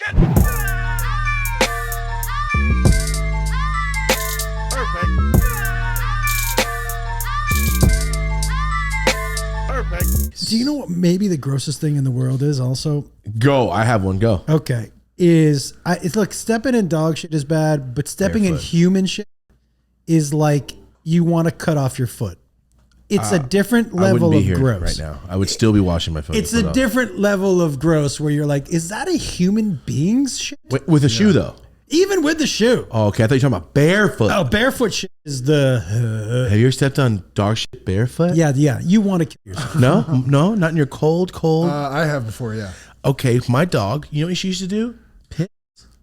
Shit. Perfect. Perfect. Do you know what maybe the grossest thing in the world is also? Go. I have one. Go. Okay. It's look, stepping in dog shit is bad, but stepping in human shit is like you want to cut off your foot. It's a different level of gross. Right now, I would still be washing my foot. It's a different level of gross where you're like, is that a human being's shit? With a shoe though. Even with the shoe. Oh, okay. I thought you were talking about barefoot. Oh, barefoot shit is the. Have you ever stepped on dog shit barefoot? Yeah. You want to kill yourself? No, not in your cold. I have before, yeah. Okay, my dog. You know what she used to do? Piss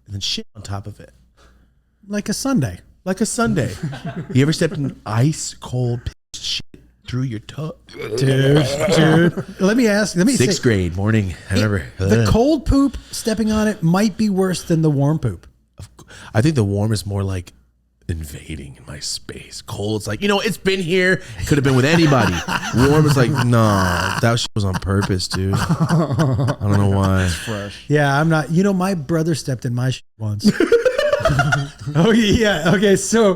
and then shit on top of it, like a Sunday. Like a Sunday. You ever stepped in ice cold piss shit through your toe? Dude. Let me say, Sixth grade morning. I remember the cold poop. Stepping on it might be worse than the warm poop. I think the warm is more like invading in my space. Cold, it's like, it's been here. It could have been with anybody. Warm is like, no, that shit was on purpose, dude. I don't know why. It's fresh. Yeah, I'm not. My brother stepped in my shit once. Oh yeah. Okay, so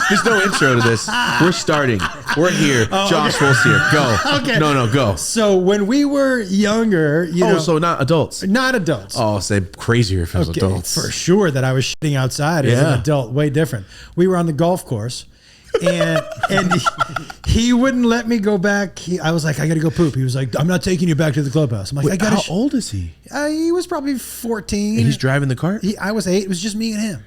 there's no intro to this. We're starting. We're here. Josh Wolf's here. Go. Okay. No, go. So when we were younger, so not adults. Not adults. Oh, say crazier if it was adults. For sure that I was shitting outside as an adult, way different. We were on the golf course, and he wouldn't let me go back. I was like, I got to go poop. He was like, I'm not taking you back to the clubhouse. I'm like, Wait, how old is he? He was probably 14. And he's driving the cart? I was 8. It was just me and him.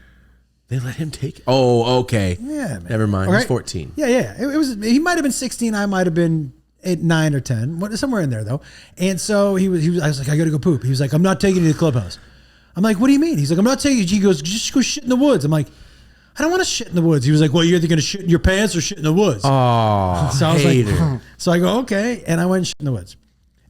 They let him take it? Oh, okay. Yeah, man. Never mind. Right? He's 14. Yeah. It was. He might have been 16. I might have been 8, 9, or 10. Somewhere in there, though. And so he was. I was like, I got to go poop. He was like, I'm not taking you to the clubhouse. I'm like, what do you mean? He's like, I'm not taking you. He goes, just go shit in the woods. I'm like, I don't want to shit in the woods. He was like, well, you're either going to shit in your pants or shit in the woods. Oh, so I was like, so I go, okay. And I went and shit in the woods.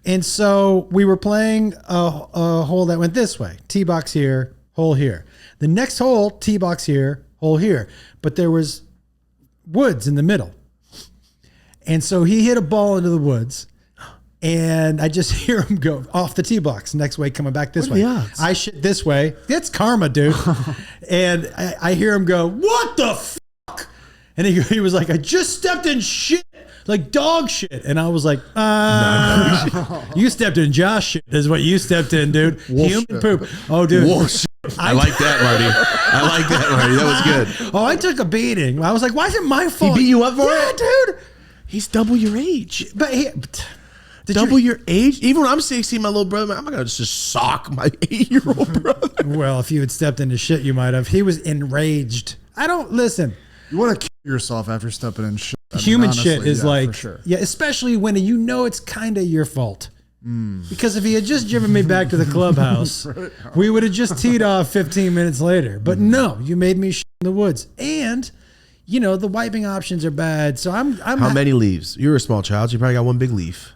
And so we were playing a hole that went this way. Tee box here, hole here. The next hole, tee box here, hole here. But there was woods in the middle. And so he hit a ball into the woods. And I just hear him go off the tee box. Next way, coming back this way. I shit this way. That's karma, dude. And I hear him go, what the fuck? And he was like, I just stepped in shit, like dog shit. And I was like, you stepped in Josh shit is what you stepped in, dude. Human poop. Oh, dude. Wolf shit. I like that, Marty. That was good. Oh, I took a beating. I was like, why is it my fault? He beat you up for it? Yeah, dude. He's double your age. But double your age? Even when I'm 16, my little brother, I'm not going to just sock my 8-year-old brother. Well, if you had stepped into shit, you might have. He was enraged. Listen. You want to kill yourself after stepping in shit. Human shit is like, for sure. Yeah, especially when it's kind of your fault. Because if he had just driven me back to the clubhouse, we would have just teed off 15 minutes later. But no, you made me shit in the woods. And, the wiping options are bad. So I'm How many leaves? You're a small child. So you probably got one big leaf.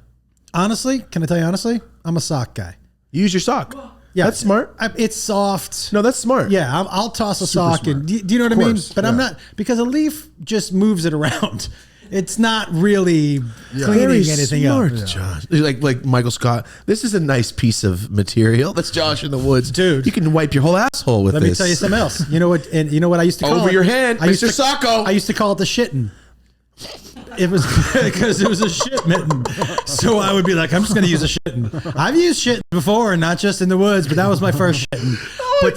Honestly, can I tell you honestly? I'm a sock guy. You use your sock. Yeah, that's smart. It's soft. No, that's smart. Yeah, I'll toss a sock. And do you know what I mean? But I'm not, because a leaf just moves it around. It's not really cleaning anything up. Josh. Like Michael Scott. This is a nice piece of material. That's Josh in the woods, dude. You can wipe your whole asshole with this. Let me tell you something else. You know what? And you know what I used to call it? Over your hand, Mr. Sacco. I used to call it the shitting. It was because it was a shit mitten. So I would be like, I'm just going to use a shitting. I've used shitting before, and not just in the woods, but that was my first shitting. But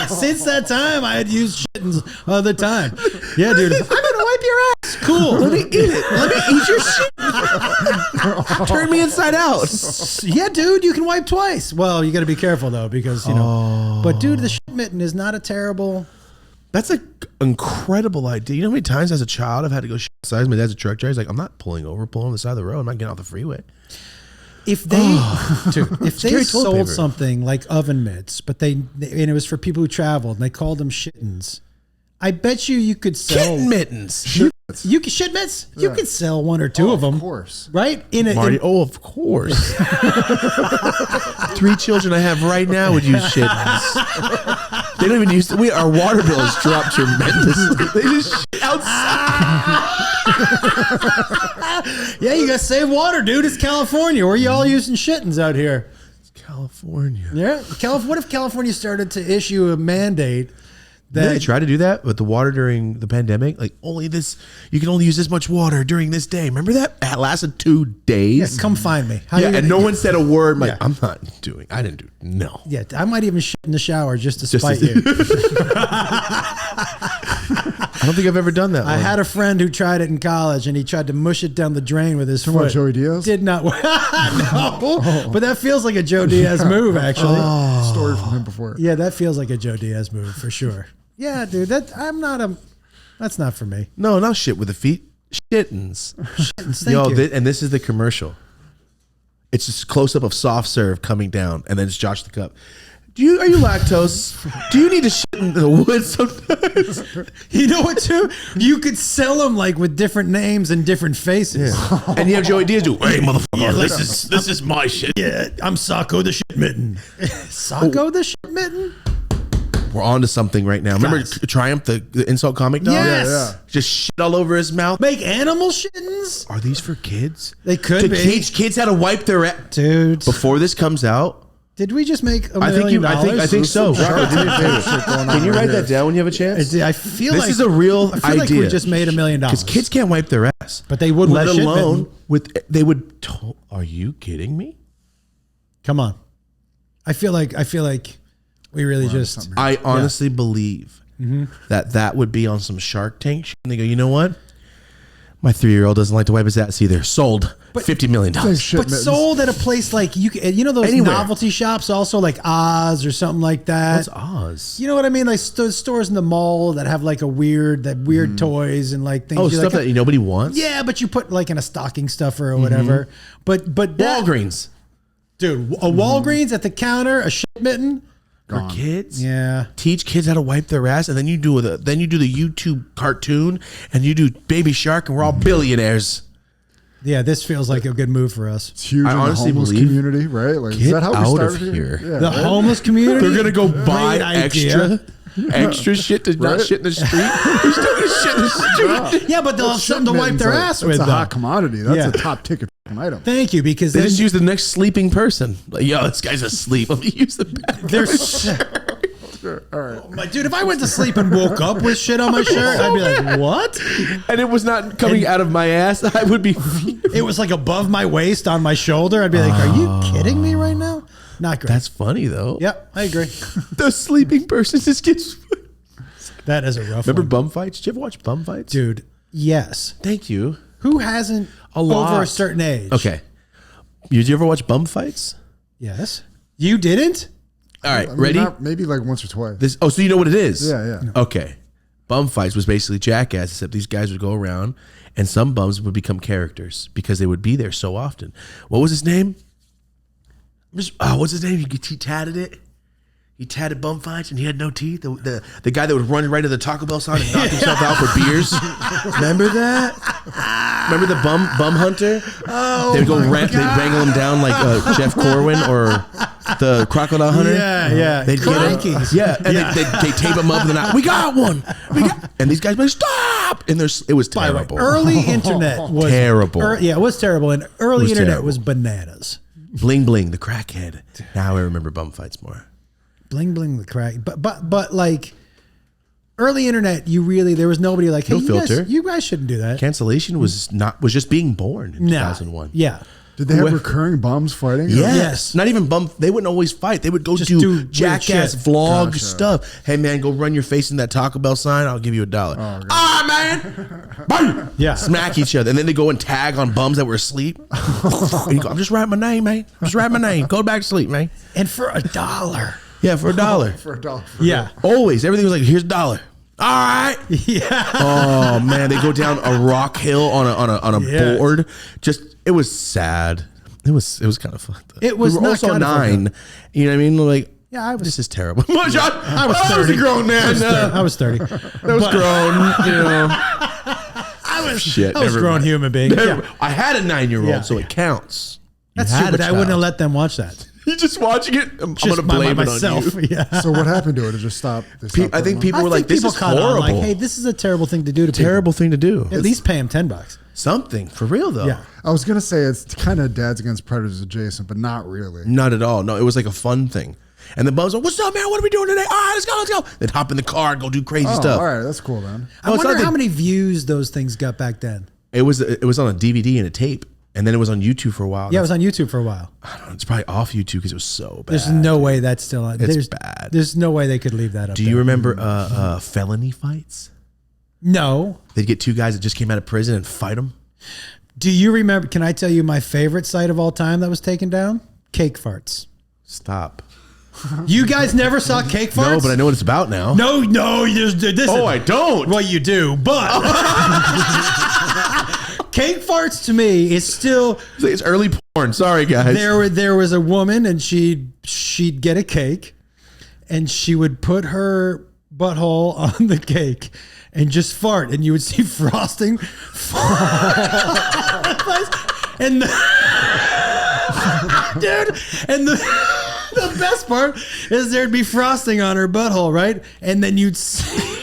since that time, I had used shittings all the time. Yeah, dude. I'm going to wipe your ass. Cool. Let me eat it. Let me eat your shit. Turn me inside out. Yeah, dude, you can wipe twice. Well, you got to be careful, though, because, But, dude, the shit mitten is not a terrible... That's an incredible idea. You know how many times as a child I've had to go shit outside? My dad's a truck driver. He's like, I'm not pulling over, pulling on the side of the road. I'm not getting off the freeway. If they sold something like oven mitts, but and it was for people who traveled, and they called them shittens, I bet you could sell kitten mittens. You can shit mitts. Yeah. You could sell 1 or 2 of them, of course, right? Marty, of course. 3 children I have right now would use shittens. They don't even use. Our water bill has dropped tremendously. They just shit outside. Yeah, you gotta save water, dude. It's California. Where are you all using shittens out here? California. Yeah. What if California started to issue a mandate Did they that try to do that with the water during the pandemic? Like you can only use this much water during this day. Remember that? It lasted 2 days. come find me? How Yeah, you and gonna- no one said a word. I'm like, Yeah. I didn't do. No. Yeah, I might even shit in the shower just to Just spite to- you. I don't think I've ever done that. I had a friend who tried it in college, and he tried to mush it down the drain with his Talking about foot. Joey Diaz? Did not work. No, but that feels like a Joe Diaz move, actually. Story from him before. Yeah, that feels like a Joe Diaz move for sure. Yeah, dude, that's not for me. No, not shit with the feet. Shittens. Thank you. And this is the commercial. It's just close up of soft serve coming down, and then it's Josh the Cup. Are you lactose? Do you need to shit in the woods sometimes? You know what, too? You could sell them like with different names and different faces. And you have Joey Diaz do, hey, motherfucker, this is my shit. Yeah, I'm Sacco the shit mitten. Sacco the shit mitten? We're on to something right now. Remember Guys. Triumph, the insult comic dog? Yes. Yeah. Just shit all over his mouth. Make animal shittens? Are these for kids? They could to be. teach kids how to wipe their Dude, before this comes out. did we just make $1 I million? think so. Can you write that down when you have a chance? I feel This like is a real I feel like idea. we just made $1 million. Because kids can't wipe their ass. But they would let with a shit alone mitten. they would. Are you kidding me? Come on. I feel like we really just. I honestly believe that would be on some Shark Tank shit. And they go, you know what? My 3-year-old doesn't like to wipe his ass either. Sold. $50 million. Shit But mittens. sold at a place like you know those Anywhere. novelty shops, also like Oz or something like that. What's Oz? You know what I mean? Like stores in the mall that have like weird toys and like things. Oh, You're stuff like, that nobody wants? yeah, but you put like in a stocking stuffer or whatever. But that, Walgreens. dude, a Walgreens at the counter, a shit mitten. For kids? Yeah. Teach kids how to wipe their ass, and then you do the YouTube cartoon, and you do Baby Shark, and we're all billionaires. Yeah, this feels like a good move for us. It's huge I in the honestly homeless believe- community, right? Like, Get is that how we out started of here. Yeah, The right? homeless community. They're gonna go buy Great idea. extra shit to not Right? shit in the street. They're still gonna shit in the street. Yeah, but they'll have Shit something to wipe mittens their are- ass that's with. a though. hot commodity. That's Yeah. a top ticket item. Thank you, because They then just use the next sleeping person. Like, yo, this guy's asleep. Let me use the bathroom. there's. All right. My dude, if I went to sleep and woke up with shit on my shirt, I'd be like, what? And it was not coming out of my ass. I would be. It was like above my waist on my shoulder. I'd be like, are you kidding me right now? Not great. That's funny though. Yep, I agree. The sleeping person just gets. That is a rough Remember one. bum fights? Did you ever watch bum fights? Dude, yes. Thank you. Who hasn't A lot. over a certain age? Okay. Did you ever watch bum fights? Yes. You didn't? All right, I mean, ready? maybe like once or twice. So you know what it is? Yeah. Okay. Bum fights was basically Jackass, except these guys would go around and some bums would become characters because they would be there so often. What was his name? What's his name? He tatted it. He tatted bum fights and he had no teeth. The guy that would run right to the Taco Bell sign and knock himself out for beers. Remember that? Remember the bum hunter? Oh, They'd they'd wrangle him down like Jeff Corwin or the crocodile hunter. Yeah. They'd get him. Crikey. Yeah, and they tape him up and then we got one. And these guys would stop. And it was By the way, terrible. early internet was Terrible. Yeah, it was terrible. And early was internet terrible. was bananas. Bling bling, the crackhead. Now I remember bum fights more. Bling bling the crack. But like early internet, there was nobody like, hey, No filter. you guys shouldn't do that. Cancellation was just being born in No. 2001. Yeah. Did they have recurring bums fighting? Yes. Not even bum. They wouldn't always fight. They would go Just do do weird Jackass shit. vlog Gotcha. stuff. Hey man, go run your face in that Taco Bell sign. I'll give you $1. Man. Boom. Yeah. Smack each other. And then they go and tag on bums that were asleep. And you go, I'm just writing my name, man. I'm just writing my name. Go back to sleep, man. And for $1. Yeah, for $1. For $1. Yeah. Always. Everything was like, here's $1. All right. Yeah. Oh man, they go down a rock hill on a Yeah. board. It was sad. It was kind of fun. It was we were not also kind of fun, 9. You know what I mean? Like, Yeah, I was. this is terrible. I was 30. a grown man. I was 30. I was grown. You know. I was. Shit. I was a never grown mind. human being. Never- Yeah. I had a 9-year-old, Yeah. so it counts. You That's had true, a but I wouldn't have child. let them watch that. You just watching it. I'm Just gonna blame it myself. on you. Yeah. So what happened to it? It just stopped. They stopped I think putting people I were think like, "This people is caught on, horrible." like, hey, this is a terrible thing to do to Terrible thing to do. people. At least pay them $10. something for real though. Yeah. I was gonna say it's kind of Dads Against Predators adjacent, but not really. Not at all. No, it was like a fun thing. And the bums like, "What's up, man? What are we doing today? All right, let's go, let's go." They'd hop in the car and go do crazy stuff. All right, that's cool, man. I wonder how many views those things got back then. It was on a DVD and a tape, and then it was on YouTube for a while. Yeah, it was on YouTube for a while. I don't know, it's probably off YouTube because it was so bad. There's no way that's still on. It's bad. There's no way they could leave that up. Do you remember felony fights? No. They'd get two guys that just came out of prison and fight them. Do you remember? Can I tell you my favorite site of all time that was taken down? Cake farts. Stop. You guys never saw cake farts? No, but I know what it's about now. No, this Oh, I don't. Well, you do, but cake farts to me is still. It's early porn. Sorry, guys. There was a woman, and she'd get a cake, and she would put her butthole on the cake and just fart, and you would see frosting and dude, and the best part is there'd be frosting on her butthole, right? And then you'd see.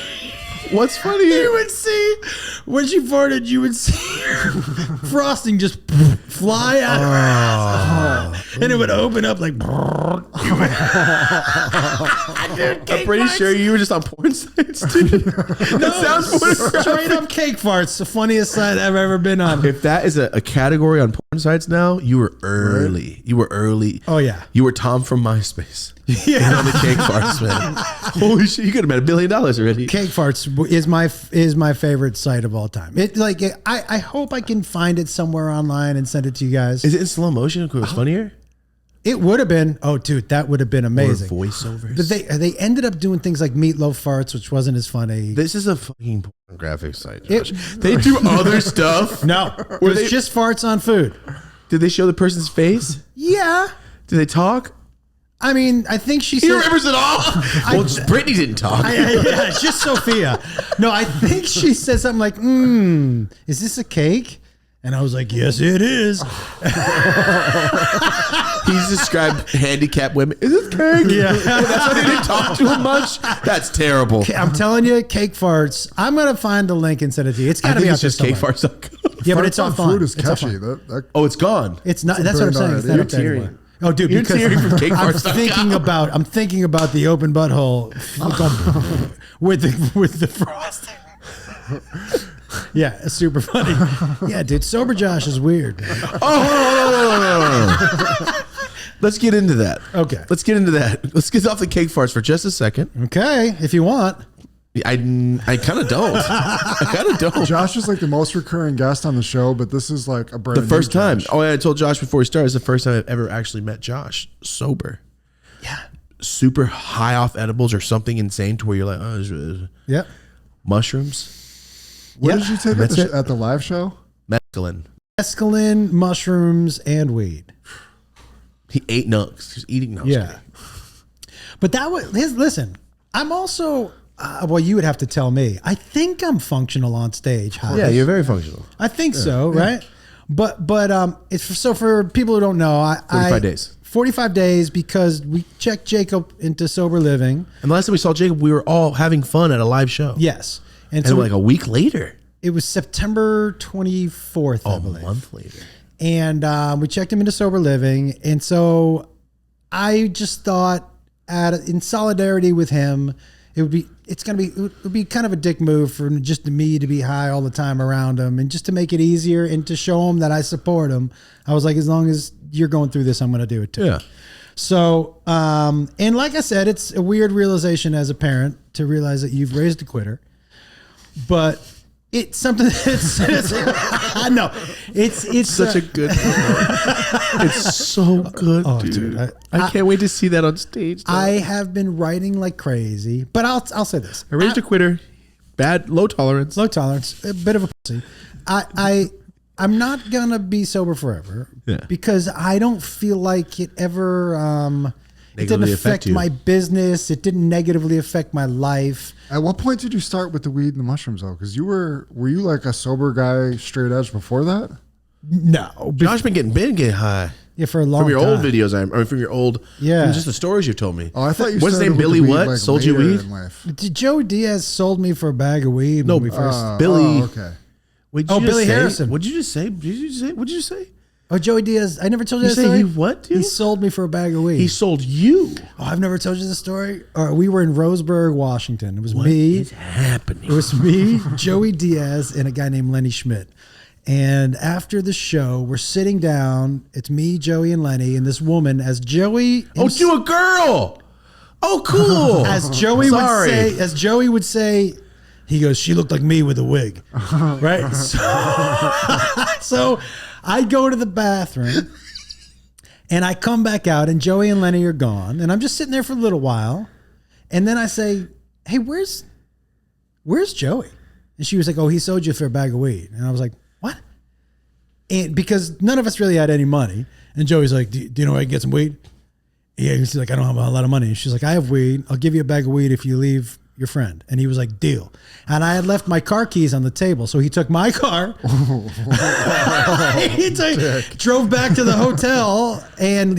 What's funny? You would see when she farted, you would see frosting just fly out of her ass, and it would open up like. Dude, I'm pretty sure you were just on porn sites, dude. That sounds pornographic. Straight up cake farts, the funniest site I've ever been on. If that is a category on porn sites now, you were early. Right. You were early. Oh yeah, you were Tom from MySpace. Yeah, on the cake farts, man. Holy shit, you could have made $1 billion already. Cake farts is my favorite site of all time. I hope I can find it somewhere online and send it to you guys. Is it in slow motion? It was funnier. It would have been. Oh, dude, that would have been amazing. Or voiceovers. But they ended up doing things like Meatloaf farts, which wasn't as funny. This is a fucking pornographic site, Josh. They do other stuff. No, it was just farts on food. Did they show the person's face? Yeah. Did they talk? I mean, I think she He said. remembers it all. Well, Brittany didn't talk. Yeah, just Sophia. No, I think she said something like, is this a cake? And I was like, yes, it is. He's described handicapped women. Is this cake? Yeah. That's why they didn't talk to him much? That's terrible. I'm telling you, cake farts. I'm going to find the link and send it to you. It's got I to be think out it's there just somewhere. cakefarts.com. Yeah, but it's Farts all on fun. food is It's all catchy. fun. Oh, it's gone. It's not. It's a That's what I'm saying. brilliant It's not idea. up there You're anymore. Oh, dude, You're because tearing from I'm cakefarts.com. thinking about the open butthole with the frosting. Yeah, it's super funny. Yeah, dude, sober Josh is weird. Oh, let's get into that. Okay. Let's get into that. Let's get off the cake farts for just a second. Okay, if you want. I kind of don't. I kind of don't. Josh is like the most recurring guest on the show, but this is like a brand The first new time. Josh. Oh, yeah, I told Josh before we started. It's the first time I've ever actually met Josh sober. Yeah. Super high off edibles or something insane to where you're like, oh, Yep. mushrooms, What Yeah. did you take That's it. at the live show? mescaline. Mescaline, mushrooms, and weed. He ate nugs. He was eating nugs. Yeah. But that was listen, I'm also well, you would have to tell me. I think I'm functional on stage. High. Yeah, you're very functional. I think so, right? But it's so for people who don't know, 45 days. 45 days because we checked Jacob into sober living. And the last time we saw Jacob, we were all having fun at a live show. Yes. And And so like a week later. it was September 24th, I A believe. month later. And we checked him into sober living. And so I just thought in solidarity with him, it would be kind of a dick move for just me to be high all the time around him, and just to make it easier and to show him that I support him. I was like, as long as you're going through this, I'm going to do it too. Yeah. So, and like I said, it's a weird realization as a parent to realize that you've raised a quitter, but it's something that's, I know it's Such a good It's so good, Oh, dude. dude, I can't wait to see that on stage. though. I have been writing like crazy, but I'll say this. I raised a quitter. Bad, low tolerance. Low tolerance, a bit of a pussy. I'm not gonna be sober forever, Yeah. because I don't feel like it ever. It didn't Negatively affect affect you. my business. It didn't negatively affect my life. At what point did you start with the weed and the mushrooms though? Because were you like a sober guy straight edge before that? No, Josh been getting high yeah, for a long from your time. old videos. From your old, Yeah. from just the stories you've told me. Oh, I thought you. What's his started name? with Billy the weed, what? like, Sold you later weed? in life. Joe Diaz sold me for a bag of weed No, when we first. Billy. Oh, okay. Wait, Oh, Billy Harrison. What'd you just say? What'd you say? Oh, Joey Diaz. I never told you You that say story. he what? Dude? He sold me for a bag of weed. He sold you. Oh, I've never told you the story. We were in Roseburg, Washington. It was What me. is happening? It was me, Joey Diaz, and a guy named Lenny Schmidt. And after the show, we're sitting down. It's me, Joey, and Lenny, and this woman as Joey. Oh, to a girl. Oh, cool. As Joey would say, he goes, she looked like me with a wig, right? So I go to the bathroom, and I come back out, and Joey and Lenny are gone, and I'm just sitting there for a little while, and then I say, hey, where's Joey? And she was like, oh, he sold you for a bag of weed. And I was like, what? And because none of us really had any money, and Joey's like, do you know where I can get some weed? Yeah, he's like, I don't have a lot of money. And she's like, I have weed. I'll give you a bag of weed if you leave your friend. And he was like, deal. And I had left my car keys on the table. So he took my car. Drove back to the hotel and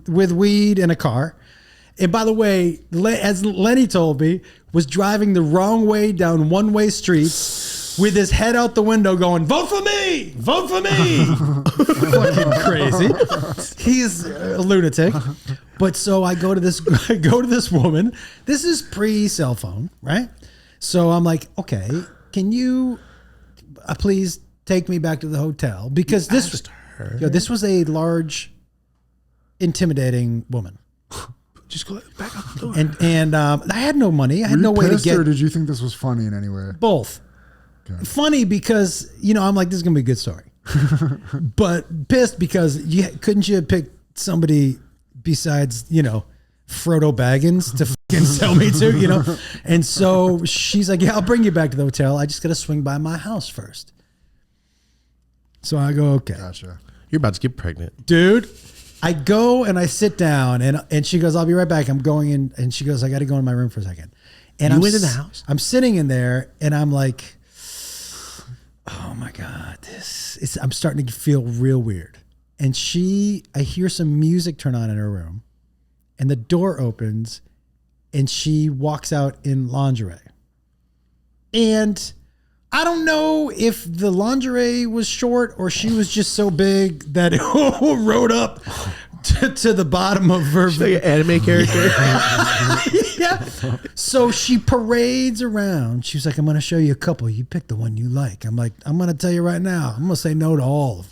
with weed in a car. And by the way, as Lenny told me, was driving the wrong way down one-way streets with his head out the window going, vote for me, vote for me. Fucking crazy. He's a lunatic. But so I go to this woman. This is pre-cell phone, right? So I'm like, okay, can you please take me back to the hotel? Because this was a large, intimidating woman. Just go back out the door. And I had no money. I had no way to get. Or did you think this was funny in any way? Both. Okay. Funny because I'm like, this is gonna be a good story, but pissed because couldn't you have picked somebody besides Frodo Baggins to fucking sell me to, And so she's like, yeah, I'll bring you back to the hotel. I just got to swing by my house first. So I go, okay. Gotcha. You're about to get pregnant. Dude, I go and I sit down and she goes, I'll be right back. I'm going in. And she goes, I got to go in my room for a second. And you went in the house? I'm sitting in there and I'm like, oh my God, I'm starting to feel real weird. And I hear some music turn on in her room and the door opens and she walks out in lingerie. And I don't know if the lingerie was short or she was just so big that it rode up to the bottom of her. She's like an anime character. Yeah. So she parades around. She's like, I'm going to show you a couple. You pick the one you like. I'm like, I'm going to tell you right now. I'm going to say no to all of them.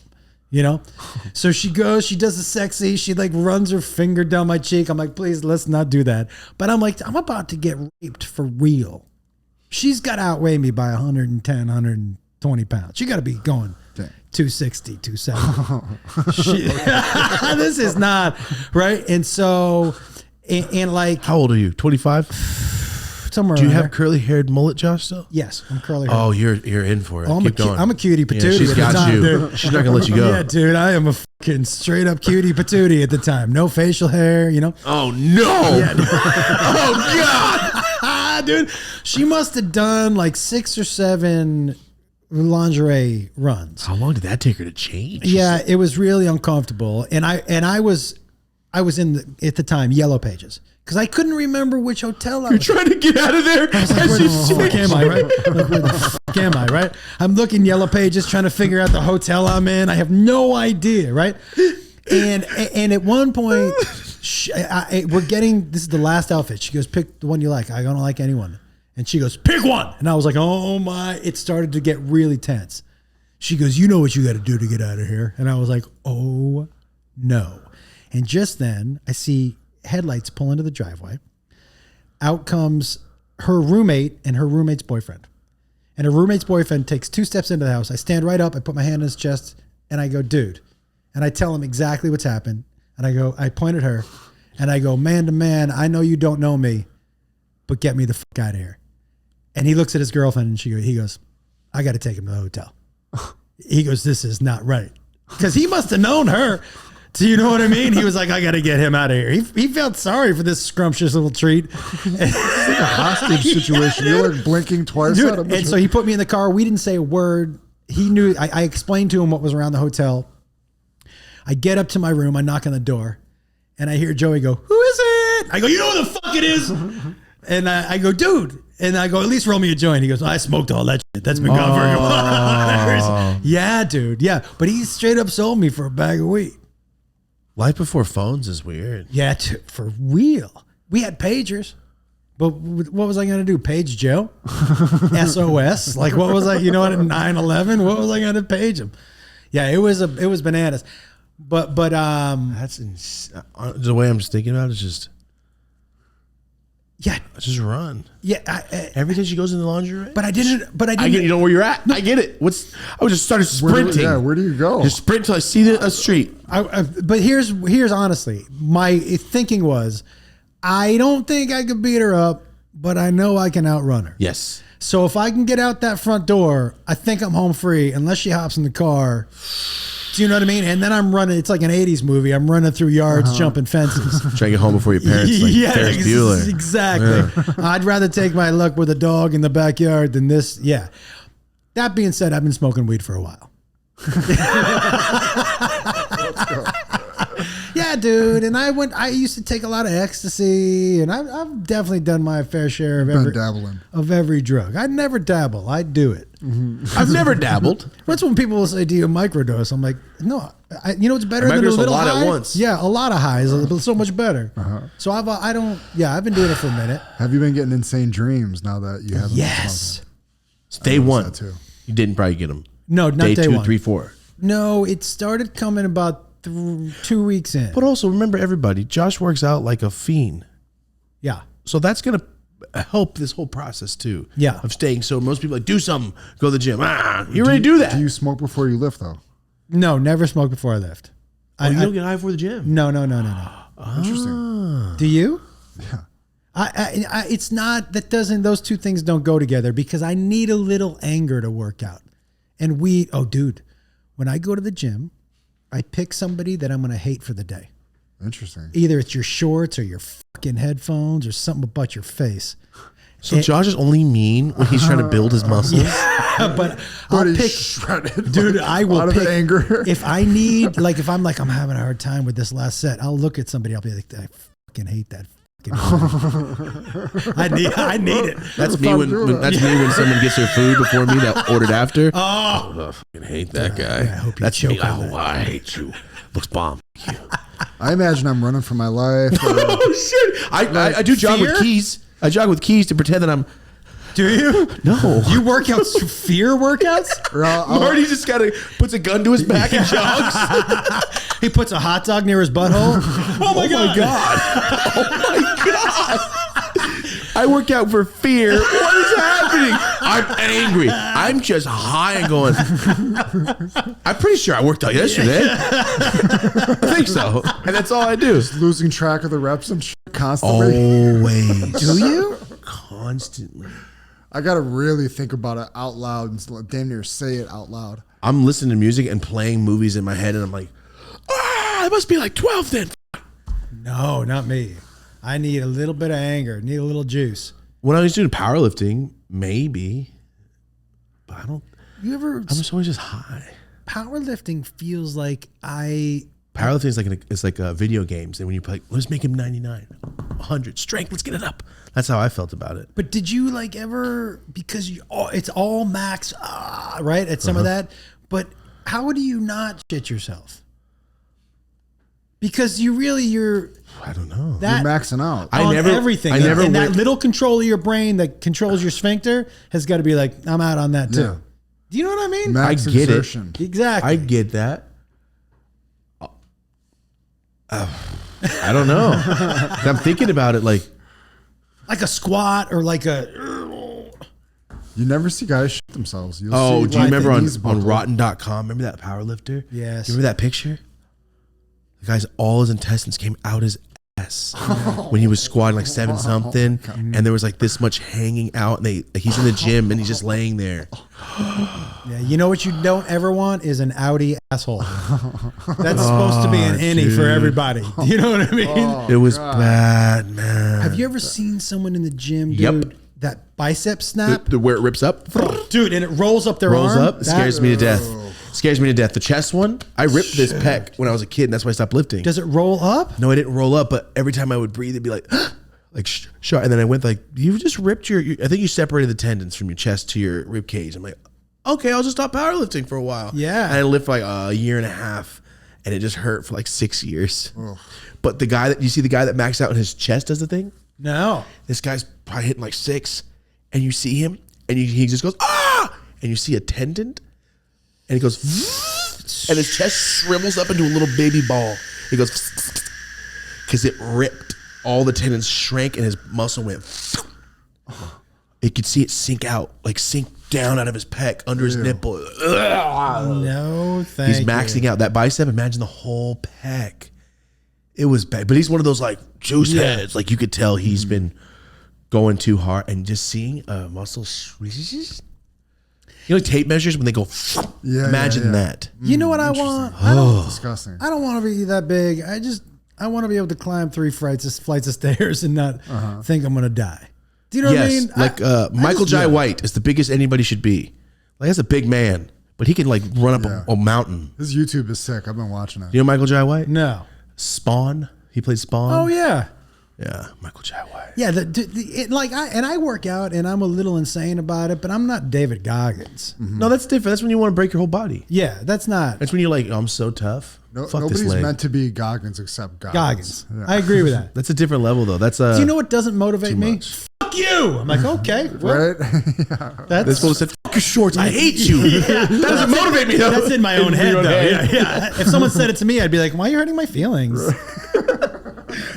So she goes, she does the sexy, she like runs her finger down my cheek. I'm like, please, let's not do that. But I'm like, I'm about to get raped for real. She's got to outweigh me by 110, 120 pounds. She got to be going 260, 270. This is not right. And so, and like, how old are you? 25? Somewhere. Do you have curly haired mullet, Josh? Still? Yes, I'm curly haired. Oh, you're in for it. Oh, Keep going. I'm a cutie patootie. Yeah, she's at the got time, you. Dude. She's not gonna let you go. Yeah, dude, I am a fucking straight up cutie patootie at the time. No facial hair, Oh no! Yeah, Oh God, dude, she must have done like 6 or 7 lingerie runs. how long did that take her to change? Yeah, it was really uncomfortable, and I was in at the time Yellow Pages. Because I couldn't remember which hotel I was. You're trying to get out of there. Like, where the fuck am I, right? Like, where the fuck am I, right? I'm looking Yellow Pages, trying to figure out the hotel I'm in. I have no idea, right? And at one point, we're getting, this is the last outfit. She goes, pick the one you like. I don't like anyone. And she goes, pick one. And I was like, oh my, it started to get really tense. She goes, you know what you got to do to get out of here. And I was like, oh no. And just then I see headlights pull into the driveway. Out comes her roommate and her roommate's boyfriend. And her roommate's boyfriend takes 2 steps into the house. I stand right up. I put my hand on his chest and I go, dude. And I tell him exactly what's happened. And I point at her and I go, man to man, I know you don't know me, but get me the fuck out of here. And he looks at his girlfriend and he goes, I got to take him to the hotel. He goes, this is not right. Because he must have known her. Do you know what I mean? He was like, I got to get him out of here. He felt sorry for this scrumptious little treat. It's like a hostage situation. You're like blinking twice Dude, at him. and so he put me in the car. We didn't say a word. He knew. I explained to him what was around the hotel. I get up to my room. I knock on the door. And I hear Joey go, who is it? I go, you know who the fuck it is? And I go, dude. And I go, at least roll me a joint. He goes, I smoked all that shit. That's been gone for a while. Yeah, dude. Yeah. But he straight up sold me for a bag of weed. Life before phones is weird. Yeah, for real. We had pagers. But what was I going to do? Page Joe? SOS? Like, what was I, you know what, 9/11? What was I going to page him? Yeah, it was bananas. But That's the way I'm just thinking about it is just, yeah. just run. Yeah. Every day she goes in the laundry room. But I didn't. I get, you know where you're at. I get it. I would just started sprinting. Where do you go? Just sprint till I see a street. But here's honestly, my thinking was, I don't think I could beat her up, but I know I can outrun her. Yes. So if I can get out that front door, I think I'm home free unless she hops in the car. Do you know what I mean? And then I'm running. It's like an 80s movie. I'm running through yards, jumping fences. Trying to get home before your parents, like Ferris Bueller. Exactly. Yeah. I'd rather take my luck with a dog in the backyard than this. Yeah. That being said, I've been smoking weed for a while. Let's go. Yeah, dude. And I used to take a lot of ecstasy, and I've definitely done my fair share of every drug. I never dabble. I do it. Mm-hmm. I've never dabbled. That's when people will say, do you microdose? I'm like, no. You know what's better than a little lot high? at once. Yeah, a lot of highs. So much better. So I've been doing it for a minute. Have you been getting insane dreams now that you haven't? Yes. Day one. That too. You didn't probably get them. No, not day 2, one. 3, 4. No, it started coming about 2 weeks in. But also remember, everybody, Josh works out like a fiend. Yeah. So that's going to help this whole process too. Yeah. Of staying. So most people are like, do something, go to the gym. You already do that. Do you smoke before you lift though? No, never smoke before I lift. You don't get high before the gym? No. Interesting. Do you? Yeah. It's not, those two things don't go together because I need a little anger to work out. And dude, when I go to the gym, I pick somebody that I'm going to hate for the day. Interesting. Either it's your shorts or your fucking headphones or something about your face. So Josh is only mean when he's trying to build his muscles. Yeah, but I'll he's pick, shredded. dude. I will out of pick anger. if I need, like, if I'm having a hard time with this last set, I'll look at somebody. I'll be like, I fucking hate that. I need it. That's me when someone gets their food before me that ordered after. I fucking hate that guy. I hope you That's choke me. on that. I hate you. Looks bomb. I imagine I'm running for my life. Oh shit! I do jog with keys. I jog with keys to pretend that I'm. Do you? No. You work out fear workouts? Marty just puts a gun to his back and jogs. He puts a hot dog near his butthole. Oh my god! Oh my god! I work out for fear. What is happening? I'm angry. I'm just high and going. I'm pretty sure I worked out yesterday. I think so, and that's all I do. Just losing track of the reps and shit constantly. Always. Do you? Constantly. I gotta really think about it out loud and damn near say it out loud. I'm listening to music and playing movies in my head, and I'm like, it must be like 12 then. No, not me. I need a little bit of anger. Need a little juice. When I was doing powerlifting, maybe, but I don't. I'm just always just high. Powerlifting feels like Powerlifting is like video games, and when you play, let's make him 99, 100 strength. Let's get it up. That's how I felt about it. But did you ever, because it's all max, right? At some of that, but how do you not shit yourself? Because you're I don't know. You're maxing out. Everything. And that little control of your brain that controls your sphincter has got to be like, I'm out on that too. Yeah. Do you know what I mean? Max I get exertion. Exactly. I get that. I don't know. I'm thinking about it like a squat or like a. You never see guys shit themselves. You'll see do you remember on knees buckle. rotten.com? Remember that powerlifter? Yes. Remember that picture? The guy's, all his intestines came out his ass when he was squatting like 7 something, and there was like this much hanging out, and he's in the gym and he's just laying there. Yeah, you know what you don't ever want is an Audi asshole. That's supposed to be an innie for everybody. You know what I mean? It was bad, man. Have you ever seen someone in the gym, dude? Yep. That bicep snap? Where it rips up? Dude, and it rolls up their Rolls arm? up. It scares me to death. Scares me to death. The chest one, I ripped this pec when I was a kid, and that's why I stopped lifting. Does it roll up? No, I didn't roll up, but every time I would breathe, it'd be like like sharp. And then I went like, you just ripped your I think you separated the tendons from your chest to your rib cage. I'm like, okay, I'll just stop powerlifting for a while. Yeah. And I lived for like a year and a half, and it just hurt for like 6 years. Ugh. But the guy that you see, the guy that maxed out in his chest does the thing. No. This guy's probably hitting like 6, and you see him, and he just goes ah, and you see a tendon, and he goes, and his chest shrivels up into a little baby ball. He goes, because it ripped. All the tendons shrank, and his muscle went. You could see it sink out, like sink down out of his pec under his nipple. No, thank He's maxing out that bicep. Imagine the whole pec. It was bad, but he's one of those like juice heads. Like you could tell he's been going too hard, and just seeing a muscle. You know, like tape measures when they go. Imagine that. You know what I want? Disgusting. I don't want to be that big. I want to be able to climb 3 flights of stairs and not think I'm gonna die. Do you know what I mean? Like Michael Jai White is the biggest anybody should be. Like that's a big man, but he can like run up a mountain. His YouTube is sick. I've been watching it. You know Michael Jai White? No. Spawn. He played Spawn. Oh yeah. Yeah, Michael Jai White. Yeah, I work out and I'm a little insane about it, but I'm not David Goggins. No, that's different. That's when you want to break your whole body. Yeah, that's not That's when you're like, oh, I'm so tough. No, Fuck nobody's this leg. meant to be Goggins except Goggins. Yeah. I agree with that. That's a different level though. That's Do you know what doesn't motivate me? much. Fuck you. I'm like, okay, well, Right? This fool said, "Fuck your shorts. I hate you." That doesn't motivate me though. that's in my own head though. Yeah. If someone said it to me, I'd be like, why are you hurting my feelings?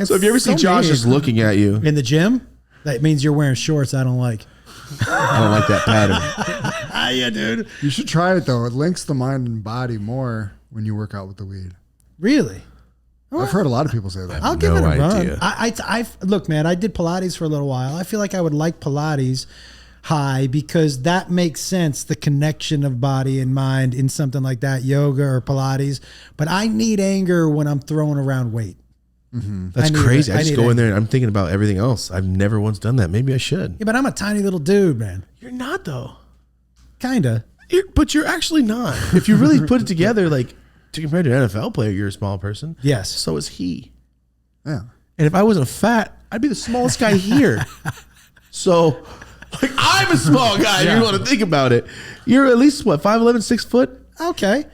So if you ever see Josh mean. just looking at you, In the gym, that means you're wearing shorts I don't like. I don't like that pattern. Yeah, dude. You should try it though. It links the mind and body more when you work out with the weed. Really? I've heard a lot of people say that. I'll give it a idea. run. I look, man, I did Pilates for a little while. I feel like I would like Pilates high because that makes sense, the connection of body and mind in something like that, yoga or Pilates. But I need anger when I'm throwing around weight. That's crazy. I just go in there and I'm thinking about everything else. I've never once done that. Maybe I should. Yeah, but I'm a tiny little dude, man. You're not though. Kinda. But you're actually not. If you really put it together, like to compare to an NFL player, you're a small person. Yes. So is he. Yeah. And if I wasn't fat, I'd be the smallest guy here. So, like, I'm a small guy. If you want to think about it. You're at least what, 5'11", 6 foot? Okay.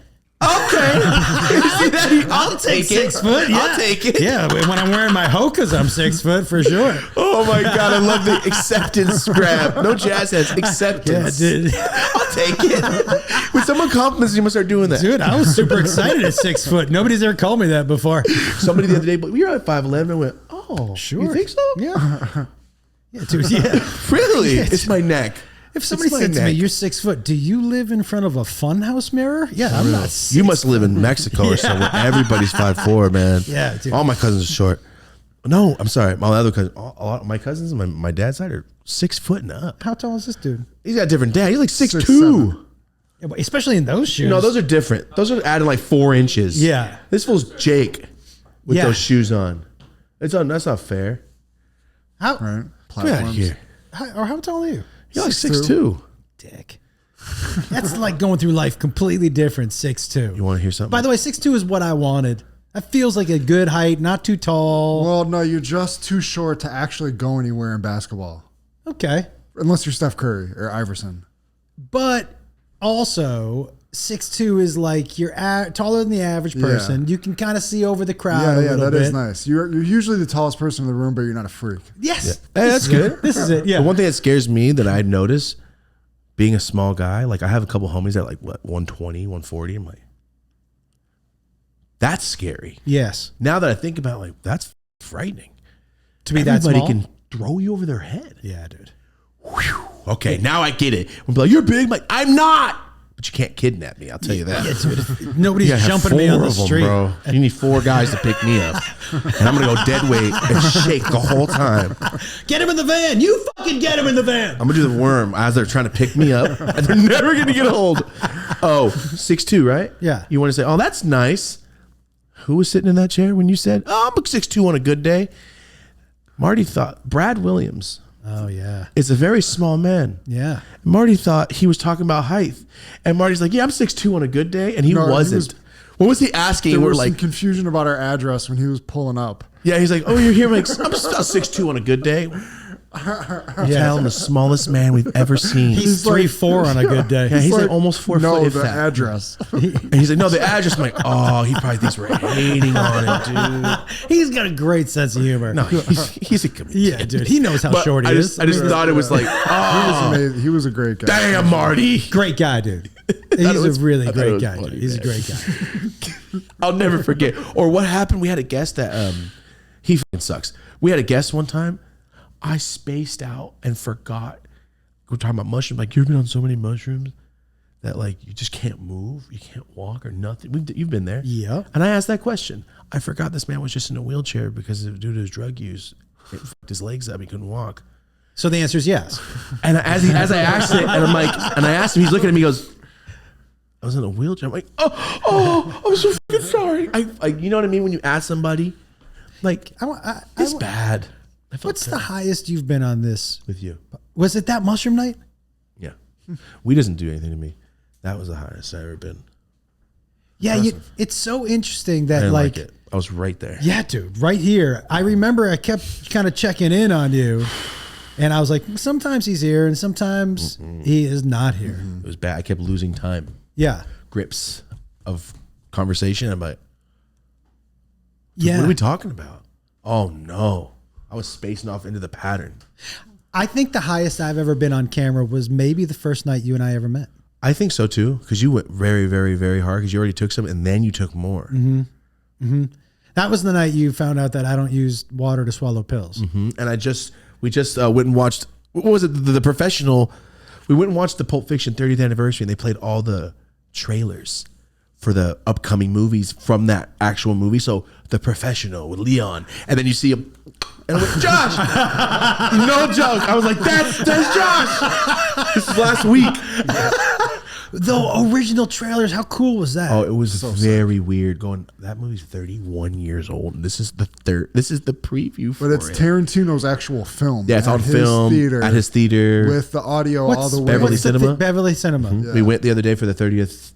Okay. You see that? I'll take it. 6 foot. Yeah. I'll take it. Yeah, when I'm wearing my Hokas, I'm 6 foot for sure. Oh my God, I love the acceptance grab. No jazz hands, acceptance. Yeah, dude. I'll take it. When someone compliments you, you must start doing that. Dude, I was super excited at 6 foot. Nobody's ever called me that before. Somebody the other day, but we were at 5'11", and went, oh, Sure. you think so? Yeah. Yeah, dude. Yeah. Really? Yeah, It's my neck. If somebody It's my said to me, neck. "You're 6 foot," do you live in front of a funhouse mirror? Yeah, I'm not. You must live in Mexico or somewhere. Everybody's 5'4", man. Yeah, dude. All my cousins are short. No, I'm sorry. My other cousins, a lot of my cousins on my dad's side are 6 foot and up. How tall is this dude? He's got a different dad. He's like 6'2". 6'7". Yeah, but especially in those shoes. No, those are different. Those are adding like 4 inches. Yeah. This fool's Jake with Yeah. those shoes on. That's not fair. how, Right? Get out of here. how tall are you? You're like 6'2". 6'2". Dick. That's like going through life completely different. 6'2". You want to hear something? By the way, 6'2" is what I wanted. That feels like a good height, not too tall. Well, no, you're just too short to actually go anywhere in basketball. Okay. Unless you're Steph Curry or Iverson. But also, 6'2" is like you're taller than the average person. You can kind of see over the crowd a Yeah, little that bit. is nice. You're usually the tallest person in the room, but you're not a freak. Yes. Hey, that's good. This is it. Yeah. The one thing that scares me that I notice being a small guy, like I have a couple homies that are like, what, 120, 140. I'm like, that's scary. Yes. Now that I think about it, like, that's frightening. To be that Everybody small? can throw you over their head. Yeah, dude. Whew. Okay, now I get it. We'll be like, you're big. I'm like, I'm not. But you can't kidnap me. I'll tell you that. Nobody's You gotta have jumping me on 4 the of them, street. bro. You need 4 guys to pick me up. And I'm going to go dead weight and shake the whole time. Get him in the van. You fucking get him in the van. I'm going to do the worm as they're trying to pick me up. And they're never going to get a hold. Oh, 6'2", right? Yeah. You want to say, oh, that's nice. Who was sitting in that chair when you said, oh, I'm a 6'2" on a good day? Marty thought Brad Williams Oh, yeah. is a very small man. Yeah. Marty thought he was talking about height. And Marty's like, yeah, I'm 6'2" on a good day. And he No, wasn't. What was he asking? There We're was some like, confusion about our address when he was pulling up. yeah, he's like, oh, you're here. I'm like, I'm just about 6'2" on a good day. Tell him the smallest man we've ever seen. He's 3'4" on a good day. Yeah, he's like almost 4 foot. No, if the that. address. And he's like, no, the address. I'm like, oh, he probably thinks we're hating on it, dude. He's got a great sense of humor. No, he's a comedian. Yeah, dude. He knows how But short he is. I just thought it was like, oh, He was a great guy. damn, Marty. Great guy, dude. He's a really I thought it great was guy. funny, Dude. He's a man. great guy. I'll never forget. Or what happened? We had a guest that he fucking sucks. We had a guest one time. I spaced out and forgot. We're talking about mushrooms. Like, you've been on so many mushrooms that like you just can't move, you can't walk or nothing. You've been there. Yeah. And I asked that question. I forgot this man was just in a wheelchair because due to his drug use, it fucked his legs up. He couldn't walk. So the answer is yes. And as I asked it, and I'm like, and I asked him, he's looking at me, he goes, I was in a wheelchair. I'm like, I'm so fucking sorry. I you know what I mean? When you ask somebody, like, it's bad. I felt What's the terrible highest you've been on this? with you? Was it that mushroom night? Yeah. We doesn't do anything to me. That was the highest I've ever been. Yeah, it's so interesting I that didn't like like it. I was right there. yeah, dude, right here. I remember I kept kind of checking in on you, and I was like, sometimes he's here, and sometimes he is not here. It was bad. I kept losing time. Yeah, Grips of conversation. I'm like, yeah. what are we talking about? Oh no. I was spacing off into the pattern. I think the highest I've ever been on camera was maybe the first night you and I ever met. I think so too, because you went very, very, very hard because you already took some and then you took more. That was the night you found out that I don't use water to swallow pills. And we just went and watched, what was it? The Professional. We went and watched the Pulp Fiction 30th anniversary and they played all the trailers for the upcoming movies from that actual movie. So The Professional with Leon, and then you see him, and I went, Josh, no joke. I was like, that's Josh. This is last week. The original trailers, how cool was that? Oh, it was very weird. Going, that movie's 31 years old, and this is the preview for But it's it. Tarantino's actual film. Yeah, it's at on his film theater at his theater. with the audio all the way. Beverly what's the Cinema? Beverly Cinema. Yeah. We went the other day for the 30th.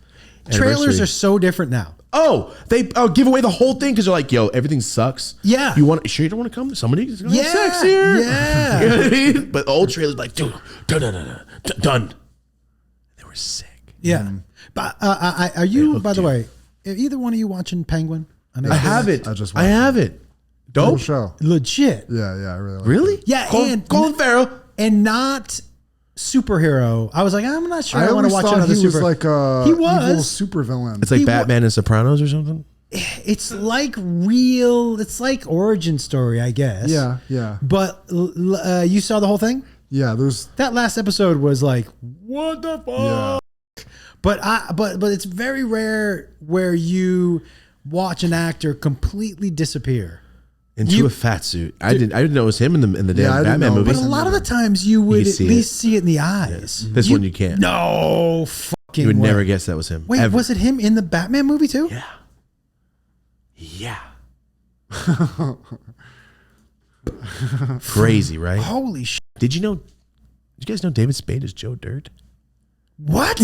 Trailers anniversary. are so different now. Oh, they give away the whole thing because they're like, yo, everything sucks. Yeah. You don't want to come? Somebody's gonna have Yeah, sex here. yeah. You know what I mean? But the old trailers like, dude, done. They were sick. Yeah. But are you, by the way, are either one of you watching Penguin? I have it. I just I have it. Cool Dope. show. Legit. Yeah, I really like Really? it. Yeah, Colin Farrell. and not superhero. I was like, I'm not sure I I want to always watch thought another he was super. like a He evil was. supervillain. It's like He wa- Batman and Sopranos or something. It's like real. It's like origin story, I guess. yeah. But you saw the whole thing. Yeah, there's That last episode was like, what the fuck? yeah. But it's very rare where you watch an actor completely disappear. Into a fat suit. I didn't know it was him in the damn I didn't Batman know. movie. But a lot of the times you would can at see least it. see it in the eyes. This one you can't. No fucking You would way. never guess that was him. Wait, ever. was it him in the Batman movie too? Yeah. Crazy, right? Holy shit. Did you guys know David Spade is Joe Dirt? What?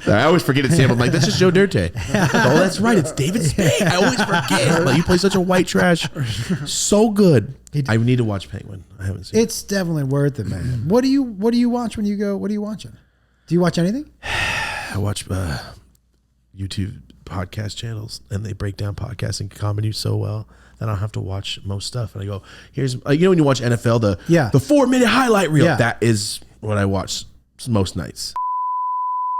I always forget it's him. I'm like, that's just Joe Dirt. Oh, that's right. It's David Spade. I always forget. I'm like, you play such a white trash. So good. I need to watch Penguin. I haven't seen it. It's definitely worth it, man. What do you watch when you go? What are you watching? Do you watch anything? I watch YouTube podcast channels, and they break down podcasting comedy so well that I don't have to watch most stuff. And I go, here's, when you watch NFL, the 4-minute highlight reel. Yeah. That is what I watch most nights.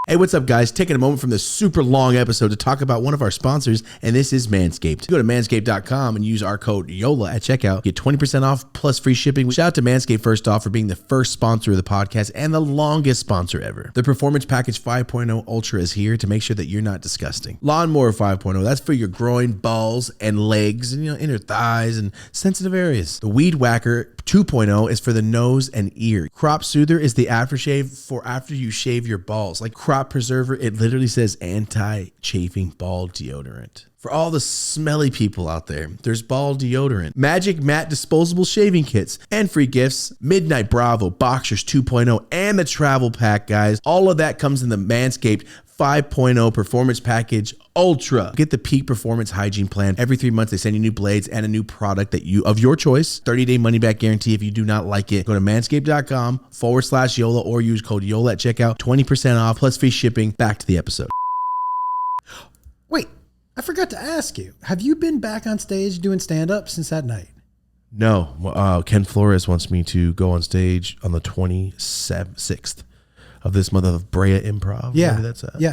Hey, what's up, guys? Taking a moment from this super long episode to talk about one of our sponsors, and this is Manscaped. Go to manscaped.com and use our code YOLA at checkout. Get 20% off plus free shipping. Shout out to Manscaped first off for being the first sponsor of the podcast and the longest sponsor ever. The Performance Package 5.0 Ultra is here to make sure that you're not disgusting. Lawnmower 5.0, that's for your groin, balls, and legs, and inner thighs and sensitive areas. The Weed Whacker 2.0 is for the nose and ear. Crop Soother is the aftershave for after you shave your balls. Like Crop Preserver, it literally says anti-chafing ball deodorant. For all the smelly people out there, there's ball deodorant, Magic Matte disposable shaving kits, and free gifts, Midnight Bravo, Boxers 2.0, and the travel pack, guys. All of that comes in the Manscaped 5.0 Performance Package Ultra. Get the peak performance hygiene plan. Every 3 months, they send you new blades and a new product that you of your choice. 30-day money-back guarantee if you do not like it. Go to manscaped.com/YOLA or use code YOLA at checkout. 20% off plus free shipping. Back to the episode. Wait, I forgot to ask you. Have you been back on stage doing stand-up since that night? No. Ken Flores wants me to go on stage on the 26th of this month of Brea Improv. Yeah. Whatever that's at. Yeah.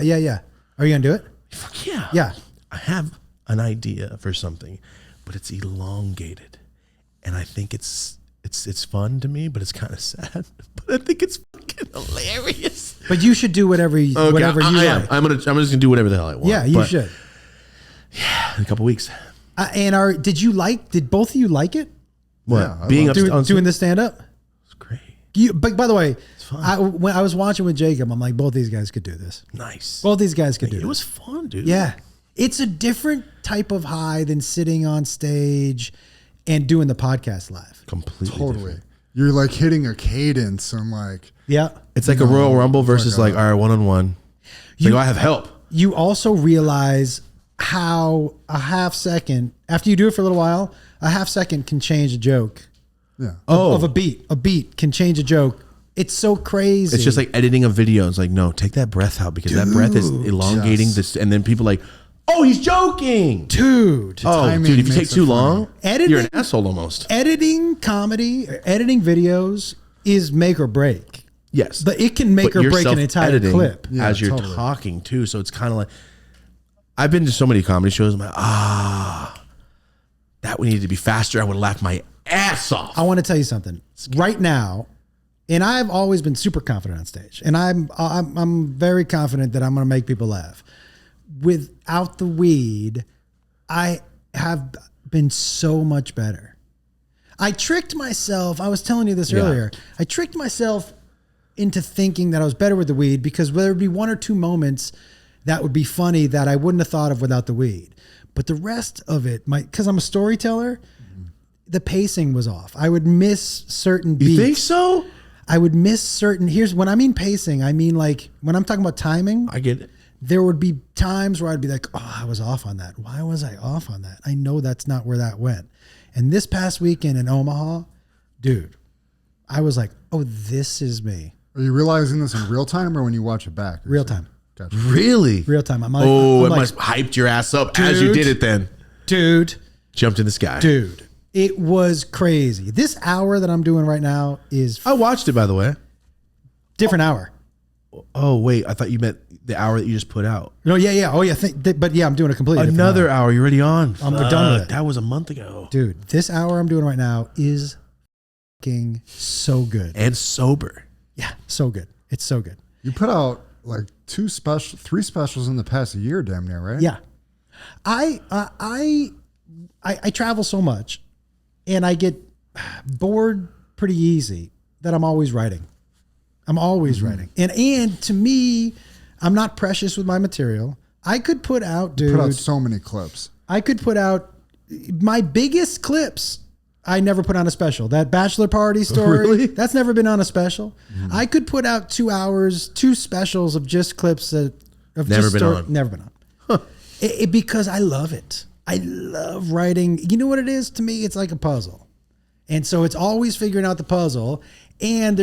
Are you going to do it? Fuck yeah. Yeah. I have an idea for something, but it's elongated. And I think it's fun to me, but it's kind of sad. But I think it's fucking hilarious. But you should do whatever you I like. am. I'm just gonna do whatever the hell I want. Yeah, you should. Yeah, in a couple weeks. Did both of you like it? What? Yeah, Being up Doing the stand-up? It's great. But by the way, fun. when I was watching with Jacob, I'm like, both these guys could do this. Nice. Both these guys could do It this. was fun, dude. Yeah. It's a different type of high than sitting on stage and doing the podcast live. Completely. Totally. different. You're like hitting a cadence and like, Yeah. It's like a Royal Rumble versus like like, all right, one-on-one. Like, I have help. You also realize how a half second, after you do it for a little while, a half second can change a joke. yeah. Of a beat. A beat can change a joke. It's so crazy. It's just like editing a video. It's like, no, take that breath out because that breath is elongating yes. this. And then people like, oh, he's joking. dude. Oh, timing dude, if you take makes it too funny. long, Editing- you're an asshole almost. Editing comedy, or editing videos is make or break. Yes. But it can make But or you're break an entire self-editing clip. Yeah, as you're totally. talking too. So it's kind of like, I've been to so many comedy shows. I'm like, that would need to be faster. I would laugh my ass off. I want to tell you something right now, and I've always been super confident on stage, and I'm very confident that I'm going to make people laugh. Without the weed, I have been so much better. I tricked myself. I was telling you this earlier. I tricked myself into thinking that I was better with the weed because there would be one or two moments that would be funny that I wouldn't have thought of without the weed. But the rest of it, because I'm a storyteller, the pacing was off. I would miss certain beats. You think so? I would miss certain. When I mean pacing, I mean like when I'm talking about timing, I get it. there would be times where I'd be like, oh, I was off on that. Why was I off on that? I know that's not where that went. And this past weekend in Omaha, dude, I was like, oh, this is me. Are you realizing this in real time or when you watch it back? Real time. Gotcha. Really? Real time. I'm like, Oh, I'm it like, must have hyped your ass up as you Dude. did it then. dude. Jumped in the sky. Dude, it was crazy. This hour that I'm doing right now is I watched it, by the way. different hour. Oh, wait. I thought you meant the hour that you just put out. No, yeah. Oh, yeah. But yeah, I'm doing a completely different Another hour. hour. You're already on. We're done with it. That was a month ago. Dude, this hour I'm doing right now is fucking so good. And sober. Yeah, so good. It's so good. You put out like three specials in the past year, damn near, right? Yeah. I travel so much and I get bored pretty easy that I'm always writing. I'm always writing. And to me, I'm not precious with my material. I could put out, dude. Put out so many clips. I could put out my biggest clips. I never put on a special. That bachelor party story, Really? that's never been on a special. I could put out 2 hours, 2 specials of just clips that have Never just been on. Never been on. Because I love it. I love writing. You know what it is? To me, it's like a puzzle. And so it's always figuring out the puzzle. And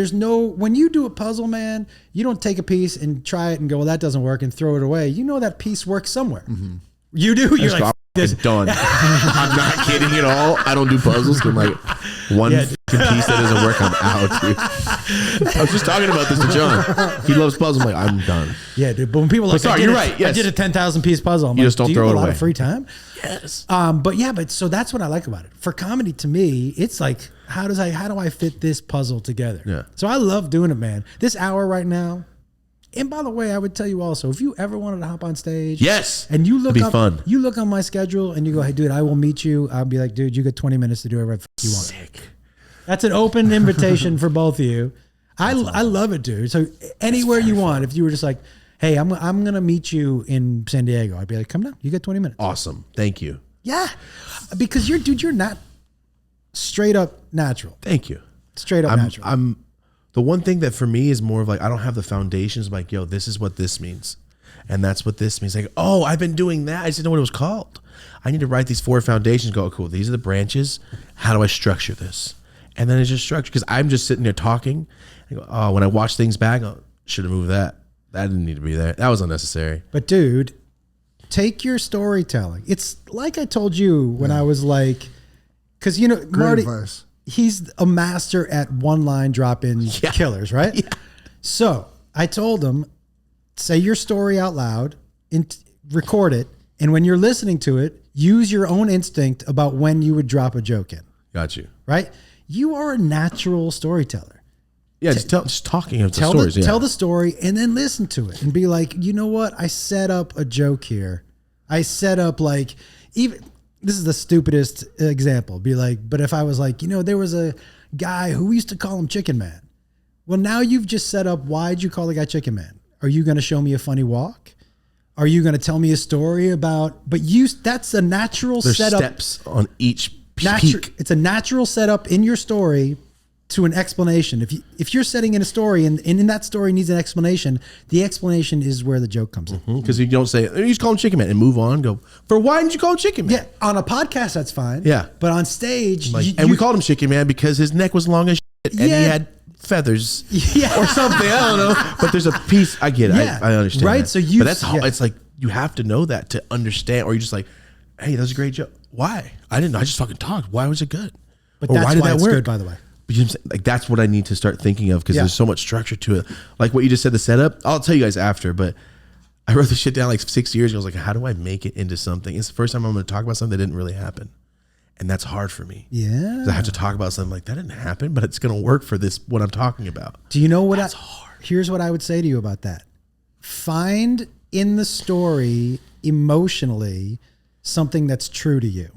when you do a puzzle, man, you don't take a piece and try it and go, well, that doesn't work and throw it away. You know that piece works somewhere. You do. You're like, It's done. I'm not kidding at all. I don't do puzzles. I'm like, one fucking piece that doesn't work, I'm out, dude. I was just talking about this to John. He loves puzzles. I'm like, I'm done. yeah, dude. But when people are like, sorry, I did you're a- right, yes. I did a 10,000 piece puzzle. I'm You like, just don't do throw you it have a lot away. of free time? Yes. But so that's what I like about it. For comedy, to me, it's like, how do I fit this puzzle together? Yeah. So I love doing it, man. This hour right now. And by the way, I would tell you also, if you ever wanted to hop on stage, Yes. and you look It'd be up, fun. you look on my schedule and you go, hey, dude, I will meet you. I'll be like, dude, you get 20 minutes to do whatever the fuck you want. Sick. That's an open invitation for both of you. I love it, dude. So anywhere you want, if you were just like, hey, I'm going to meet you in San Diego, I'd be like, come down. You get 20 minutes. Awesome. Thank you. Yeah. Because you're not straight up natural. Thank you. Straight up natural. I'm the one thing that for me is more of like, I don't have the foundations. I'm like, yo, this is what this means. and that's what this means. Like, oh, I've been doing that. I just didn't know what it was called. I need to write these 4 foundations. Go, cool. These are the branches. How do I structure this? And then it's just structured because I'm just sitting there talking. I go, oh, when I watch things back, I should have moved that. That didn't need to be there. That was unnecessary. But dude, take your storytelling. It's like I told you when I was like, because you know, Great Marty, advice. he's a master at one-line drop-in killers, right? Yeah. So I told him, say your story out loud and record it. And when you're listening to it, use your own instinct about when you would drop a joke in, Got you. right? You are a natural storyteller. Yeah, just talking of the Tell stories. tell the story and then listen to it and be like, you know what? I set up a joke here. I set up like, even this is the stupidest example. Be like, but if I was like, you know, there was a guy who we used to call him Chicken Man. Well, now you've just set up, why'd you call the guy Chicken Man? Are you going to show me a funny walk? Are you going to tell me a story about, but that's a natural There's setup. steps on each peak. It's a natural setup in your story to an explanation. If you're setting in a story and in that story needs an explanation, the explanation is where the joke comes in. Because you don't say, you just call him Chicken Man and move on. Go, for why didn't you call him Chicken Man? Yeah, on a podcast, that's fine. Yeah. But on stage, And we called him Chicken Man because his neck was long as shit and Yeah. he had feathers Yeah. or something. I don't know. But there's a piece. I get it. Yeah. I understand. Right, that. so you- But that's yeah. it's like you have to know that to understand, or you're just like, hey, that was a great joke. Why? I didn't know. I just fucking talked. Why was it good? but Or that's why did that it's work? good, by the way. But you know what I'm saying? Like that's what I need to start thinking of because Yeah. there's so much structure to it. Like what you just said, the setup. I'll tell you guys after, but I wrote this shit down like 6 years ago. I was like, how do I make it into something? It's the first time I'm going to talk about something that didn't really happen, and that's hard for me. Yeah. 'Cause I have to talk about something like that didn't happen, but it's going to work for this what I'm talking about. Do you know what? That's hard. Here's what I would say to you about that. Find in the story emotionally something that's true to you.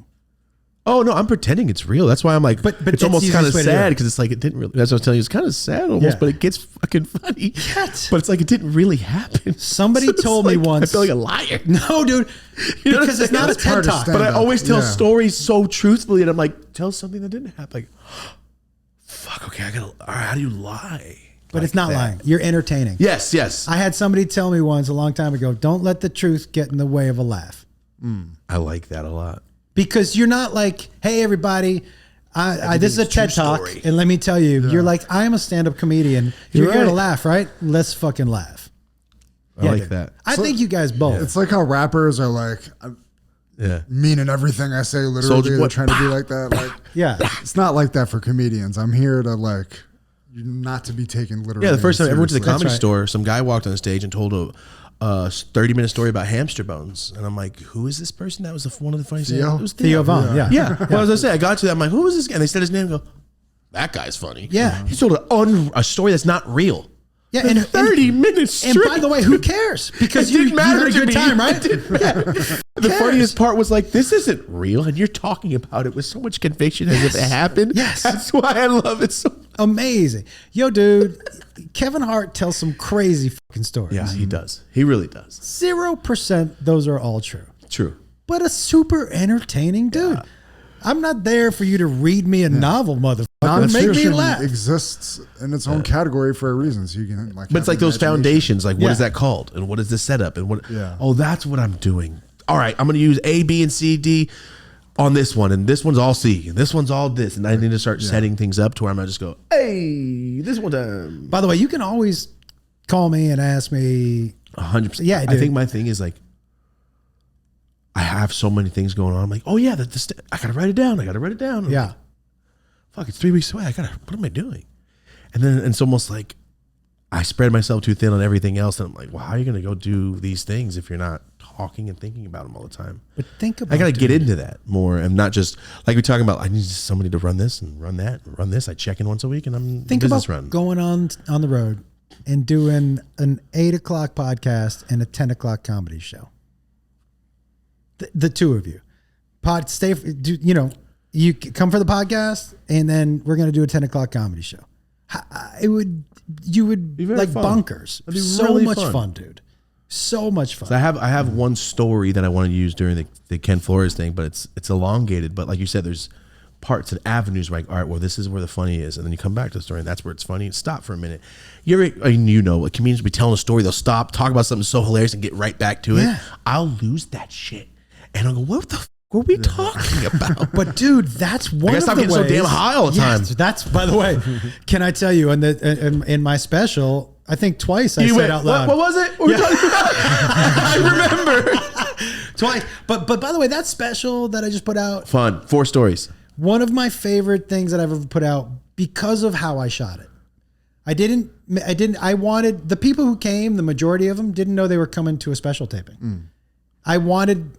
Oh no, I'm pretending it's real. That's why I'm like, But it's that's almost the kind of easiest way to do sad it. because it's like it didn't really. That's what I was telling you. It's kind of sad almost, Yeah. but it gets fucking funny. What? But it's like it didn't really happen. Somebody So it's told me like, once. I feel like a liar. No, dude. You know what Because I'm it's not a saying? TED hard to Talk. stand But I up. always tell Yeah. stories so truthfully, and I'm like, tell something that didn't happen. Like, fuck. Okay, I gotta. All right, how do you lie? But like it's not that? lying. You're entertaining. Yes, yes. I had somebody tell me once a long time ago, don't let the truth get in the way of a laugh. I like that a lot. Because you're not like, hey, everybody, this is a Everything's true TED Talk. story. And let me tell you, you're like, I am a stand-up comedian. You're You're here to right. laugh, right? Let's fucking laugh. I like dude. that. I think you guys both. It's like how rappers are like, I'm Yeah. meaning everything I say literally. Soldier They're Boy. trying to be like that. Like, Yeah. it's not like that for comedians. I'm here to like, not to be taken literally. Yeah, the first time I ever went to the seriously. comedy right. store, some guy walked on stage and told a 30-minute story about hamster bones, and I'm like, "Who is this person?" That was one of the funniest. Theo? It was Theo Vaughn. Yeah. Yeah. Well, as I say, I got to that. I'm like, "Who is this guy?" And they said his name. And go, that guy's funny. Yeah. He told a story that's not real. Yeah. For 30 minutes And straight. by the way, who cares? Because It you, didn't you matter had a to good me. time, right? The funniest part was like, this isn't real, and you're talking about it with so much conviction as if it happened. Yes. That's why I love it so. Amazing. Yo, dude, Kevin Hart tells some crazy fucking stories. Yeah, he does. He really does. 0% those are all true. True. But a super entertaining dude. I'm not there for you to read me a novel, motherfucker. Make me Non-fiction laugh. exists in its own category for a reason. So you can like. But it's have like those imagination. foundations. Like, what is Yeah. that called? And what is the setup? And what? Yeah. Oh, that's what I'm doing. All right, I'm going to use A, B, and C, D on this one, and this one's all C, and this one's all this, and I need to start setting things up to where I'm not just go, hey, this one time. By the way, you can always call me and ask me. 100%. Yeah, I dude. think my thing is like, I have so many things going on. I'm like, oh yeah, I gotta write it down. I gotta write it down. I'm Yeah. like, fuck, it's 3 weeks away. What am I doing? And then it's almost like I spread myself too thin on everything else. And I'm like, well, how are you gonna go do these things if you're not talking and thinking about them all the time? But think about I gotta dude, get into that more and not just like we're talking about. I need somebody to run this and run that and run this. I check in once a week and I'm Think business about run. going on the road and doing an 8 o'clock podcast and a 10 o'clock comedy show. The two of you, you come for the podcast and then we're going to do a 10 o'clock comedy show. You would Be very like fun. bonkers. It'd be So really much fun. fun, dude. So much fun. So I have one story that I want to use during the Ken Flores thing, but it's elongated. But like you said, there's parts and avenues where like, all right, well, this is where the funny is. And then you come back to the story and that's where it's funny. Stop for a minute. Like comedians will be telling a story. They'll stop, talk about something so hilarious and get right back to it. I'll lose that shit. And I'll go, what the were we talking about? But dude, that's one of the getting ways. so damn high all the time. That's, by the way, can I tell you, in my special, I think twice I said out loud. What was it? What were we talking about? I remember. Twice. But by the way, that special that I just put out. Fun. 4 stories. One of my favorite things that I've ever put out because of how I shot it. I wanted, the people who came, the majority of them didn't know they were coming to a special taping. I wanted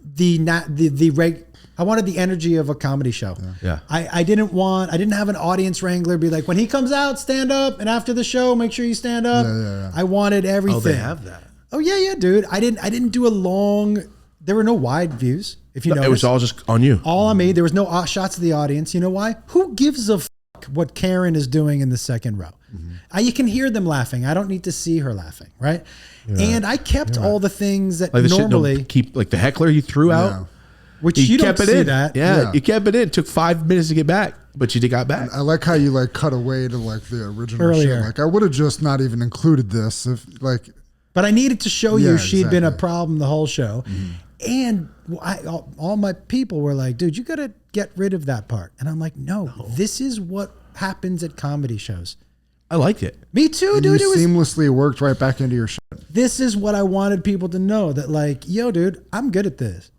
I wanted the energy of a comedy show. Yeah. I didn't have an audience wrangler be like, when he comes out, stand up, and after the show, make sure you stand up. I wanted everything. Oh, they have that. Oh yeah, dude. I didn't do a long. There were no wide views. If you know, it was all just on you. All on me. There was no shots of the audience. You know why? Who gives a fuck what Karen is doing in the second row? You can hear them laughing. I don't need to see her laughing, right? And I kept all the things that like normally keep, like the heckler you threw out, which you don't see in. that. Yeah, you kept it in. It took 5 minutes to get back, but you got back. I like how you like cut away to like the original Earlier. shit. Like I would have just not even included this if like. But I needed to show you she'd been a exactly. problem the whole show. And all my people were like, dude, you got to get rid of that part. And I'm like, no, this is what happens at comedy shows. I liked it. Me too, And dude. you It was, seamlessly worked right back into your shit. this is what I wanted people to know, that like, yo, dude, I'm good at this.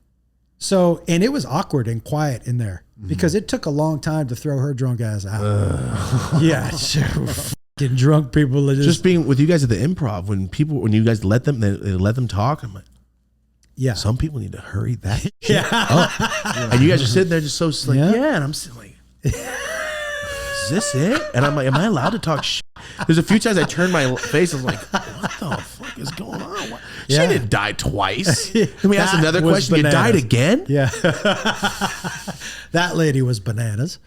So, and it was awkward and quiet in there because it took a long time to throw her drunk ass out. Yeah, sure. Fucking drunk people are Just being with you guys at the improv, when you guys let them, they let them talk. I'm like, yeah. some people need to hurry that shit up. And you guys are sitting there just so like, yeah. And I'm sitting like, is this it? And I'm like, am I allowed to talk shit? There's a few times I turned my face. I was like, what the fuck is going on? She didn't die twice. Then we asked another question. You died again? Yeah. That lady was bananas.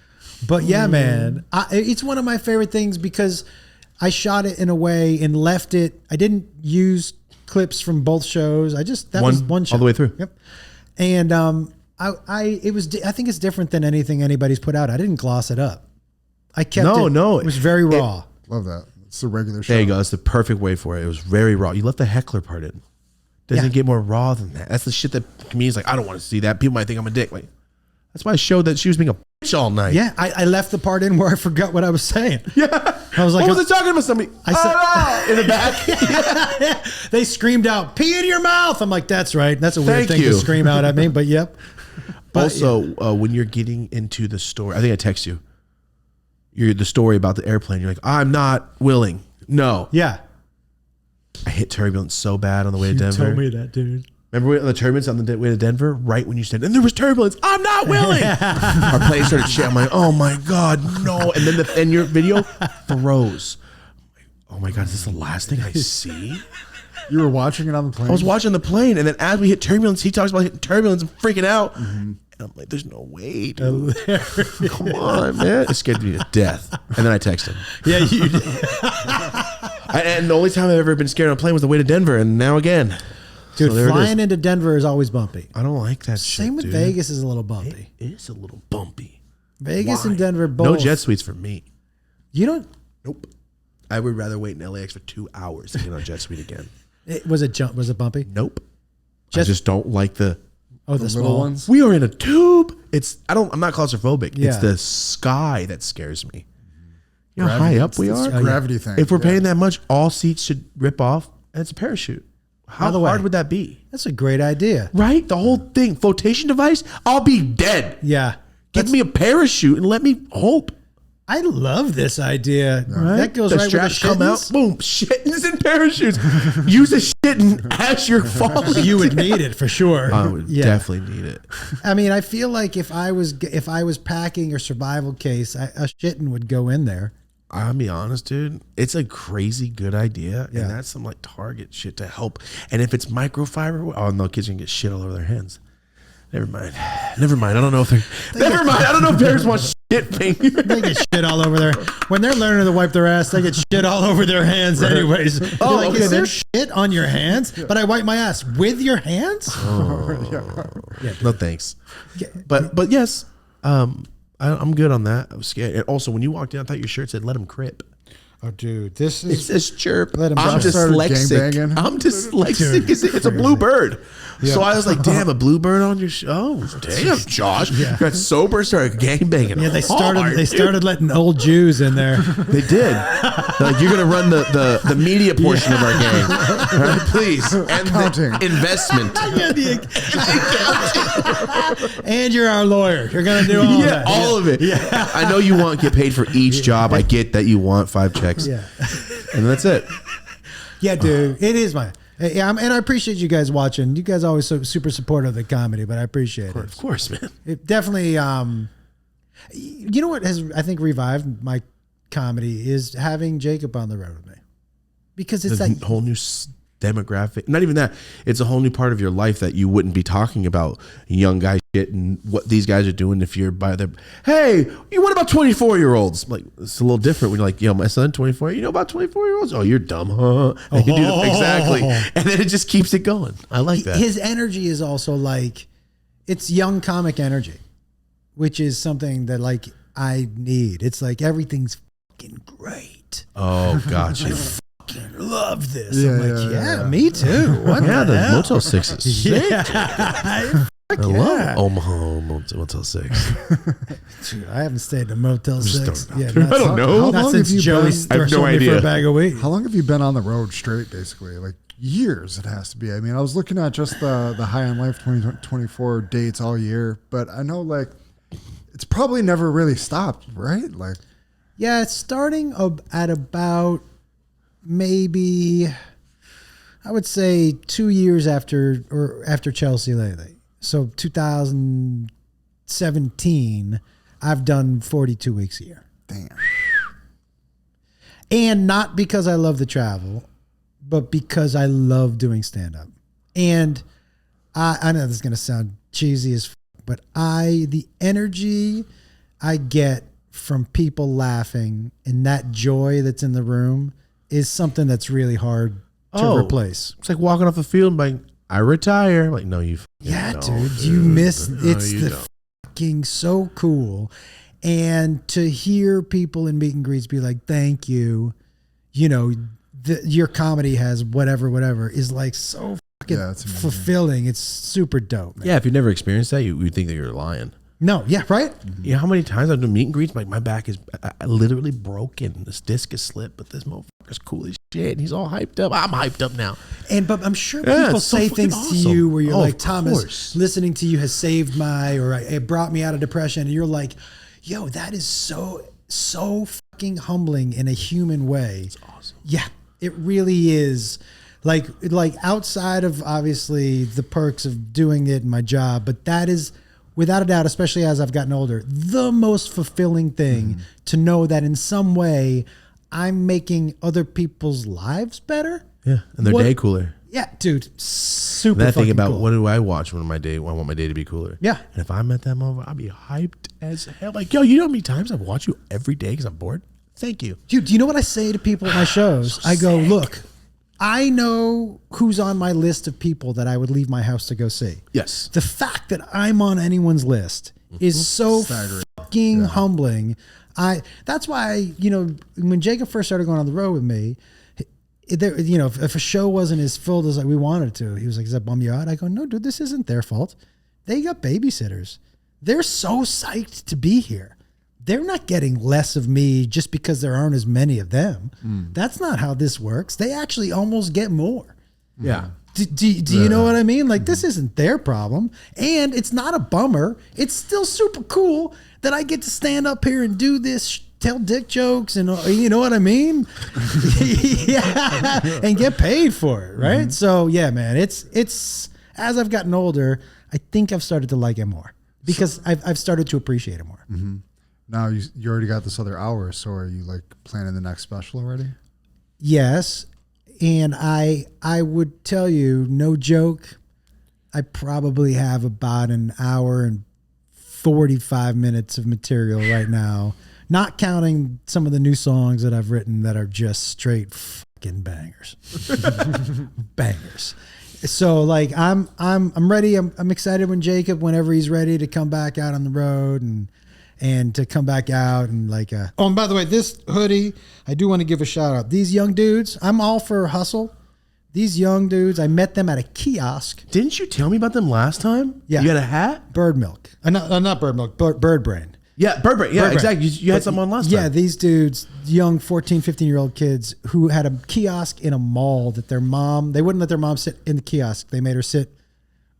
But yeah, man, it's one of my favorite things because I shot it in a way and left it. I didn't use clips from both shows. That was one show all the way through. Yep. And I think it's different than anything anybody's put out. I didn't gloss it up. I kept it. No, it was very raw. Love that. It's a regular show. There you go. That's the perfect way for it. It was very raw. You left the heckler part in. Doesn't get more raw than that. That's the shit that comedians like, I don't want to see that. People might think I'm a dick. Like, that's why I showed that she was being a bitch all night. Yeah, I left the part in where I forgot what I was saying. Yeah. I was like, what was it talking about? Somebody in the back. They screamed out, pee in your mouth. I'm like, that's right. That's a weird Thank thing you. to scream out at me, but yep. But also, when you're getting into the story, I think I text you. You're the story about the airplane. You're like, I'm not willing. No. Yeah. I hit turbulence so bad on the way to Denver. You told me that, dude. Remember the turbulence on the way to Denver? Right when you said, and there was turbulence. I'm not willing. Our plane started shaking. I'm like, oh my God, no. And then your video froze. Oh my God, is this the last thing I see? You were watching it on the plane? I was watching the plane, and then as we hit turbulence, he talks about hitting turbulence and freaking out. And I'm like, there's no way, dude. Come on, man. It scared me to death. And then I text him. Yeah, you did. And the only time I've ever been scared on a plane was the way to Denver, and now again. Dude, So flying into Denver is always bumpy. I don't like that shit, Same with dude. Vegas is a little bumpy. It is a little bumpy. Vegas Why? and Denver both. No jet suites for me. You don't. Nope. I would rather wait in LAX for 2 hours to get on a jet suite again. Was it bumpy? Nope. I Just- just don't like the The little small ones? we are in a tube. I'm not claustrophobic. Yeah. It's the sky that scares me. You know how Gravity. high up we It's are? a gravity thing. If we're paying that much, all seats should rip off and it's a parachute. How By the way- hard would that be? That's a great idea. Right? The whole thing. Flotation device? I'll be dead. Yeah. Give me a parachute and let me hope. I love this idea. That goes the right with the straps come out. shittens. Boom. Shittens and parachutes. Use a shitting as you're falling. You would need it for sure. I would definitely need it. I mean, I feel like if I was packing a survival case, a shitting would go in there. I'll be honest, dude. It's a crazy good idea. Yeah. And that's some like Target shit to help. And if it's microfiber, oh no, kids can get shit all over their hands. Never mind. I don't know if I don't know if parents want shit finger. They get shit all over their. When they're learning to wipe their ass, they get shit all over their hands, anyways. Oh, Like, okay, is there then. shit on your hands? But I wipe my ass with your hands. No thanks. But yes, I I'm good on that. I was scared. And also, when you walked in, I thought your shirt said "Let him crip." Oh, dude, this It is says chirp. Let 'em I'm crip. dyslexic. Gangbanging. I'm dyslexic. Dude, It's a blue bird. Yeah. So I was like, damn, a blue bird on your Oh, damn, Josh. Yeah. Got sober, started gangbanging. Yeah, they started. hard, They dude. started letting old Jews in there. They did. They're like, you're gonna run the media portion of our game, all right? Please, and Accounting. the investment. And you're our lawyer. You're gonna do all Yeah, that. all of it. I know you get paid for each job. I get that you want 5 checks. Yeah. And that's it. Yeah, dude, it is my. Yeah, and I appreciate you guys watching. You guys are always so super supportive of the comedy, but I appreciate it. Of course, man. It definitely. You know what has I think revived my comedy is having Jacob on the road with me, because it's It's a like whole new demographic. Not even that. It's a whole new part of your life that you wouldn't be talking about young guy shit and what these guys are doing if you're by their. Hey, what about 24-year-olds? Like, it's a little different when you're like, yo, my son 24. You know about 24-year-olds? Oh, you're dumb, huh? And you do exactly, and then it just keeps it going. I like that. his energy is also like, it's young comic energy, which is something that like I need. It's like everything's fucking great. Oh, gotcha. Love this. Yeah, I'm like, yeah, yeah, yeah. me too. What Yeah, the the hell? Motel 6 is sick. Yeah. I love Omaha Motel 6. Dude, I haven't stayed in a Motel 6. don't know. Yeah, I don't know. Not How long since have you Joey been- I have no sold me for idea. a bag of weed. How long have you been on the road straight, basically? Like years, it has to be. I mean, I was looking at just the High on Life 2024 dates all year, but I know like it's probably never really stopped, right? Like, Yeah, it's starting at about maybe, I would say 2 years after Chelsea lately. So 2017, I've done 42 weeks a year. damn. And not because I love the travel, but because I love doing stand up. And I know this is going to sound cheesy as but the energy I get from people laughing and that joy that's in the room is something that's really hard to replace. It's like walking off the field and like, I retire. Like, no, you. Yeah, don't, dude, you miss it's you the don't. fucking so cool. And to hear people in meet and greets be like, thank you, you know, your comedy has whatever is like so fucking Yeah, it's amazing. fulfilling. It's super dope, man. Yeah, if you've never experienced that, you would think that you're lying. No, yeah, right? You know how many times I've done meet and greets? Like, my back is literally broken. This disc is slipped, but this motherfucker's cool as shit. And he's all hyped up. I'm hyped up now. But I'm sure Yeah, people it's so say fucking things to awesome. you where you're Oh, like, of Thomas, course. listening to you has saved it brought me out of depression. And you're like, yo, that is so fucking humbling in a human way. It's awesome. Yeah, it really is. Like outside of obviously the perks of doing it in my job, but that is without a doubt, especially as I've gotten older, the most fulfilling thing to know that in some way I'm making other people's lives better. Yeah, and their What- day cooler. Yeah, dude, super And I think fucking about cool. what do I watch when I want my day to be cooler. Yeah. And if I'm at that moment, I'll be hyped as hell. Like, yo, you know how many times I've watched you every day because I'm bored? Thank you. Dude, do you know what I say to people at my shows? I go, look, I know who's on my list of people that I would leave my house to go see. Yes. The fact that I'm on anyone's list is so fucking humbling. That's why, you know, when Jacob first started going on the road with me, you know, if a show wasn't as filled as we wanted it to, he was like, "Does that bum you out?" I go, "No, dude, this isn't their fault. They got babysitters. They're so psyched to be here. They're not getting less of me just because there aren't as many of them. That's not how this works. They actually almost get more." Yeah. Do you know what I mean? Like, this isn't their problem. And it's not a bummer. It's still super cool that I get to stand up here and do this, tell dick jokes, and you know what I mean? Yeah. And get paid for it, right? So, yeah, man, it's as I've gotten older, I think I've started to like it more because I've started to appreciate it more. Now you already got this other hour, so are you like planning the next special already? Yes. And I would tell you, no joke, I probably have about an hour and 45 minutes of material right now, not counting some of the new songs that I've written that are just straight fucking bangers. Bangers. So like I'm ready. I'm excited when Jacob, whenever he's ready to come back out on the road and to come back out and like, oh, and by the way, this hoodie, I do want to give a shout out. These young dudes, I'm all for hustle. These young dudes, I met them at a kiosk. Didn't you tell me about them last time? Yeah. You had a hat? Bird milk. Not bird milk, bird brain. Yeah, Bird Brain. Yeah, Bird Brain. exactly. You had something on last time. Yeah, these dudes, young 14, 15-year-old kids who had a kiosk in a mall that their mom, they wouldn't let their mom sit in the kiosk. They made her sit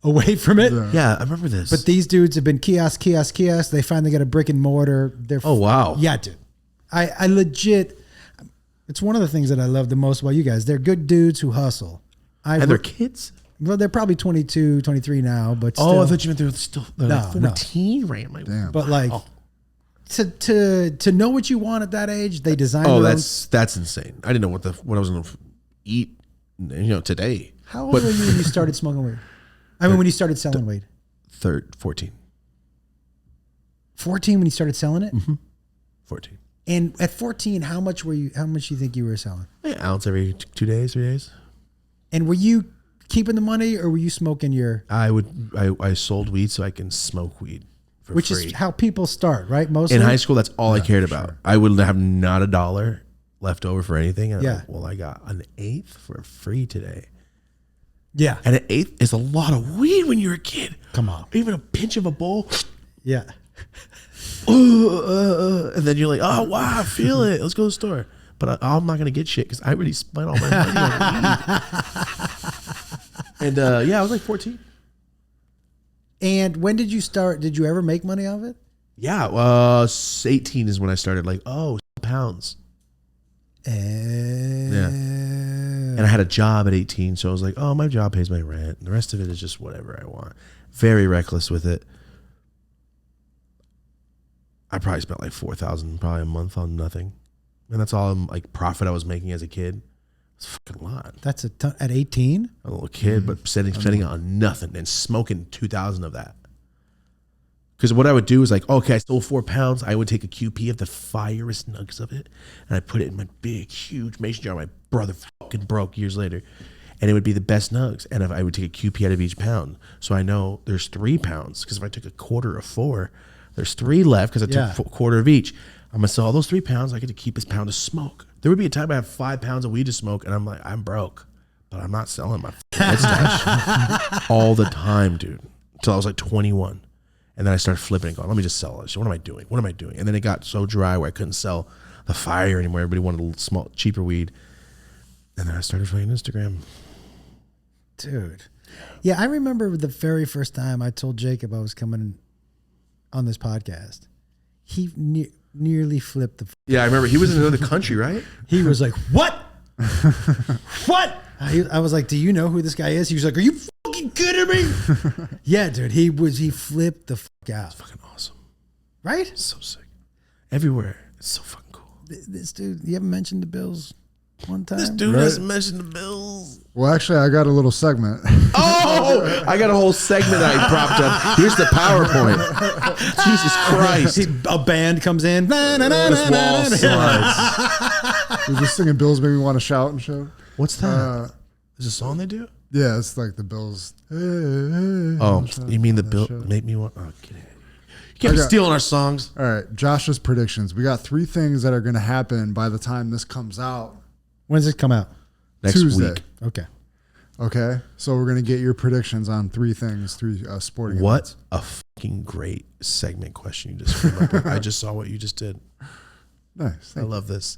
away from it. Yeah, I remember this. But these dudes have been kiosk. They finally got a brick and mortar. Oh, wow. Yeah, dude. I legit, it's one of the things that I love the most about you guys. They're good dudes who hustle. And they're kids? Well, they're probably 22, 23 now, but still. Oh, I thought you meant they were still like No, 14. Right? I'm like, Damn. But like, to know what you want at that age, they design. oh, their own. that's insane. I didn't know what I was going to eat, today. How old were you when you started smoking weed? I mean, when you started selling weed? 14. 14 when you started selling it? Mm-hmm. 14. And at 14, how much do you think you were selling? Like an ounce every 2 days, 3 days. And were you keeping the money or were you smoking your... I sold weed so I can smoke weed for Which free. is how people start, right? Mostly? In high school, that's all I cared about. I would have not $1 left over for anything. And Yeah. I'm like, well, I got an eighth for free today. Yeah. And an eighth is a lot of weed when you're a kid. Come on. Even a pinch of a bowl. Yeah. And then you're like, oh, wow, I feel it. Let's go to the store. But I'm not going to get shit because I already spent all my money on weed. And yeah, I was like 14. And when did you start? Did you ever make money off it? Yeah, 18 is when I started like, pounds. Yeah. And I had a job at 18, so I was like, oh, my job pays my rent. And the rest of it is just whatever I want. Very reckless with it. I probably spent like $4,000 probably a month on nothing. And that's all like profit I was making as a kid. It's a fucking lot. That's a ton at 18? A little kid, but spending on nothing and smoking 2,000 of that. Because what I would do is like, okay, I stole 4 pounds. I would take a QP of the firest nugs of it, and I put it in my big, huge mason jar my brother fucking broke years later. And it would be the best nugs. And if I would take a QP out of each pound. So I know there's 3 pounds. Because if I took a quarter of 4, there's 3 left because I took a quarter of each. I'm going to sell all those 3 pounds. I get to keep this pound of smoke. There would be a time I have 5 pounds of weed to smoke, and I'm like, I'm broke. But I'm not selling my head stash all the time, dude. Until I was like 21. And then I started flipping and going, let me just sell this. What am I doing? What am I doing? And then it got so dry where I couldn't sell the fire anymore. Everybody wanted a small, cheaper weed. And then I started playing Instagram. Dude. Yeah, I remember the very first time I told Jacob I was coming on this podcast. He nearly flipped the... Yeah, I remember. He was in another country, right? He was like, what? What? I was like, do you know who this guy is? He was like, are you fucking kidding me? Yeah, dude. He flipped the fuck out. It's fucking awesome. Right? It's so sick. Everywhere. It's so fucking cool. This dude, you haven't mentioned the Bills one time? This dude doesn't mention the Bills. Well, actually, I got a little segment. Oh, I got a whole segment I propped up. Here's the PowerPoint. Jesus Christ. A band comes in. This wall slides. We're just singing Bills make me want to shout and shit. What's that? Is it a song they do? Yeah, it's like the Bills. Hey, Oh, you mean the Bill make me want? Oh, get it. You can't be stealing our songs. All right, Josh's predictions. We got 3 things that are going to happen by the time this comes out. When's it come out? Next Tuesday. week. Okay. Okay, so we're going to get your predictions on 3 things, 3 sporting What events. a fucking great segment question you just came up with. I just saw what you just did. Nice. I love this.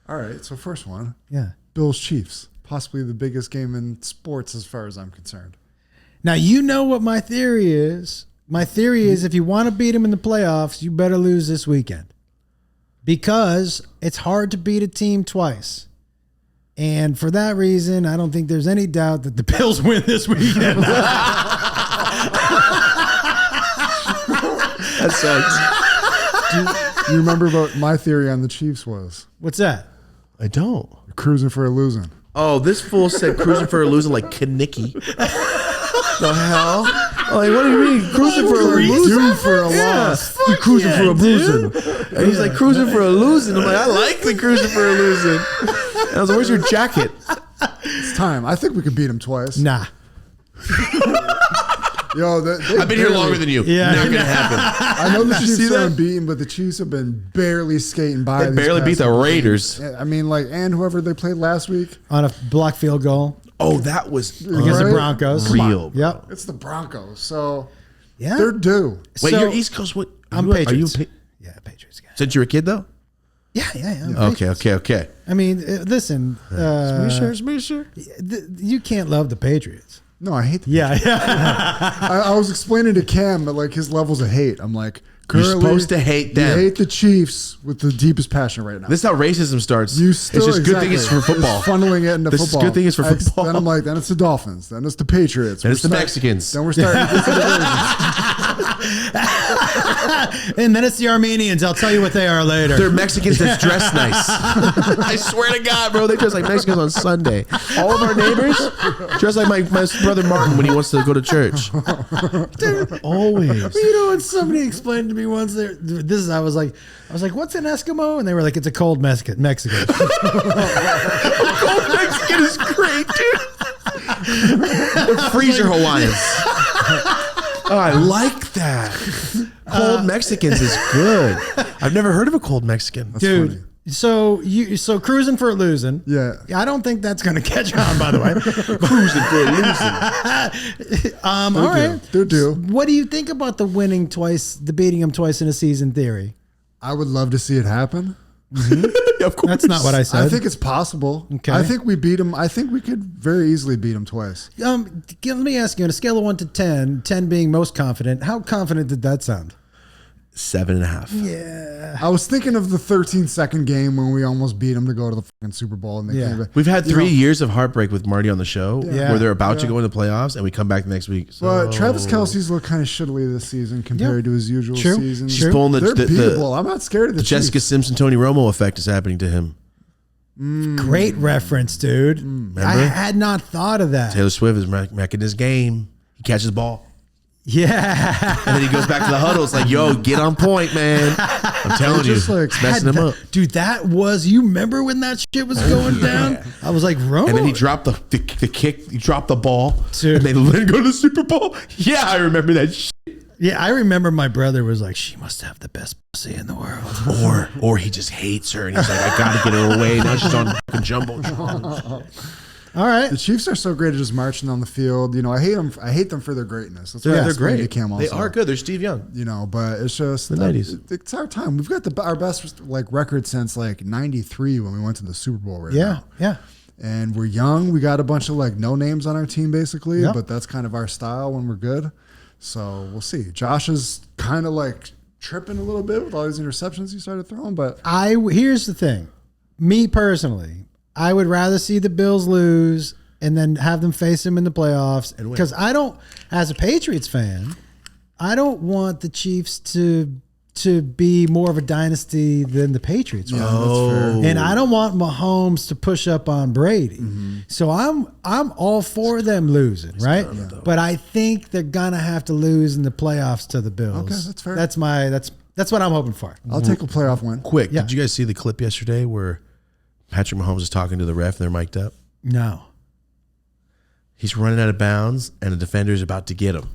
All right, so first one. Yeah. Bills Chiefs. Possibly the biggest game in sports as far as I'm concerned. Now, you know what my theory is. My theory is if you want to beat them in the playoffs, you better lose this weekend. Because it's hard to beat a team twice. And for that reason, I don't think there's any doubt that the Bills win this weekend. That sucks. You remember what my theory on the Chiefs was? What's that? I don't. Cruising for a losing. Oh, this fool said cruising for a losing like Kanicki. The hell? Like, what do you mean? Cruising for a losing? Due for a loss. You're cruising for a losing. And he's like, cruising for a losing. I'm like, I like the cruising for a losing. And I was like, where's your jacket? It's time. I think we could beat them twice. Nah. I've been here longer than you. Yeah. Never gonna happen. I know the Did you see Chiefs are that? unbeaten, but the Chiefs have been barely skating by. They these barely past beat the couple Raiders. games. I mean, like, and whoever they played last week. On a block field goal Oh, that was against the Right? Broncos. real. Bro. Yep. It's the Broncos, so Yeah. they're due. Wait, So- you're East Coast. What? I'm Are you Patriots. Pa- Yeah, Patriots guy. since you were a kid though? Yeah. I'm Okay, Patriots. okay. I mean, listen. Sure. You can't love the Patriots. No, I hate them. Yeah. I was explaining to Cam that like his levels of hate. I'm like, You're currently, supposed to hate them. You hate the Chiefs with the deepest passion right now. This is how racism starts. You It's still just good thing it's for exactly. football. It's funneling it into This is football. good thing it's for football. Then I'm like, then it's the Dolphins. Then it's the Patriots. Then it's the We're Mexicans. Then we're starting to get to the And then it's the Armenians. I'll tell you what they are later. They're Mexicans that dress nice. I swear to God, bro, they dress like Mexicans on Sunday. All of our neighbors dress like my brother Martin when he wants to go to church. Always. You know, when somebody explained to me once, I was like, what's an Eskimo? And they were like, it's a cold Mexican. Cold Mexican is great, dude. Freezer Hawaiians. Oh, I like that. Cold Mexicans is good. I've never heard of a cold Mexican. Dude. funny. So cruising for losing. Yeah. I don't think that's going to catch on, by the way. Cruising for losing. All right. They're due. What do you think about the beating them twice in a season theory? I would love to see it happen. Of course. That's not what I said. I think it's possible. Okay. I think we beat them. I think we could very easily beat them twice. Let me ask you, on a scale of 1 to 10, 10 being most confident, how confident did that sound? 7.5. Yeah. I was thinking of the 13-second game when we almost beat them to go to the fucking Super Bowl. And they Yeah. came back. We've had You 3 know, years of heartbreak with Marty on the show Yeah. where they're about to go in the playoffs and we come back the next week. So But Travis Kelce's looked kind of shittly this season compared to his usual True. season. he's pulling They're the beatable. I'm not scared of the Jessica Chiefs. Simpson, Tony Romo effect is happening to him. Great reference, dude. I Remember? had not thought of that. Taylor Swift is wrecking his game. He catches the ball. Yeah. And then he goes back to the huddle. It's like, yo, get on point, man. I'm telling you, Just like- it's messing him up. Dude, that was, you remember when that shit was going down? I was like, Romo. And then he dropped the kick. He dropped the ball. Dude. And they let him go to the Super Bowl. Yeah, I remember that shit. Yeah, I remember my brother was like, she must have the best pussy in the world. Or he just hates her and he's like, I gotta get her away. Now she's on fucking Jumbotron. All right. The Chiefs are so great at just marching on the field. You know, I hate them. I hate them for their greatness. That's why I They're explained great. to Cam also. They are good. They're Steve Young. You know, but it's just The 90s. It's our time. We've got our best like record since like '93 when we went to the Super Bowl. Right now. Yeah. And we're young. We got a bunch of like no names on our team basically, Yep. but that's kind of our style when we're good. So we'll see. Josh is kind of like tripping a little bit with all these interceptions he started throwing, but Here's the thing. Me personally, I would rather see the Bills lose and then have them face him in the playoffs. Because I don't, as a Patriots fan, I don't want the Chiefs to be more of a dynasty than the Patriots were. that's fair. And I don't want Mahomes to push up on Brady. So I'm all for them losing, right? But I think they're gonna have to lose in the playoffs to the Bills. Okay, that's fair. That's what I'm hoping for. I'll take a playoff win. Quick, Yeah. did you guys see the clip yesterday where Patrick Mahomes is talking to the ref and they're mic'd up? No. He's running out of bounds and a defender is about to get him.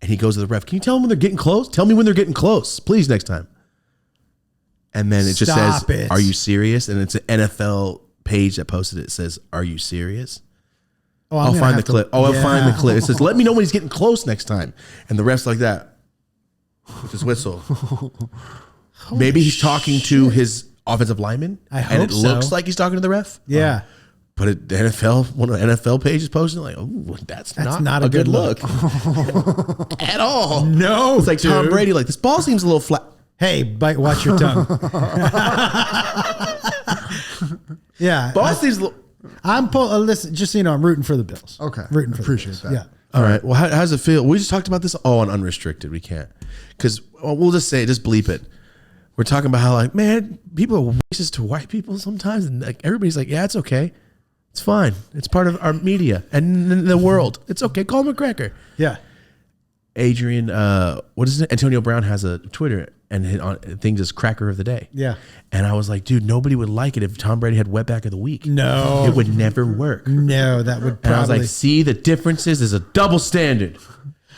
And he goes to the ref, can you tell them when they're getting close? Tell me when they're getting close, please, next time. And then it just Stop says, it. are you serious? And it's an NFL page that posted it. It says, are you serious? Oh, I'll find the clip. I'll find the clip. It says, let me know when he's getting close next time. And the ref's like that. With his whistle. Maybe he's talking to his offensive lineman. I and hope it looks so. like he's talking to the ref. Yeah. But the NFL, one of the NFL pages posted like, oh, that's not a good look. At all. No, It's like Tom dude. Brady, like, this ball seems a little flat. Hey, watch your tongue. Yeah. Ball seems a little. Listen, just so you know, I'm rooting for the Bills. Okay. Rooting for Appreciate the Bills. that. Yeah. All right. Well, how does it feel? We just talked about this. Oh, on unrestricted. We can't. Because we'll just say, just bleep it. We're talking about how, like, man, people are racist to white people sometimes. And like everybody's like, yeah, it's okay. It's fine. It's part of our media and in the world. It's okay. Call him a cracker. Yeah. Adrian, what is it? Antonio Brown has a Twitter and things is cracker of the day. Yeah. And I was like, dude, nobody would like it if Tom Brady had wetback of the week. No. It would never work. No, that would And I was probably. like, see, the difference is there's a double standard.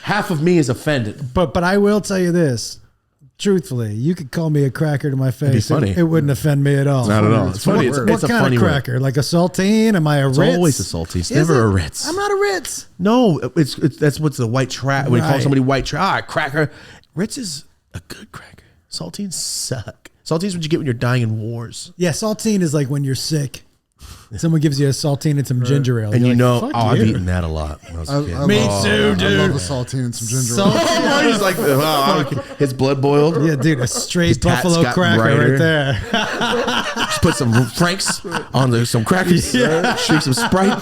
Half of me is offended. But I will tell you this. Truthfully, you could call me a cracker to my face. be funny. It wouldn't offend me at all. Not at all. It's funny. It's What a kind funny of word. cracker? Like a saltine? Am I a Ritz? It's always a salty. It's Is never it? a Ritz. I'm not a Ritz. No, it's that's what's the white trash. When you call Right. somebody white trash, cracker. Ritz is a good cracker. Saltines suck. Saltines what you get when you're dying in wars. Yeah, saltine is like when you're sick. Someone gives you a saltine and some ginger ale. And You're you like, know, "Fuck I've you." eaten that a lot when I was a kid. Me too, dude. I love a saltine and some ginger. Salt- ale. He's like, his blood boiled. Yeah, dude, a straight tats buffalo got cracker brighter. right there. Just put some Franks on some crackers. Shake some Sprite.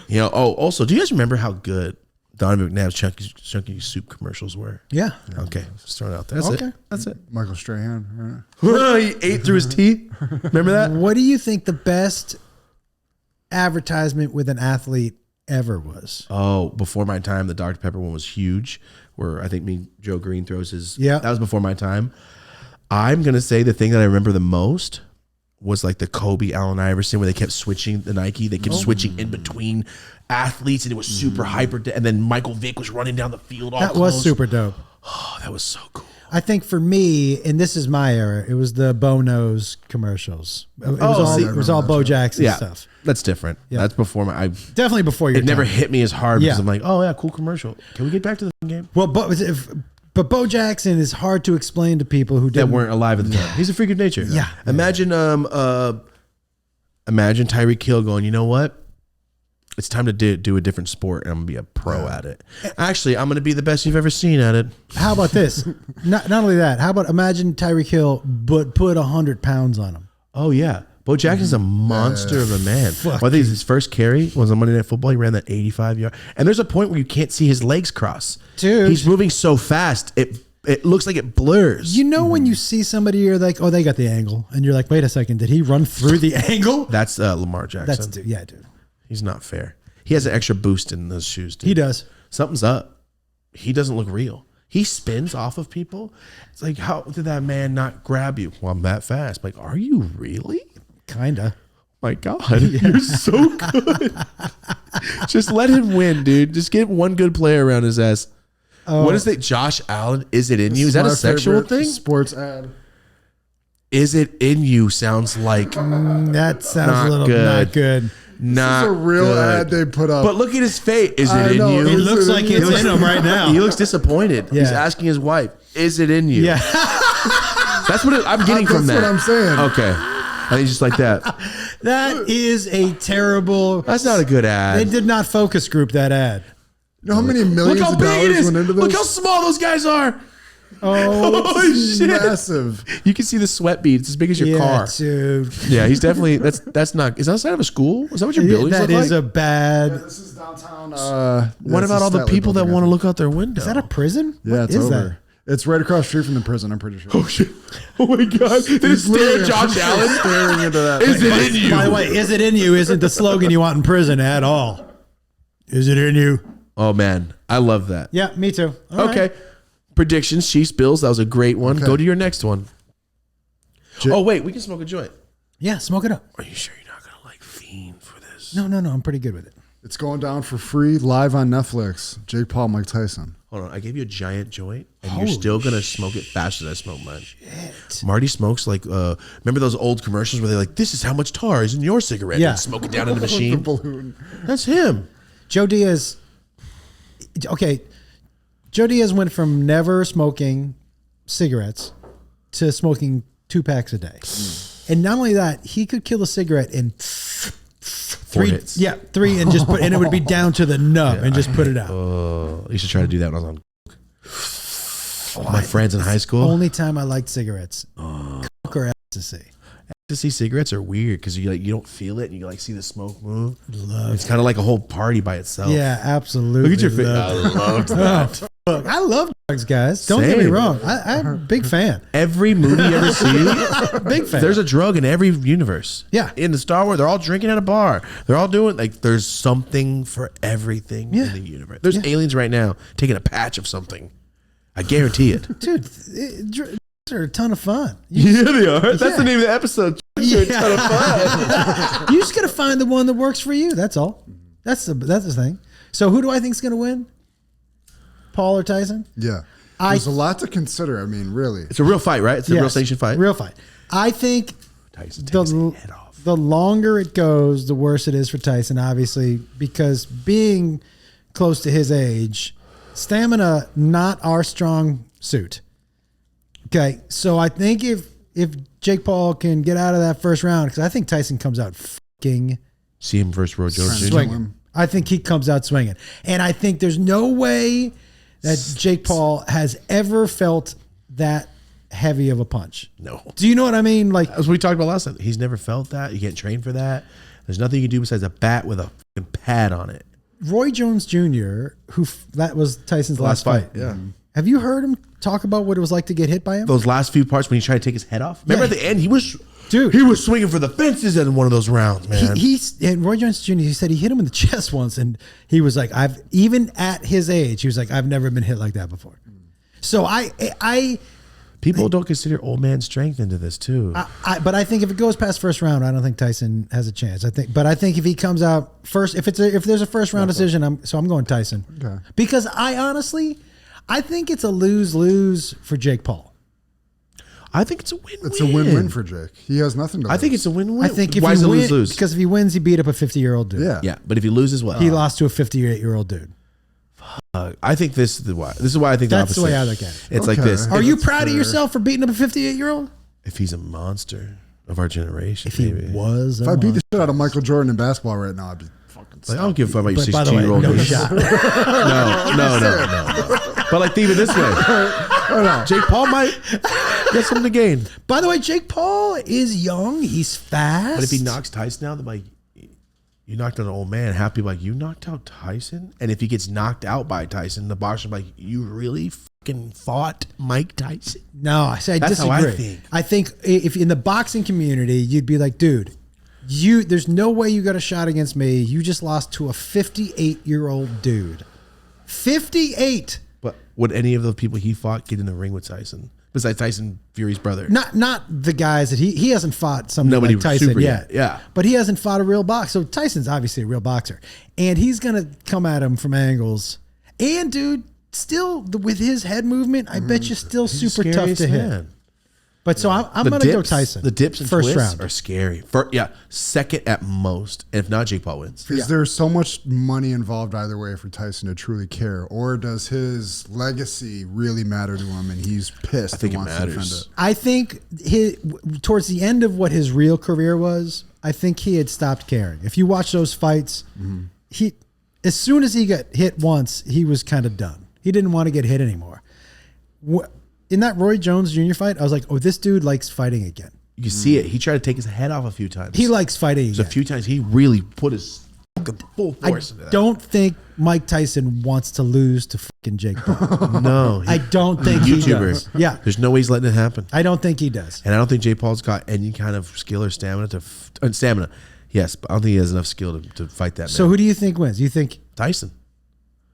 You know. Oh, also, do you guys remember how good Donovan McNabb's chunky soup commercials were? Yeah. Okay, just throwing it out there. That's Okay. it. That's it. Michael Strahan. Right? He ate through his teeth. Remember that? What do you think the best advertisement with an athlete ever was? Oh, before my time, the Dr. Pepper one was huge. Where I think Joe Green throws his. Yeah. That was before my time. I'm gonna say the thing that I remember the most was like the Kobe Allen Iverson, where they kept switching the Nike. They kept switching in between athletes, and it was super hyper. And then Michael Vick was running down the field. All That was close. super dope. Oh, that was so cool. I think for me, and this is my era, it was the Bono's commercials. It was all Bo Jackson Yeah, stuff. that's different. Yeah. That's before my. Definitely before your It never time. hit me as hard because Yeah. I'm like, oh yeah, cool commercial. Can we get back to the game? Well, but Bo Jackson is hard to explain to people who That didn't. weren't alive at the time. He's a freak of nature. Yeah. Imagine imagine Tyreek Hill going, you know what? It's time to do a different sport, and I'm gonna be a pro at it. Actually, I'm gonna be the best you've ever seen at it. How about this? Not only that, how about imagine Tyreek Hill, but put 100 pounds on him. Oh yeah, Bo Jackson's a monster of a man. Well, I think his first carry was on Monday Night Football. He ran that 85-yard, and there's a point where you can't see his legs cross. Dude. He's moving so fast it looks like it blurs. You know when you see somebody, you're like, oh, they got the angle, and you're like, wait a second, did he run through the angle? That's Lamar Jackson. Dude. He's not fair. He has an extra boost in those shoes, dude. He does. Something's up. He doesn't look real. He spins off of people. It's like, how did that man not grab you? Well, I'm that fast. Like, are you really? Kinda. My God, you're so good. Just let him win, dude. Just get one good player around his ass. What is it? Josh Allen, is it in you? Is that a My sexual favorite thing? Sports ad. Is it in you? Sounds like That sounds Not a little good. not good. not It's a real good. ad they put up. But look at his face. Is I it in know, you? It Is looks it like in it's you? in him right now. He looks disappointed. He's Yeah. asking his wife, "Is it in you?" Yeah. That's what I'm getting from That's that. what I'm saying. Okay, I think just like that. That is a terrible. That's not a good ad. They did not focus group that ad. You know how many Look millions how of big it dollars is. went into this? Look how small those guys are. Oh, Holy shit! Massive. You can see the sweat beads. It's as big as your yeah, car. dude. Yeah, he's definitely. That's not. Is that outside of a school? Is that what your buildings That look is like? a bad. This is downtown. What about all the people that want to look out their window? Is that a prison? Yeah, What it's is over. It's right across the street from the prison. I'm pretty sure. Oh shit! Oh my God! Did it stare at Josh Allen? Staring into that. Is it in you? By the way, is it in you? Isn't the slogan you want in prison at all? Is it in you? Oh man, I love that. Yeah, me too. All right. Okay. Predictions, Chiefs, Bills. That was a great one. Okay. Go to your next one. Oh wait, we can smoke a joint. Yeah, smoke it up. Are you sure you're not gonna like fiend for this? No, I'm pretty good with it. It's going down for free live on Netflix. Jake Paul, Mike Tyson. Hold on, I gave you a giant joint, and Holy you're still gonna smoke it faster than I smoke mine. Marty smokes like, remember those old commercials where they're like, "This is how much tar is in your cigarette." Yeah. And smoke it down in the The machine. balloon. That's him. Joe Diaz. Okay, Joe Diaz went from never smoking cigarettes to smoking 2 packs a day, and not only that, he could kill a cigarette in 3 hits. Yeah, 3, and just put, and it would be down to the nub, and just put it out. I used to try to do that when I was on. My friends in high school. Only time I liked cigarettes, Coke or ecstasy. Ecstasy cigarettes are weird because you don't feel it and you like see the smoke move. It's kind of like a whole party by itself. Yeah, absolutely. Look at your face. Loved I loved that. Look, I love drugs, guys. Don't get me Same. wrong. I'm a big fan. Every movie you ever see, Big fan. there's a drug in every universe. Yeah. In the Star Wars, they're all drinking at a bar. They're all doing like there's something for everything in the universe. There's aliens right now taking a patch of something. I guarantee it. Dude, drugs are a ton of fun. Yeah, they are. That's Yeah. the name of the episode. Drugs are a ton of fun. You just gotta find the one that works for you. That's all. That's the thing. So who do I think is gonna win? Paul or Tyson? Yeah. I- There's a lot to consider. I mean, really. It's a real fight, right? It's a real Yes, sanctioned fight. Real fight. I think Tyson takes his head off. the longer it goes, the worse it is for Tyson, obviously, because being close to his age, stamina, not our strong suit. Okay, so I think if Jake Paul can get out of that first round, because I think Tyson comes out fucking See him versus Roy Jones Jr. swinging. I think he comes out swinging. And I think there's no way that Jake Paul has ever felt that heavy of a punch. No. Do you know what I mean? Like, As we talked about last time, he's never felt that. You can't train for that. There's nothing you can do besides a bat with a fucking pad on it. Roy Jones Jr., that was Tyson's last fight. Yeah. Have you heard him talk about what it was like to get hit by him? Those last few parts when he tried to take his head off. Remember Yeah. at the end, he was Dude. swinging for the fences in one of those rounds, man. And Roy Jones Jr., he said he hit him in the chest once, and he was like, even at his age, he was like, I've never been hit like that before. So People don't consider old man strength into this too. but I think if it goes past first round, I don't think Tyson has a chance. I think if he comes out first, if there's a first round decision, I'm going Tyson. Okay. Because I think it's a lose-lose for Jake Paul. I think it's a win-win. It's a win-win for Jake. He has nothing to lose. I think it's a win-win. I think if Why he is it wins, lose-lose? because if he wins, he beat up a 50-year-old dude. Yeah. Yeah, but if he loses, well, He lost to a 58-year-old dude. I think this is why. This is why I think That's the opposite. way I look at it. It's like Okay. this. Are you That's proud of fair. yourself for beating up a 58-year-old? If he's a monster of our generation, If he maybe. was, If I beat the shit out of Michael Jordan in basketball right now, I'd be fucking Like, I don't give a fuck about your But by the way, 62-year-old. no dude. shot. No. But like, think of it this way: Jake Paul might get something to gain. By the way, Jake Paul is young. He's fast. But if he knocks Tyson out, then like, you knocked out an old man. Half people like, you knocked out Tyson. And if he gets knocked out by Tyson, the boxer like, you really fucking fought Mike Tyson? No, I say I That's how disagree. I think. I think if in the boxing community, you'd be like, dude, there's no way you got a shot against me. You just lost to a 58-year-old dude. 58. But would any of the people he fought get in the ring with Tyson? Besides Tyson Fury's brother. Not the guys that he hasn't fought somebody Nobody like Tyson super yet. yeah. But he hasn't fought a real boxer. So Tyson's obviously a real boxer. And he's going to come at him from angles. And dude, still with his head movement, I bet you still He's the super tough to scariest hit. man. But so I'm The going to go dips- Tyson. The dips and first twists round. are scary. Second at most. And if not, Jake Paul wins. Is there so much money involved either way for Tyson to truly care? Or does his legacy really matter to him and he's pissed I think and it wants to defend matters. it? I think towards the end of what his real career was, I think he had stopped caring. If you watch those fights, he as soon as he got hit once, he was kind of done. He didn't want to get hit anymore. In that Roy Jones Jr. fight, I was like, oh, this dude likes fighting again. You can see it. He tried to take his head off a few times. He likes fighting There's a again. few times he really put his fucking full I force into that. don't think Mike Tyson wants to lose to fucking Jake Paul. No. I don't think he YouTuber. does. Yeah, There's no way he's letting it happen. I don't think he does. And I don't think Jake Paul's got any kind of skill or stamina stamina. Yes, but I don't think he has enough skill to fight that man. So who do you think wins? You think, Tyson.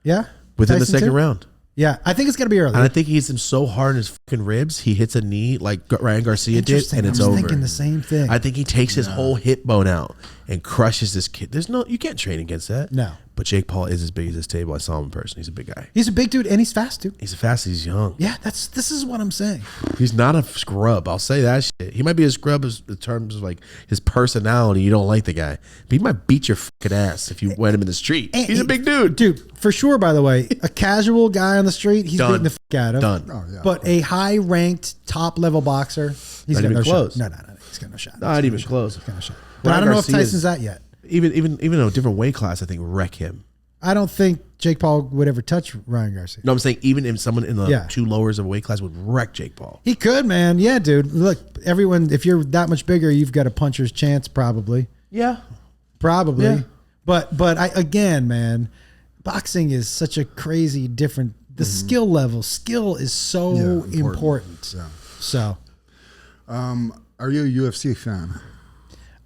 yeah? Within the Tyson second too? round. Yeah, I think it's going to be early. And I think he hits him so hard in his fucking ribs, he hits a knee like Ryan Garcia did, Interesting. and it's I was over. thinking the same thing. I think he takes his whole hip bone out and crushes this kid. You can't train against that. No. But Jake Paul is as big as this table. I saw him in person. He's a big guy. He's a big dude and he's fast, dude. He's fast. He's young. Yeah, this is what I'm saying. He's not a scrub. I'll say that shit. He might be a scrub in terms of like his personality. You don't like the guy, but he might beat your fucking ass if you went him in the street. He's a big dude. Dude, for sure, by the way, a casual guy on the street, he's Done. beating the fuck out of. Done. Oh, yeah. But a high-ranked, top-level boxer, he's Not got even no close. shot. No. He's got no shot. Not even close. He's got no shot. But Ryan I don't know if Garcia's- Tyson's that yet. Even a different weight class, I think, wreck him. I don't think Jake Paul would ever touch Ryan Garcia. No, I'm saying even if someone in the Yeah. two lowers of a weight class would wreck Jake Paul. He could, man. Yeah, dude. Look, everyone, if you're that much bigger, you've got a puncher's chance, probably. Yeah. Probably. Yeah. But again, man, boxing is such a crazy different. The skill is so Yeah, important. Yeah. So Are you a UFC fan?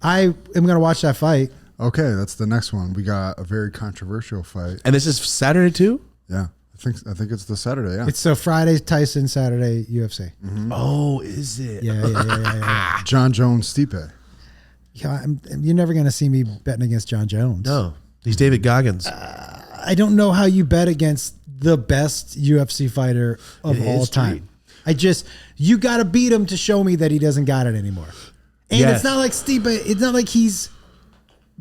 I am going to watch that fight. Okay, that's the next one. We got a very controversial fight. And this is Saturday too? Yeah, I think it's the Saturday. Yeah, It's so Friday Tyson, Saturday UFC. Oh, is it? Yeah. John Jones Stipe. Yeah, you're never going to see me betting against John Jones. No. He's David Goggins. I don't know how you bet against the best UFC fighter of It all is time. You got to beat him to show me that he doesn't got it anymore. And Yes. it's not like Stipe, it's not like he's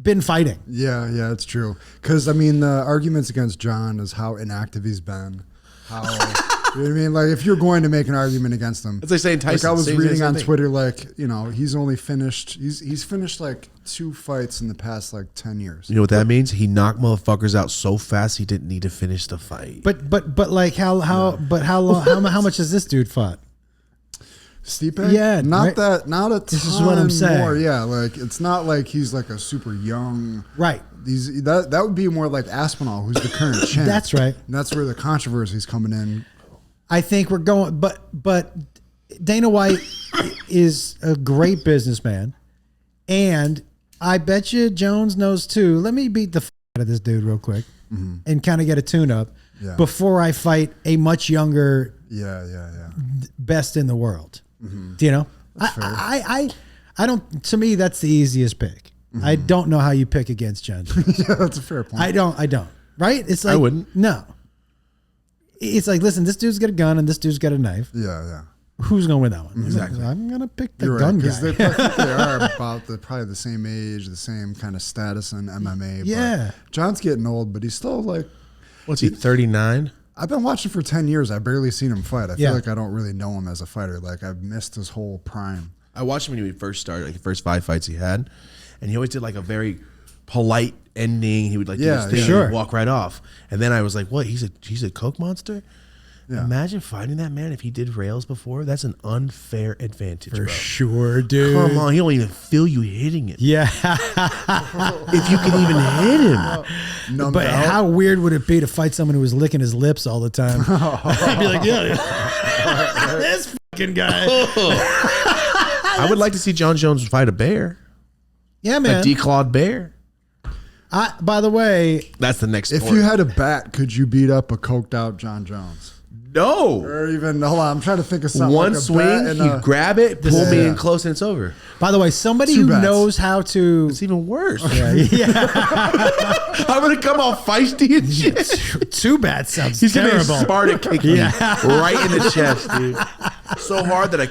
been fighting. Yeah, it's true. Because I mean, the arguments against John is how inactive he's been. How you know what I mean? Like, if you're going to make an argument against him, It's like saying Tyson. like I was same reading on thing. Twitter, like, you know, he's only finished. He's finished like 2 fights in the past like 10 years. You know what that means? He knocked motherfuckers out so fast he didn't need to finish the fight. But like how long how much has this dude fought? Stipe? Yeah, not right. that. Not a ton. This is what I'm saying. More, yeah, like it's not like he's like a super young. Right. That would be more like Aspinall, who's the current champ. That's right. And that's where the controversy's coming in. I think we're going, but Dana White is a great businessman, and I bet you Jones knows too. Let me beat the out of this dude real quick and kind of get a tune up before I fight a much younger best in the world. Do you know? I don't. To me, that's the easiest pick. I don't know how you pick against John Jones. Yeah, that's a fair point. I don't. Right? It's like I wouldn't. No. It's like, listen, this dude's got a gun and this dude's got a knife. Yeah. Who's going to win that one? Exactly. I'm going to pick the You're gun right, because guy. they are about probably the same age, the same kind of status in MMA. Yeah. But John's getting old, but he's still like. What's he, 39? I've been watching for 10 years. I've barely seen him fight. I Yeah. feel like I don't really know him as a fighter. Like, I've missed his whole prime. I watched him when he first started, like the first 5 fights he had, and he always did like a very polite ending. He would like do Yeah, his thing sure. and walk right off. And then I was like, what? He's a coke monster? Yeah. Imagine fighting that man if he did rails before. That's an unfair advantage, For bro. sure, dude. Come on, he don't even feel you hitting him. Yeah. If you can even hit him. Numbed But out. how weird would it be to fight someone who was licking his lips all the time? I'd be like, yeah. This fucking guy. I would like to see John Jones fight a bear, Yeah, a man. declawed bear. By the way, That's the next If sport. you had a bat, could you beat up a coked out John Jones? No. Or even, hold on, I'm trying to think of something. One like a swing, bat and you grab it, pull me Yeah. in close, and it's over. by the way, somebody Two who bats. knows how to. It's even worse. Yeah. I'm gonna come all feisty and shit. Two bats sounds He's terrible. gonna Sparta kick me right in the chest, dude. So hard that I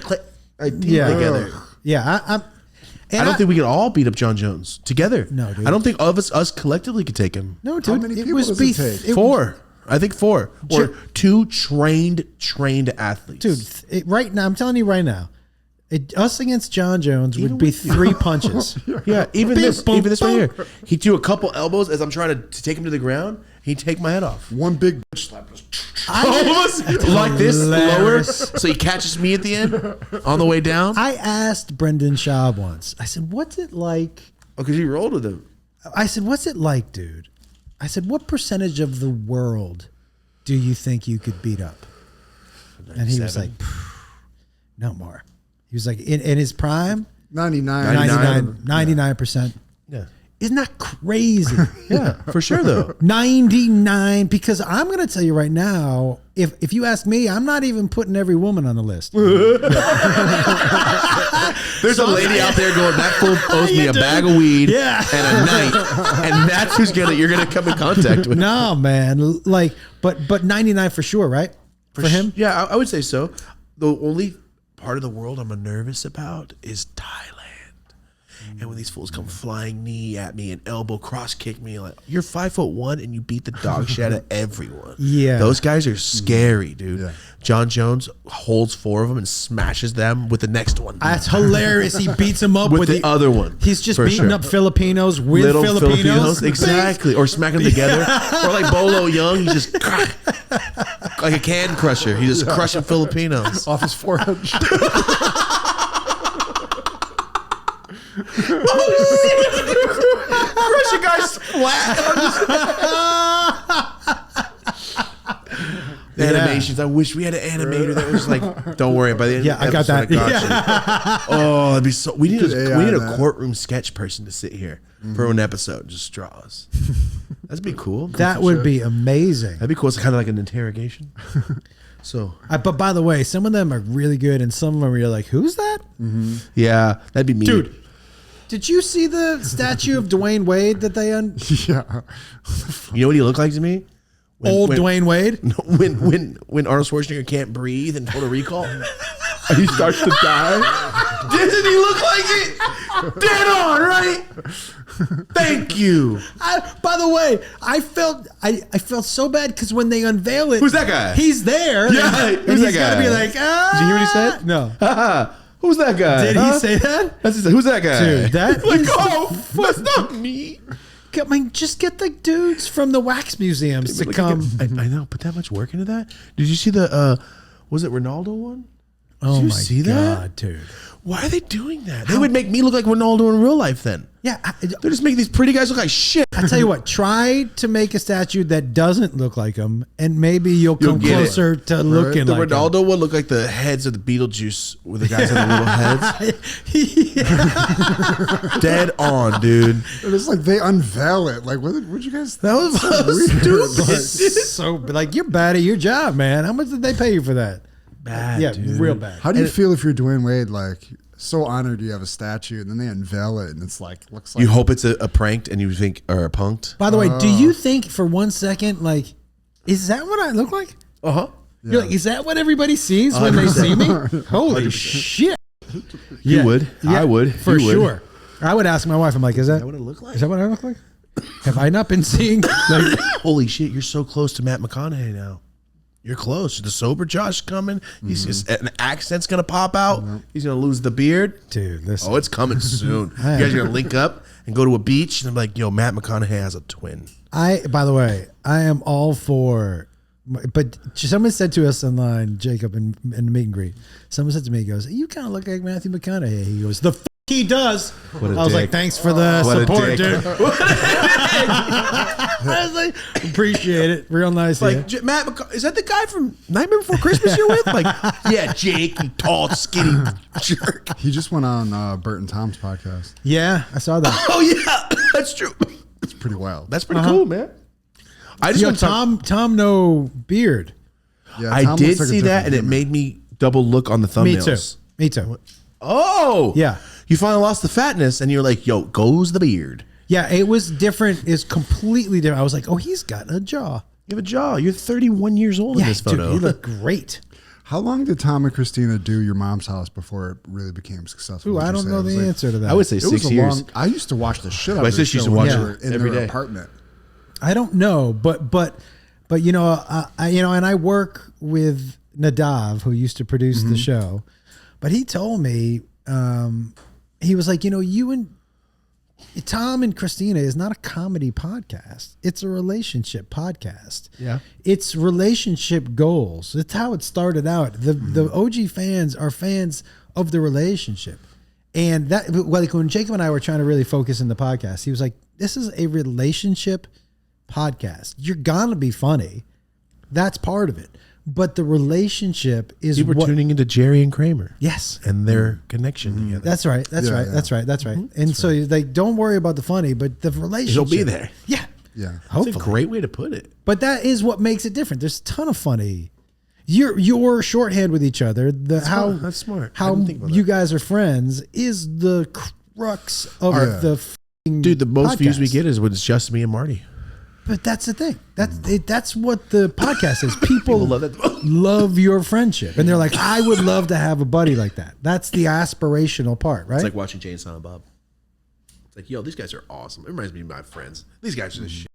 team together. Yeah, I don't think we could all beat up John Jones together. No, dude. I don't think all of us collectively could take him. No, dude. How many it people was does it take? 4. I think 4 or 2 trained athletes. Dude, right now, I'm telling you right now, us against John Jones would be 3 punches. Yeah, even Beep, this boom, right here. He threw a couple elbows as I'm trying to take him to the ground. He'd take my head off. One big bitch slap. Almost like this, lower, Hilarious. so he catches me at the end on the way down. I asked Brendan Schaub once, I said, what's it like? Oh, because he rolled with him. I said, what's it like, dude? I said, what percentage of the world do you think you could beat up? And he was like, no more. He was like, in his prime, 99. 99%. Yeah. Isn't that crazy? Yeah, for sure though. 99, because I'm going to tell you right now, if you ask me, I'm not even putting every woman on the list. There's a lady out there going, that fool owes me a bag of weed Yeah. and a night, and that's who's you're gonna come in contact with. No, man. Like, but 99 for sure, right? For him? Yeah, I would say so. The only part of the world I'm nervous about is Thailand. And when these fools come flying knee at me and elbow cross kick me, like, you're 5'1" and you beat the dog shit out of everyone. Yeah. Those guys are scary, dude. Yeah. John Jones holds 4 of them and smashes them with the next one. That's hilarious. He beats him up with the other one. He's just for beating sure. up Filipinos with Little Filipinos. exactly, or smack them together, or like Bolo Young, he just like a can crusher. He's just crushing Filipinos. Off his forehead. Crush a guy's flat. The animations. I wish we had an animator that was like, "Don't worry." By the end, Yeah, of the I got episode, that. you. Oh, that'd be so. We need AI we need a that. courtroom sketch person to sit here for an episode, just draw us. That'd be cool. That would be amazing. That'd be cool. It's kind of like an interrogation. So But by the way, some of them are really good, and some of them you're like, who's that? yeah, that'd be me, Dude. Did you see the statue of Dwayne Wade that they Yeah. You know what he looked like to me? Old Dwayne Wade. When Arnold Schwarzenegger can't breathe in Total Recall, and he starts to die. Doesn't he look like it? Dead on, right? Thank you. By the way, I felt so bad because when they unveil it, Who's that guy? He's there. Yeah, and who's he's that got to guy? be like, ah. Did you hear what he said? No. Who's that guy? Did he say that? Who's that guy? Dude, that like, is oh, that's not me. I mean, just get the dudes from the wax museums to come. I know, put that much work into that. Did you see the? Was it Ronaldo one? Oh Did you my see god, that? dude! Why are they doing that? They would make me look like Ronaldo in real life. Then Yeah, they're just making these pretty guys look like shit. I tell you what, try to make a statue that doesn't look like him, and maybe you'll come get it. closer to looking The like Ronaldo one looked like the heads of the Beetlejuice with the guys with the little heads. him. Dead on, dude. It's like they unveil it. Like, what'd you guys? That was weird. stupid. So, like, you're bad at your job, man. How much did they pay you for that? Bad, Yeah, dude. real bad. How do you feel if you're Dwayne Wade? Like, so honored you have a statue, and then they unveil it, and it's like looks like You hope it's a pranked and you think or a punked. By the way, do you think for 1 second, like, is that what I look like? Uh huh. You're like, is that what everybody sees when they see me? Holy shit! You would. I would. for You would. sure. I would ask my wife. I'm like, is that What it look like? is that what I look like? Have I not been seeing? Like, Holy shit! You're so close to Matt McConaughey now. You're close. The sober Josh coming. He's just an accent's gonna pop out. He's gonna lose the beard. dude, listen. Oh, it's coming soon. You guys are gonna link up and go to a beach, and I'm like, yo, Matt McConaughey has a twin. By the way, I am all for. But someone said to us online, Jacob, in the meet and greet. Someone said to me, he goes, "You kind of look like Matthew McConaughey." He goes, "The f he does." I was like, "Thanks for the What a support, dick. dude." I was like, "Appreciate it, real nice." Like Like, Matt McConaughey, is that the guy from Nightmare Before Christmas you're with? Like, yeah, Jake, you tall, skinny jerk. he just went on Bert and Tom's podcast. yeah, I saw that. Oh yeah, that's true. It's pretty wild. That's pretty cool, man. I just Yo, want to talk. Tom, no beard. Yeah, I Tom did looks like a see that, different and it human. made me double look on the Me thumbnails. too. Me too. Oh, Yeah. You finally lost the fatness, and you're like, yo, goes the beard. Yeah, it was different. It's completely different. I was like, oh, he's got a jaw. You have a jaw. You're 31 years old in Yeah, this dude, photo. you look great. How long did Tom and Christina do Your Mom's House before it really became successful? Ooh, would I you don't say? know It was the like- answer to that. I would say It was 6 a years. long. I used to watch the shit out My of their sister used show to when watch they it were in every their day. apartment. I don't know, but you know, and I work with Nadav, who used to produce the show, but he told me, he was like, you know, you and Tom and Christina is not a comedy podcast. It's a relationship podcast. Yeah. It's relationship goals. It's how it started out. The OG fans are fans of the relationship. And that, like when Jacob and I were trying to really focus in the podcast, he was like, this is a relationship podcast. You're gonna be funny. That's part of it. But the relationship is You were what, tuning into Jerry and Kramer. yes. And their connection together. That's right. That's Yeah, right. yeah. That's right. That's right. And so like, don't worry about the funny, but the relationship. He'll be there. Yeah. Yeah. That's Hopefully. a great way to put it. But that is what makes it different. There's a ton of funny. You're shorthand with each other. How That's smart. I How didn't think about you that. guys are friends is the crux of the f***ing Dude, the most views we podcast. get is when it's just me and Marty. But that's the thing. That's what the podcast is. People love that. love your friendship, and they're like, I would love to have a buddy like that. That's the aspirational part, right? It's like watching Jay and Silent Bob. It's like, yo, these guys are awesome. It reminds me of my friends. These guys are the shit.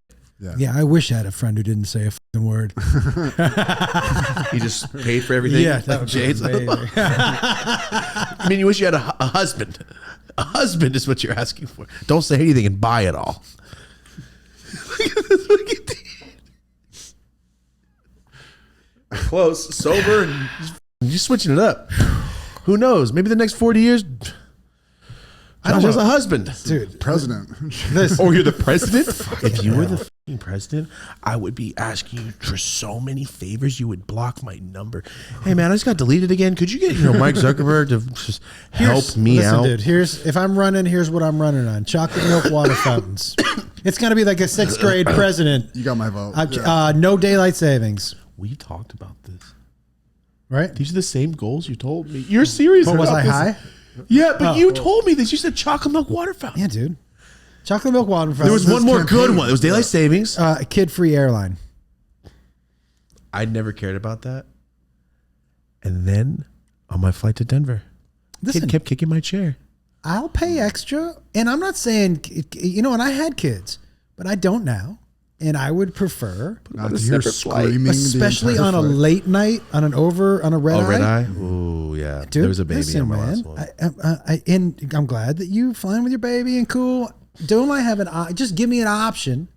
yeah, I wish I had a friend who didn't say a fucking word. He just paid for everything. Yeah, that like would be Jay and Silent Bob. amazing. I mean, you wish you had a husband. A husband is what you're asking for. Don't say anything and buy it all. Close, sober, and just switching it up. Who knows? Maybe the next 40 years, Josh has a husband. Dude, President. Or you're the president? If you were the fucking president, I would be asking you for so many favors. You would block my number. Hey man, I just got deleted again. Could you get Mike Zuckerberg to just help me listen, out? dude. If I'm running, here's what I'm running on: chocolate milk water fountains. It's gonna be like a 6th grade president. You got my vote. No daylight savings, We talked about this. right? These are the same goals you told me. You're serious? But was about I this? high? Yeah, but you told me this. You said chocolate milk water fountain. Yeah, dude. Chocolate milk water fountains. There was one more campaign. good one. It was daylight savings. Kid-free airline. I never cared about that. And then on my flight to Denver, kid kept kicking my chair. I'll pay extra. And I'm not saying, you know, and I had kids, but I don't now. And I would prefer, Not to hear screaming, especially on a flight. late night, on a red eye. Red eye? Oh, yeah. Dude, there was a baby listen, on my man, last one. and I'm glad that you flying with your baby and cool. Don't I have just give me an option.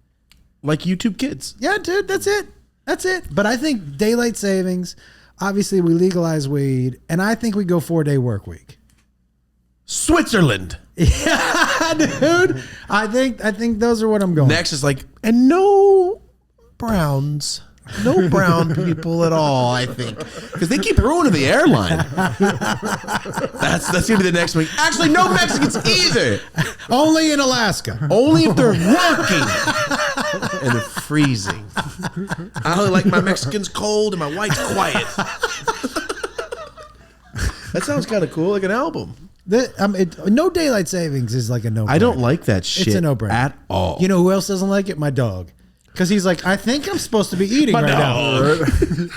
Like YouTube Kids. Yeah, dude, that's it. That's it. But I think daylight savings, obviously we legalize weed, and I think we go 4-day work week. Switzerland. Yeah, dude. I think those are what I'm going. Next is like, and no browns. No brown people at all, I think. Because they keep ruining the airline. That's going to be the next week. Actually, no Mexicans either. Only in Alaska. Only if they're working. And they're freezing. I only like my Mexicans cold and my whites quiet. That sounds kind of cool, like an album. No daylight savings is like a no-brainer. I don't like that shit It's a no-brainer. at all. You know who else doesn't like it? My dog. Because he's like, I think I'm supposed to be eating right now.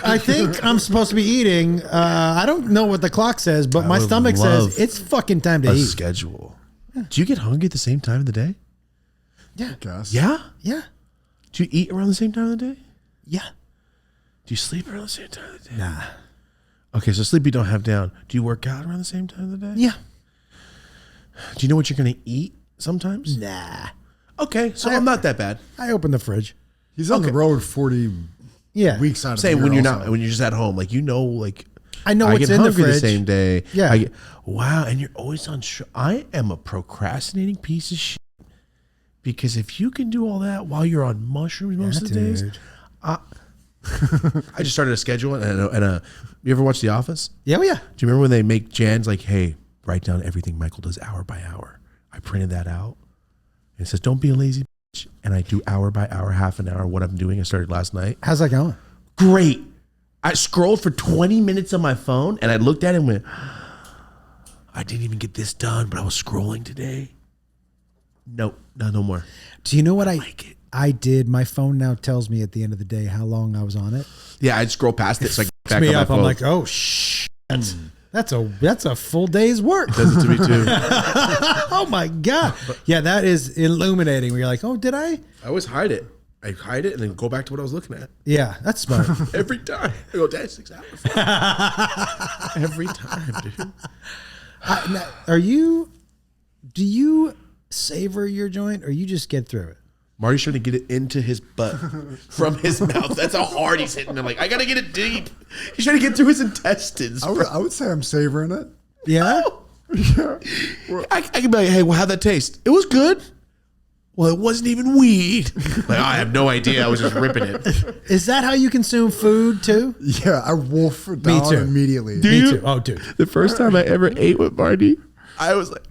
I think I'm supposed to be eating. I don't know what the clock says, but my stomach says it's fucking time to a eat. schedule. Do you get hungry at the same time of the day? Yeah. Guess. Yeah? Yeah. Do you eat around the same time of the day? Yeah. Do you sleep around the same time of the day? Nah. Okay, so sleep you don't have down. Do you work out around the same time of the day? Yeah. Do you know what you're going to eat sometimes? Nah. Okay, so I'm not that bad. I open the fridge. He's on the road 40 weeks out of the Saying year when you're also. not, when you're just at home, like, you know, like, I know I what's get in the hungry fridge. the same day. Yeah. Wow, and you're always on. I am a procrastinating piece of shit. Because if you can do all that while you're on mushrooms most of the days, I just started a schedule and you ever watch The Office? Yeah, well, yeah. Do you remember when they make Jan's like, hey, write down everything Michael does hour by hour? I printed that out. And it says, don't be a lazy bitch. And I do hour by hour, half an hour, what I'm doing. I started last night. How's that going? Great. I scrolled for 20 minutes on my phone and I looked at it and went, I didn't even get this done, but I was scrolling today. No more. Do you know what like it. I did? My phone now tells me at the end of the day how long I was on it. Yeah, I'd scroll past it. So I get back Me on my up. phone. I'm like, oh shit. That's a full day's work. Does it to me too. Oh my God. Yeah, that is illuminating. Where you're like, oh, did I? I always hide it. I hide it and then go back to what I was looking at. Yeah, that's smart. Every time. I go, Dad, 6 hours. Every time, dude. Do you savor your joint or you just get through it? Marty's trying to get it into his butt from his mouth. That's how hard he's hitting. I'm like, I got to get it deep. He's trying to get through his intestines. I would say I'm savoring it. Yeah. I can be like, hey, well, how'd that taste? It was good. Well, it wasn't even weed. Like, I have no idea. I was just ripping it. Is that how you consume food too? Yeah, I wolf it down too. immediately. Me too. Oh, dude. The first time I ever ate with Marty, I was like,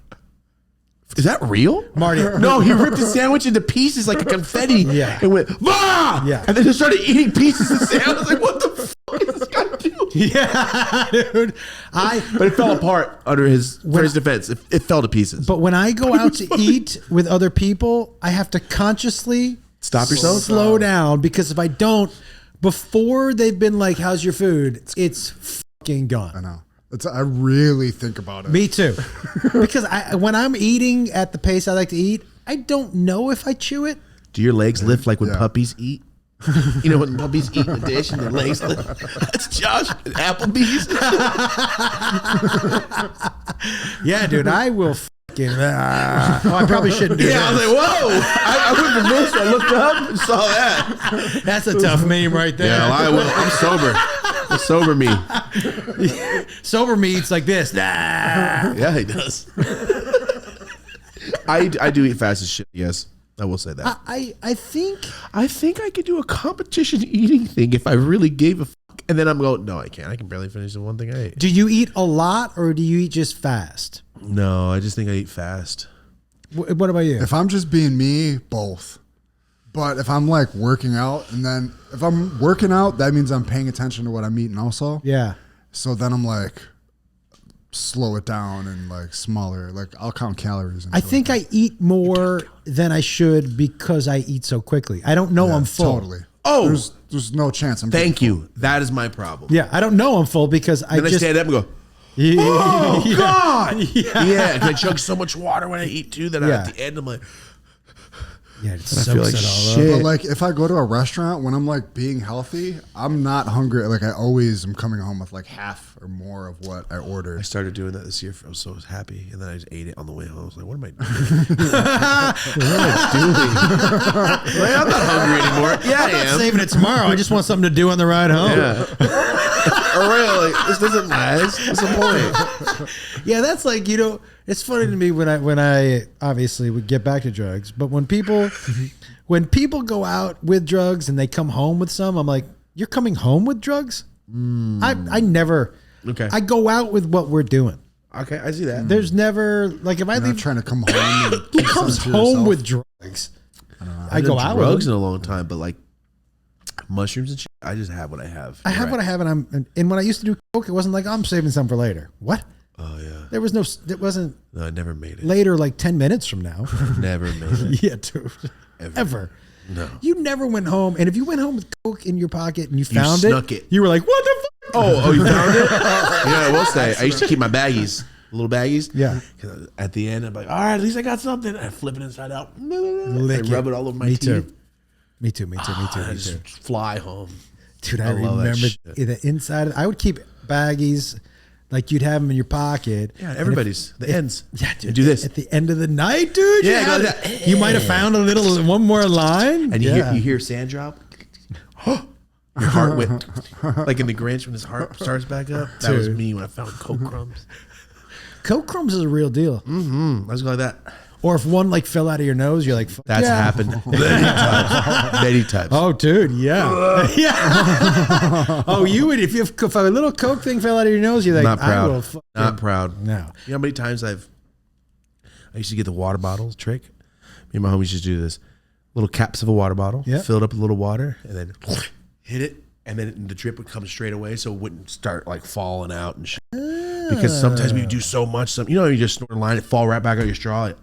is that real? Marty. No, he ripped the sandwich into pieces like a confetti. Yeah. And went, bah! Yeah. And then just started eating pieces of sandwich. I was like, what the fuck is this guy doing? Yeah, dude. But it fell apart under for his defense. It fell to pieces. But when I go out to eat with other people, I have to consciously Stop yourself? slow down, because if I don't, before they've been like, how's your food? It's fucking gone. I know. I really think about it. Me too. Because when I'm eating at the pace I like to eat, I don't know if I chew it. Do your legs lift like when Yeah. puppies eat? You know, when puppies eat the dish and their legs lift? That's Josh at Applebee's. Yeah, dude, I will fucking. I probably shouldn't do Yeah, I was that. like, whoa. I went from this, I looked up and saw that. That's a tough meme right there. Yeah, well, I will. I'm sober. It's sober me. Sober me eats like this. Yeah, he does. I do eat fast as shit, yes. I will say that. I think I think I could do a competition eating thing if I really gave a fuck. And then I'm going, no, I can't. I can barely finish the one thing I ate. Do you eat a lot or do you eat just fast? No, I just think I eat fast. What about you? If I'm just being me, both. But if I'm like working out, and then if I'm working out, that means I'm paying attention to what I'm eating also. Yeah. So then I'm like, slow it down and like smaller. Like I'll count calories. And I shit think like I eat more than I should because I eat so quickly. I don't know that. I'm full. Totally. Oh, there's no chance. thank you. That is my problem. Yeah, I don't know I'm full because I Then I just stand up and go, Yeah. oh God. Yeah. Yeah. And I chug so much water when I eat too that Yeah. at the end I'm like, Yeah, it I soaks feel like it all shit. up. But like if I go to a restaurant when I'm like being healthy, I'm not hungry. Like I always am coming home with like half or more of what I I ordered. started doing that this year. I was so happy, and then I just ate it on the way home. I was like, "What am I doing? Like, I'm not hungry anymore." Yeah, I am. Saving it tomorrow. I just want something to do on the ride home. Yeah. Or really, like, this doesn't last. What's the point? Yeah, that's like, it's funny to me when I obviously would get back to drugs, but when people go out with drugs and they come home with some, I'm like, you're coming home with drugs? I never. Okay. I go out with what we're doing. Okay, I see that. There's never like if I You're not leave. trying to come home. And Who keep comes something to home yourself. with drugs? I I've go done out drugs with in them. a long time, but like mushrooms and shit, I just have what I have. I have what I have, and when I used to do coke, it wasn't like I'm saving some for later. What? Oh yeah. There was no. It wasn't No, I never made it. later, like 10 minutes from now. Never made it. Yeah, dude. Ever. No. You never went home, and if you went home with coke in your pocket and you found snuck it. you were like, "What the fuck?" Oh, you found it? Yeah, I will say, I used to keep my baggies, little baggies. Yeah. 'Cause at the end, I'm like, all right, at least I got something. I flip it inside out. Lick I rub it all over my Me teeth. too. Me too. Me too. Me too. I Me just too. fly home. Dude, I I love that remember shit. the inside. I would keep baggies, like you'd have them in your pocket. Yeah, And everybody's the ends. Yeah, dude. Do this. at the end of the night, dude. Yeah, you, go had like it. You might have found a little one more line, And you yeah. hear sand drop. Your heart went like in the Grinch when his heart starts back up. That was Dude. me when I found Coke crumbs. Coke crumbs is a real deal. I was going like that. Or if one like fell out of your nose, you're like, "Fuck That's yeah." happened many times. Many times. Oh, dude, yeah, yeah. Oh, you would if a little Coke thing fell out of your nose, you're like, Not I will proud. Not proud. No. You know how many times I used to get the water bottle trick. Me and my homies used to do this. Little caps of a water bottle, Yep. fill it up with a little water, and then hit it, and then the drip would come straight away, so it wouldn't start like falling out and shit. Because sometimes we do so much, you just snort a line, it fall right back out your straw. Like,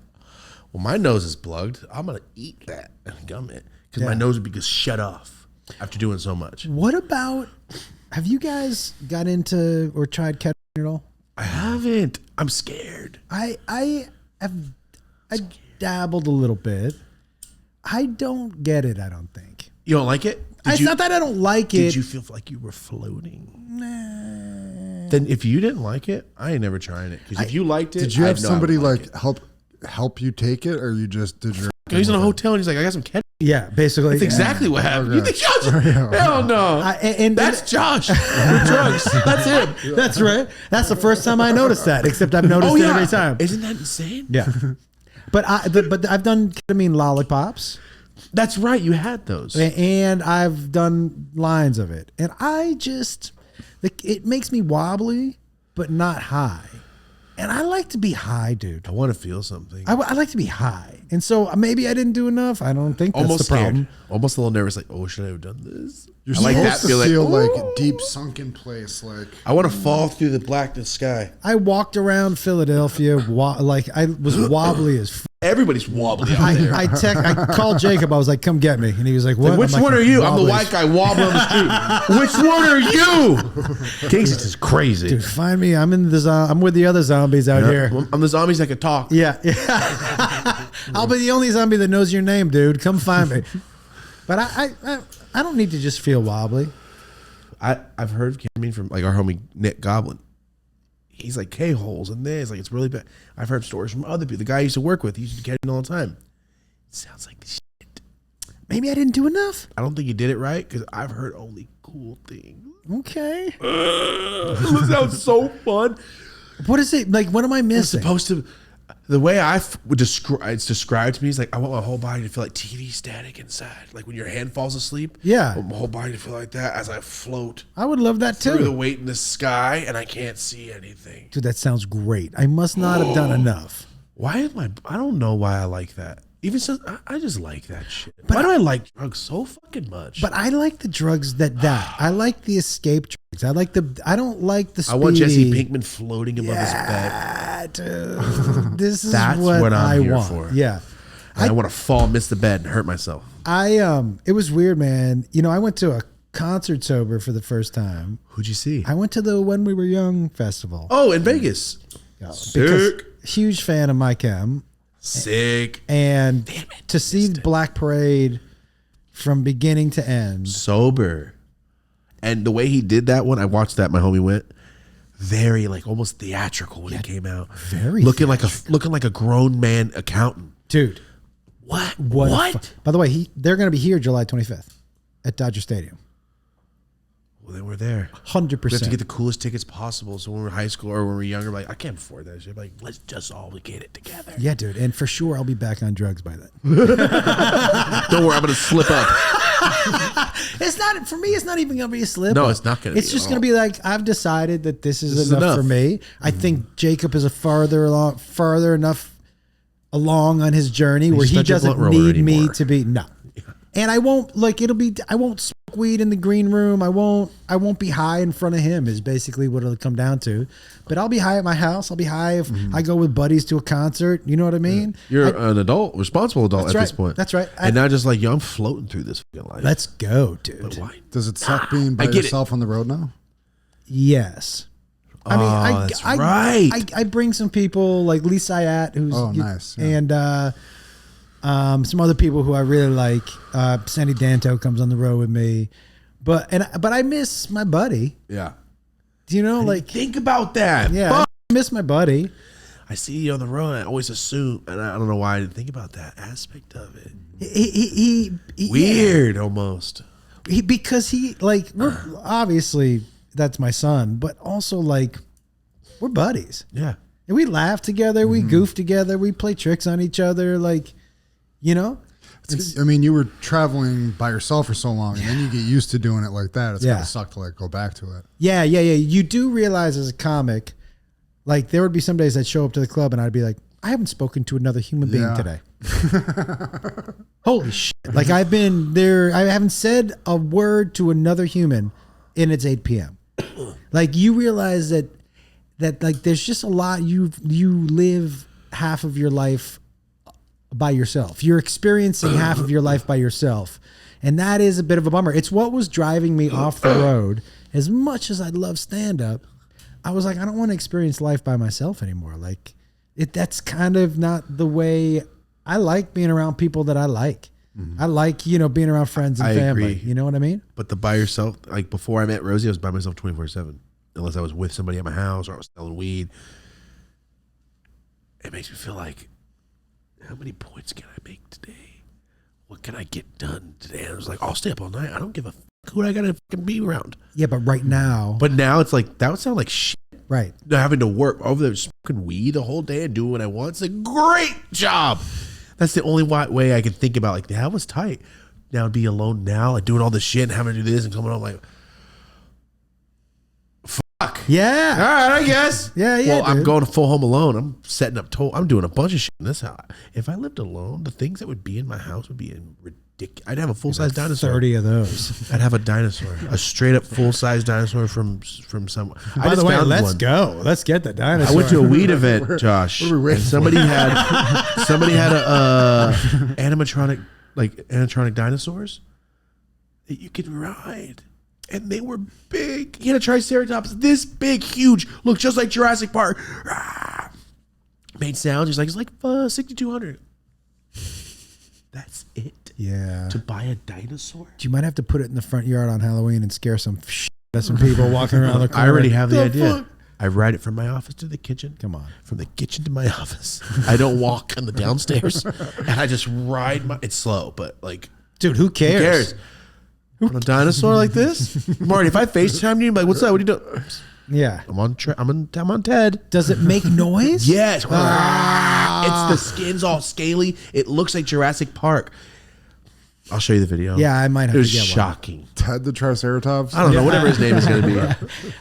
well, my nose is plugged. I'm gonna eat that and gum it because my Yeah. nose would be just shut off after doing so much. What about? Have you guys got into or tried ketamine at all? I haven't. I'm scared. I dabbled a little bit. I don't get it. I don't think. You don't like it? It's not that I don't like it. Did you feel like you were floating? Nah. Then if you didn't like it, I ain't never trying it. Because if you liked it, Did you I have know I would somebody like like help you take it, or you just did your? it. He's in a hotel and he's like, I got some ketamine. Yeah, basically. That's exactly what happened. You think Josh? Hell no. That's Josh. With drugs. That's him. That's right. That's the first time I noticed that. Except I've noticed it every time. Isn't that insane? Yeah. But I've done ketamine lollipops. That's right. You had those. And I've done lines of it, and it makes me wobbly, but not high. And I like to be high, dude. I want to feel something. I like to be high, and so maybe I didn't do enough. I don't think that's Almost the problem. scared. Almost a little nervous. Like, oh, should I have done this? You're I like supposed that to feeling. feel Like, like deep sunken place, like I want to fall through the blackness sky. I walked around Philadelphia, like I was wobbly as. Everybody's wobbly out there. I called Jacob. I was like, "Come get me," and he was like, "What?" Like, which I'm like, one are you? I'm the "Wobbly white as guy wobbling on the street. Which one are you? Kingston is crazy. Dude, find me. I'm I'm with the other zombies out here. I'm the zombies that can talk. Yeah. I'll be the only zombie that knows your name, dude. Come find me. But I don't need to just feel wobbly. I've heard of ketamine from like our homie Nick Goblin. He's like K-holes in this. Like it's really bad. I've heard stories from other people. The guy I used to work with, he used to ketamine all the time. It sounds like this shit. Maybe I didn't do enough. I don't think you did it right because I've heard only cool things. Okay. This sounds so fun. What is it? Like, what am I It's missing? supposed to. The way I would describe it's described to me is like I want my whole body to feel like TV static inside. Like when your hand falls asleep. Yeah. I want my whole body to feel like that as I float I would love that through the too. weight in the sky and I can't see anything. Dude, that sounds great. I must not have done enough. Why am I don't know why I like that. Even so, I just like that shit. Why do I like drugs so fucking much? But I like the drugs that I like the escape drugs. I don't like the speedy. I want Jesse Pinkman floating above his bed. Yeah, dude. This is That's what what I'm I here want. for. Yeah. And I want to fall, miss the bed, and hurt myself. it was weird, man. You know, I went to a concert sober for the first time. Who'd you see? I went to the When We Were Young festival. Oh, in Vegas. Because huge fan of My Chem. Sick. And to see Black Parade from beginning to end. Sober. And the way he did that one, I watched that. My homie went very like almost theatrical when it came out. Very looking like a grown man accountant. Dude. What? By the way, they're going to be here July 25th at Dodger Stadium. Well, then we're there. 100%. We have to get the coolest tickets possible. So when we're high school or when we're younger, like I can't afford that shit. Like let's just all get it together. Yeah, dude. And for sure, I'll be back on drugs by then. Don't worry, I'm gonna slip up. It's not for me. It's not even gonna be a slip. No, up. it's not gonna be It's just at gonna all. be like I've decided that this is enough for me. I think Jacob is farther enough along on his journey where he not your doesn't blunt roller need me anymore. to be And I won't I won't smoke weed in the green room. I won't be high in front of him is basically what it'll come down to. But I'll be high at my house. I'll be high if I go with buddies to a concert. You know what I mean? You're an adult, responsible adult at this point. That's right. And not just like, yo, I'm floating through this fucking life. Let's go, dude. But why? Does it suck being by I get yourself on the road now? Yes. I mean, that's right. I bring some people like Lee Sayat, who's nice, yeah. and some other people who I really like. Sandy Danto comes on the road with me, but I miss my buddy. Yeah. Do you know, like Think about that. yeah, Fuck. I miss my buddy. I see you on the road. I always assume, and I don't know why I didn't think about that aspect of it. He Weird, almost. because he like we're obviously that's my son, but also like we're buddies. Yeah. And we laugh together, we goof together, we play tricks on each other, like, you know? I mean, you were traveling by yourself for so long, and then you get used to doing it like that. It's gonna suck to like go back to it. Yeah. You do realize as a comic, like there would be some days I'd show up to the club and I'd be like, I haven't spoken to another human being today. Holy shit. Like I've been there, I haven't said a word to another human and it's 8 p.m. Like you realize that like there's just a lot you live half of your life by yourself. You're experiencing half of your life by yourself. And that is a bit of a bummer. It's what was driving me off the road. As much as I love stand-up, I was like, I don't want to experience life by myself anymore. Like that's kind of not the way I like being around people that I like. I like, being around friends and I family. agree. You know what I mean? But the by yourself, like before I met Rosie, I was by myself 24/7. Unless I was with somebody at my house or I was selling weed. It makes me feel like, how many points can I make today? What can I get done today? And I was like, I'll stay up all night. I don't give a fuck who I gotta fucking be around. Yeah, but right now. But now it's like, that would sound like shit. Right. Having to work over there smoking weed the whole day and doing what I want. It's a great job. That's the only way I can think about, like, that was tight. Now to be alone now, like doing all this shit and having to do this and coming home like, fuck. Yeah. All right, I guess. Yeah. Well, I'm dude. going to full home alone. I'm setting up I'm doing a bunch of shit in this house. If I lived alone, the things that would be in my house would be ridiculous. I'd have a full-size dinosaur. 30 of those. I'd have a dinosaur. A straight-up full-size dinosaur from somewhere. By the way, let's go. Let's get the dinosaur. I went to a weed event, Josh, and somebody had a animatronic dinosaurs that you could ride, and they were big. He had a triceratops this big, huge, looked just like Jurassic Park. Made sounds. He's like, it's like 6,200. That's it. Yeah. To buy a dinosaur. You might have to put it in the front yard on Halloween and scare some people walking around the corner. I already have the idea. Fuck? I ride it from my office to the kitchen. Come on. From the kitchen to my office. I don't walk on the downstairs. And I just ride it's slow, but like, Dude, who cares? On a dinosaur like this? Marty, if I FaceTime you, I'm like, what's up? What are you doing? Yeah. I'm on Ted. Does it make noise? Yes. It's the skin's all scaly. It looks like Jurassic Park. I'll show you the video. Yeah, I might have to get shocking. one. Ted the Triceratops? I don't know, whatever his name is going to be.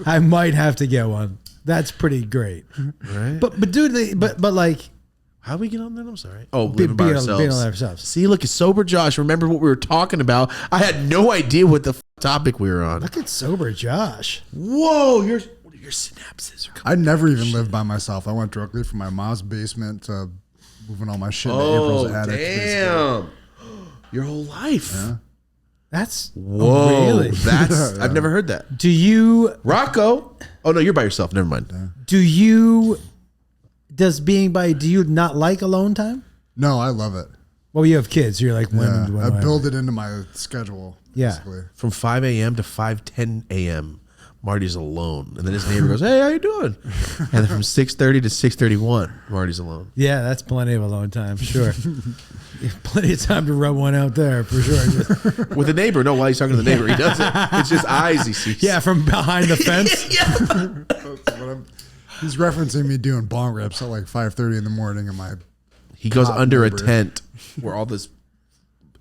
I might have to get one. That's pretty great. Right? But dude, but like, how we get on that? I'm sorry. Oh, living by being ourselves. on ourselves. See, look, it's sober Josh. Remember what we were talking about? I had no idea what the topic we were on. Look at sober Josh. Whoa, your synapses are coming. I never even lived by myself. I went directly from my mom's basement to moving all my shit to April's attic. Damn. Your whole life. Yeah. That's Whoa. really. That's I've never heard that. Do you? Rocco. Oh no, you're by yourself. Never mind. Do you? Does being by? Do you not like alone time? No, I love it. Well, you have kids. You're like when? Yeah, when I do build it into my schedule. Yeah. Basically. From 5 a.m. to 5:10 a.m. Marty's alone, and then his neighbor goes, "Hey, how you doing?" And then from 6:30 to 6:31, Marty's alone. Yeah, that's plenty of alone time. Sure. You have plenty of time to rub one out there for sure. With a neighbor. No, while he's talking to the neighbor, he does it. It's just eyes he sees. Yeah, from behind the fence. He's referencing me doing bong rips at like 5:30 in the morning in my. He goes Top under neighbor. a tent where all this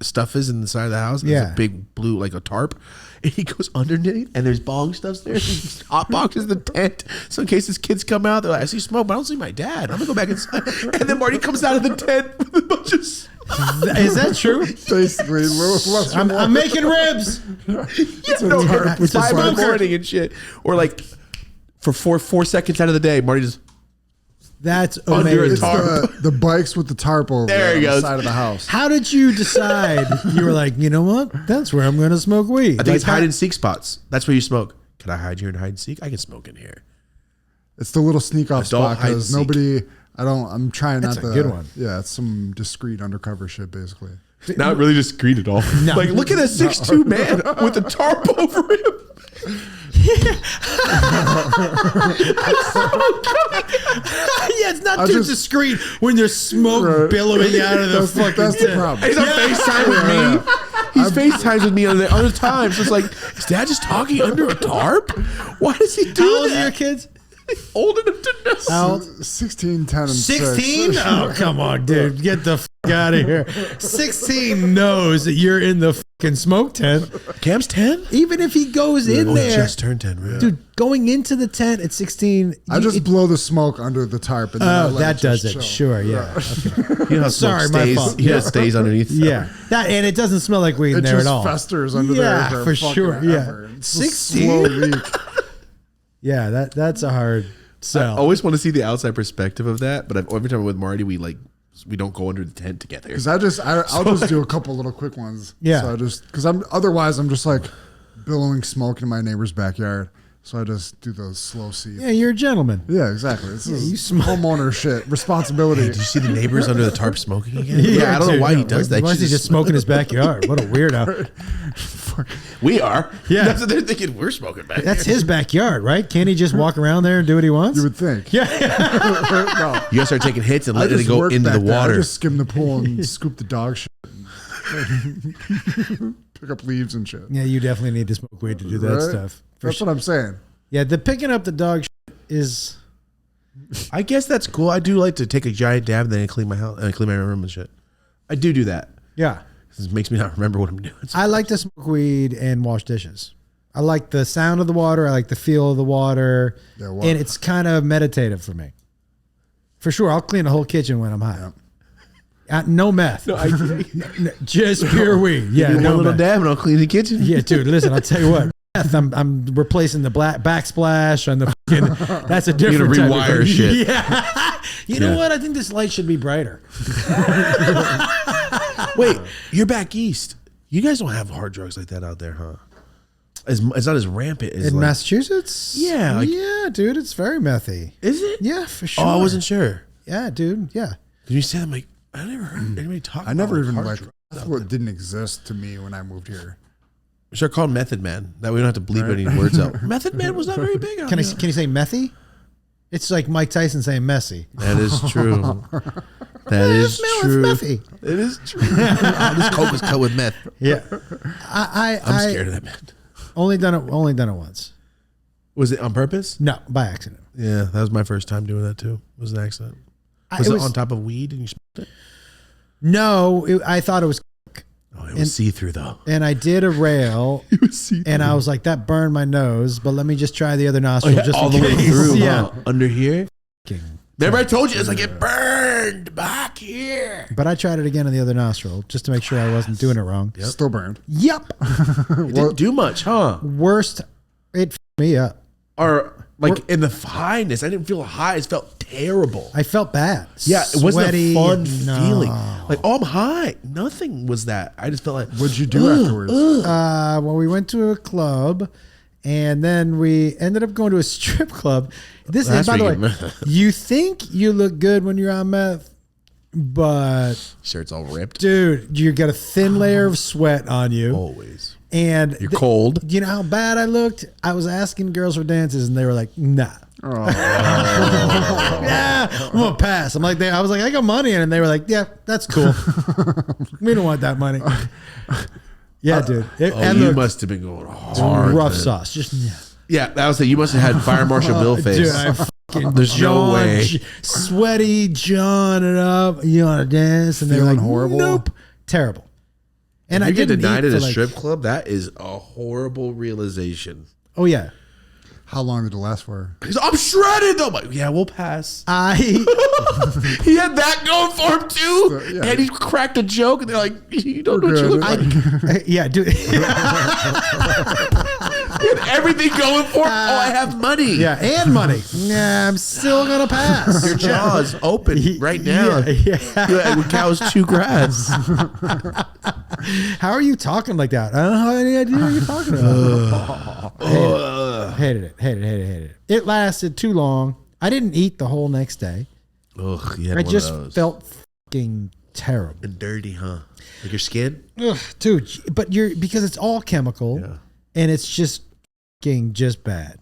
stuff is in the side of the house. And there's Yeah. a big blue, like a tarp. And he goes underneath, and there's bong stuff there. He hot boxes the tent. So in case his kids come out, they're like, I see smoke, but I don't see my dad. I'm going to go back inside. And then Marty comes out of the tent with a bunch of Is that true? Basically, I'm making ribs. tarp with a 5 in the bunker. morning and shit. Or like for four seconds out of the day, Marty just That's Under a amazing. It's tarp. the bikes with the tarp over There he on the goes. side of the house. How did you decide? You were like, you know what? That's where I'm going to smoke weed. I think Like, it's hide and seek spots. That's where you smoke. Can I hide here and hide and seek? I can smoke in here. It's the little sneak off Adult spot hide and because seek. nobody. I'm trying That's not a to. good one. Yeah, it's some discreet undercover shit basically. Not really discreet at all. Like, look at a 6'2" man with a tarp over him. Yeah, it's not I too just- discreet when there's smoke Right. billowing out of the That's fucking Oh, the problem. He's on FaceTime with me. He's FaceTimes with me other times. It's like, is dad just talking under a tarp? Why does he do How old are your that? kids? Old enough to know. How old? 16, 10, and 16? 6. Oh, come on, dude. Get the fuck out of here. 16 knows that you're in the fucking smoke tent. Cam's 10? Even if he goes in Oh, he there. just turned 10, really? Dude, going into the tent at 16. I just blow the smoke under the tarp. And then I Oh, let that just does it. chill. Sure, yeah. Okay. You know how Sorry, smoke my stays, fault. you know, Yeah. stays underneath. Yeah. That, and it doesn't smell like weed in It there just at all. festers under Yeah, there for fucking sure, yeah. ever. It's a 16? slow leak. Yeah, that's a hard I sell. always want to see the outside perspective of that, but every time I'm with Marty, we don't go under the tent together. Because I'll just do a couple little quick ones. Yeah. So because otherwise I'm just like billowing smoke in my neighbor's backyard. So I just do those slow seeds. Yeah, you're a gentleman. Yeah, exactly. This is you smoke. homeowner shit, responsibility. Did you see the neighbors under the tarp smoking again? Yeah, I don't know dude. why he does that. Why is he just smoking in his backyard? What a weirdo. We are. Yeah. That's what they're thinking. We're smoking back That's here. his backyard, right? Can't he just walk around there and do what he wants? You would think. Yeah. No, You gotta start taking hits and I letting it just go work into the back there. I water. just skim the pool and scoop the dog shit. Pick up leaves and shit. Yeah, you definitely need to smoke weed to do that Right? stuff. For That's sure. what I'm saying. Yeah, the picking up the dog shit is. I guess that's cool. I do like to take a giant dab and then clean my house and clean my room and shit. I do that. Yeah. It makes me not remember what I'm doing. I like to smoke weed and wash dishes. I like the sound of the water. I like the feel of the water. Yeah, water. And it's kind of meditative for me. For sure. I'll clean the whole kitchen when I'm high. No meth. Just pure weed. Yeah, Give me no one little meth. dab and I'll clean the kitchen. Yeah, dude, listen, I'll tell you what. Meth, I'm replacing the black backsplash on the fucking, that's a different gonna type of rewire shit. Yeah. You know Yeah. what? I think this light should be brighter. Wait, you're back east. You guys don't have hard drugs like that out there, huh? It's not as rampant as In like, Massachusetts? Yeah, like- yeah, dude, it's very methy. Is it? Yeah, for sure. Oh, I wasn't sure. Yeah, dude. Yeah. When you said, I'm like, I never heard anybody talk. I never about even hard like drugs. that's what didn't exist to me when I moved here. We should call him Method Man. That way we don't have to bleep any words out. Method Man was not very big out Can here. you say methy? It's like Mike Tyson saying messy. That is true. That is Smell, true. it's methy. It is true. This coke was cut with meth. Yeah. I'm scared of that, man. Only done it once. Was it on purpose? No, by accident. Yeah, that was my first time doing that too. It was an accident. I- Was it it, was- on top of weed and you smoked it? No, I thought it was, Oh, it was see-through though. and I did a rail, It was see-through. and I was like, that burned my nose, but let me just try the other nostril just all in the way case. through. Yeah. Huh? Under here. Fucking- Remember I told you it's like it burned back here. But I tried it again in the other nostril just to make sure I wasn't doing it wrong. Still burned. Yep. It didn't do much, huh? Worst. It f***ed me up. Or like in the highness, I didn't feel high. It felt terrible. I felt bad. Yeah, it wasn't a Sweaty. fun No. feeling. Like, oh, I'm high. Nothing was that. I just felt like, What'd you do afterwards? Well, we went to a club, and then we ended up going to a strip club. This, That's and by the where way, you get you think you look good when you're on meth, but shirt's all ripped. dude, you got a thin layer of sweat on you. Always. And You're cold. You know how bad I looked? I was asking girls for dances, and they were like, "Nah." Yeah, I'm gonna pass. I was like, I got money, and they were like, "Yeah, that's cool. We don't want that money." Yeah, dude. And You look, must have been going hard. rough man. sauce. Just Yeah, that was it. You must have had Fire Marshal Bill face. dude, I fucking There's no way. sweaty, John it up. You want to dance? And they were Feeling like, horrible? Nope, terrible. And If I you get didn't denied eat at for a like- strip club, that is a horrible realization. Oh yeah. How long did it last for? He's, I'm shredded. I'm like, yeah, we'll pass. I He had that going for him too, yeah. and he cracked a joke, and they're like, "You don't know what you good. look like." yeah, dude. He had everything going for him. Oh, I have money. Yeah, and money. Nah, I'm still gonna pass. Your jaw's open right now. Yeah. Yeah, when cows chew grass. How are you talking like that? I don't have any idea what you're talking about. Hated it. It lasted too long. I didn't eat the whole next day. Ugh, you had I one just of those. felt fucking terrible. And dirty, huh? Like your skin? Ugh, dude, but because it's all chemical and it's just fucking just bad.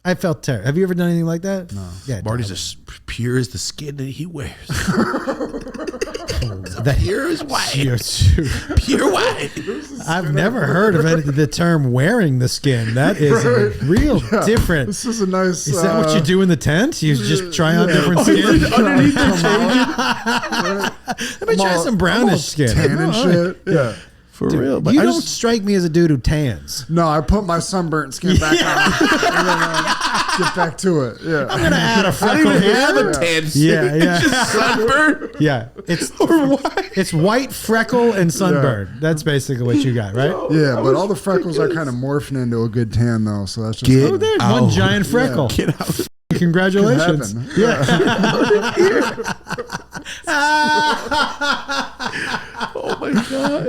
I felt terrible. Have you ever done anything like that? No. Yeah, Marty's as pure as the skin that he wears. that Pure as white. You're too- Pure white. I've never heard of the term wearing the skin. That is a real different. This is a nice. Is that what you do in the tent? You just try on different skin? Underneath the Let me try some brownish skin. Tan and shit. Yeah. For real. But You I don't just, strike me as a dude who tans. No, I put my sunburnt skin back on. And then, get back to it. Yeah. I'm gonna add a I freckle don't even have here. a tan skin. Yeah, yeah. It's just sunburn. Yeah, it's white freckle and sunburn. That's basically what you got, right? Yeah, but all the freckles are kind of morphing into a good tan, though. So that's just Get Oh, there's out. one giant freckle. Get out. Congratulations. happen. Yeah. Oh my god.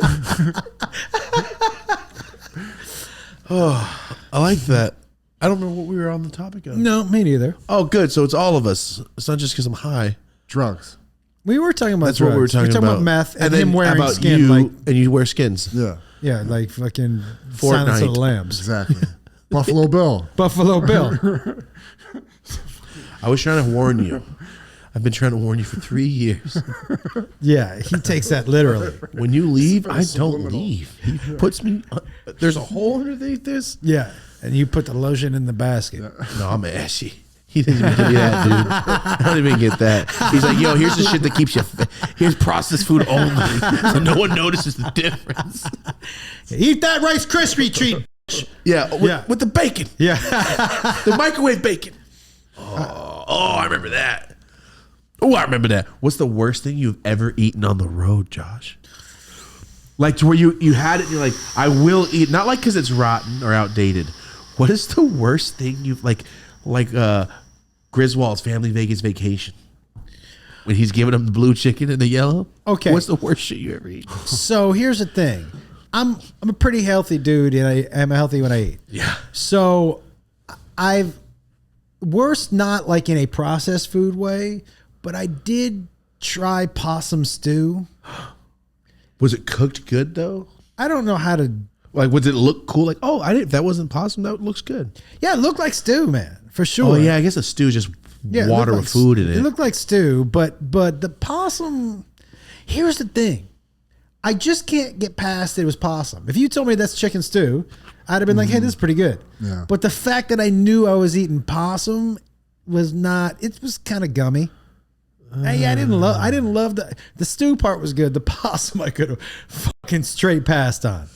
Oh, I like that. I don't remember what we were on the topic of. No, me neither. Oh, good. So it's all of us. It's not just because I'm high. drugs. We were talking about That's drugs. what we were talking about meth and then him wearing about skin you, like and you wear skins. Yeah, like fucking Silence of Fortnite. the Lambs. exactly. Buffalo Bill. Buffalo Bill. I was trying to warn you. I've been trying to warn you for 3 years. Yeah, he takes that literally. When you leave, I don't leave. He puts me. There's a hole underneath this. Yeah, and you put the lotion in the basket. No, I'm ashy. He didn't even give me that, dude. I don't even get that. He's like, yo, here's the shit that keeps you. Here's processed food only, so no one notices the difference. Eat that Rice Krispie treat. Yeah, with the bacon, Yeah. the microwave bacon. Oh, I remember that. Oh, I remember that. What's the worst thing you've ever eaten on the road, Josh? Like to where you had it and you're like, I will eat. Not like because it's rotten or outdated. What is the worst thing you've like Griswold's Family Vegas Vacation? When he's giving him the blue chicken and the yellow? Okay. What's the worst shit you ever eat? So here's the thing. I'm a pretty healthy dude, and I'm healthy when I eat. Yeah. So I've worst not like in a processed food way, but I did try possum stew. Was it cooked good though? I don't know how to. Like, would it look cool? Like, oh, I didn't. That wasn't possum. That looks good. Yeah, it looked like stew, man, for sure. Oh yeah, I guess a stew is just Yeah, it water looked with like- food in it. It looked like stew, but the possum. Here's the thing, I just can't get past it was possum. If you told me that's chicken stew, I'd have been like, hey, this is pretty good. Yeah. But the fact that I knew I was eating possum was not. It was kind of gummy. I didn't love the stew part was good. The possum I could have fucking straight passed on.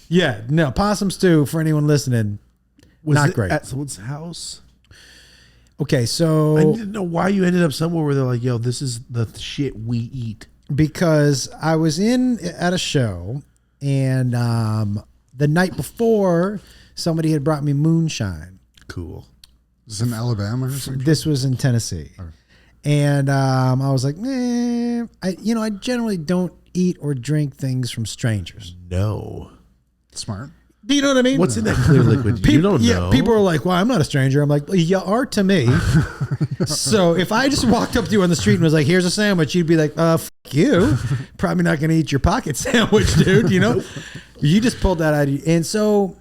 Yeah, no, possum stew for anyone listening. Was not it great. at someone's house? Okay, so I didn't know why you ended up somewhere where they're like, yo, this is the shit we eat. because I was at a show, and the night before, somebody had brought me moonshine. Cool. Is this in Alabama or something? This was in Tennessee. And I was like, I generally don't eat or drink things from strangers. No. Smart. Do you know what I mean? What's in that clear liquid? You don't know. People are like, well, I'm not a stranger. I'm like, well, you are to me. So if I just walked up to you on the street and was like, here's a sandwich, you'd be like, fuck you. Probably not going to eat your pocket sandwich, dude. You know, you just pulled that out of you. And so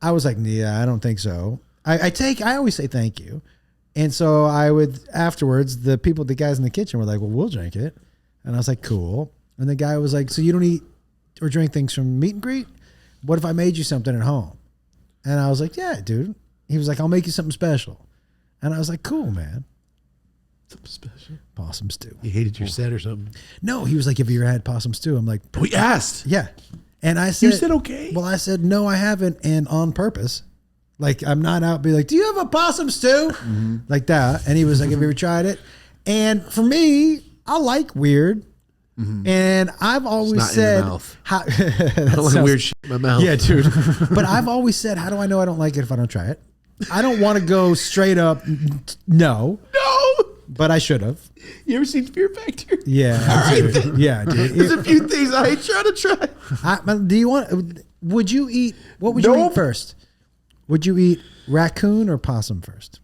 I was like, yeah, I don't think so. I always say thank you. And so I would, afterwards, the guys in the kitchen were like, well, we'll drink it. And I was like, cool. And the guy was like, so you don't eat or drink things from meet and greet? What if I made you something at home? And I was like, yeah, dude. He was like, I'll make you something special. And I was like, cool, man. Something special. Possum stew. You hated your set or something? No, he was like, have you ever had possum stew? I'm like, We asked. yeah. And I said, You said okay. Well, I said, no, I haven't. And on purpose. Like, I'm not out be like, do you have a possum stew? Like that. And he was like, have you ever tried it? And for me, I like weird. And I've always not in said, your mouth. how, I don't like weird shit in my mouth. yeah, dude. But I've always said, how do I know I don't like it if I don't try it? I don't want to go straight up, no. No. But I should have. You ever seen Fear Factor? Yeah. Dude. Yeah, dude. There's a few things I ain't trying to try. Do you want, would you eat, what would you eat first? Would you eat raccoon or possum first?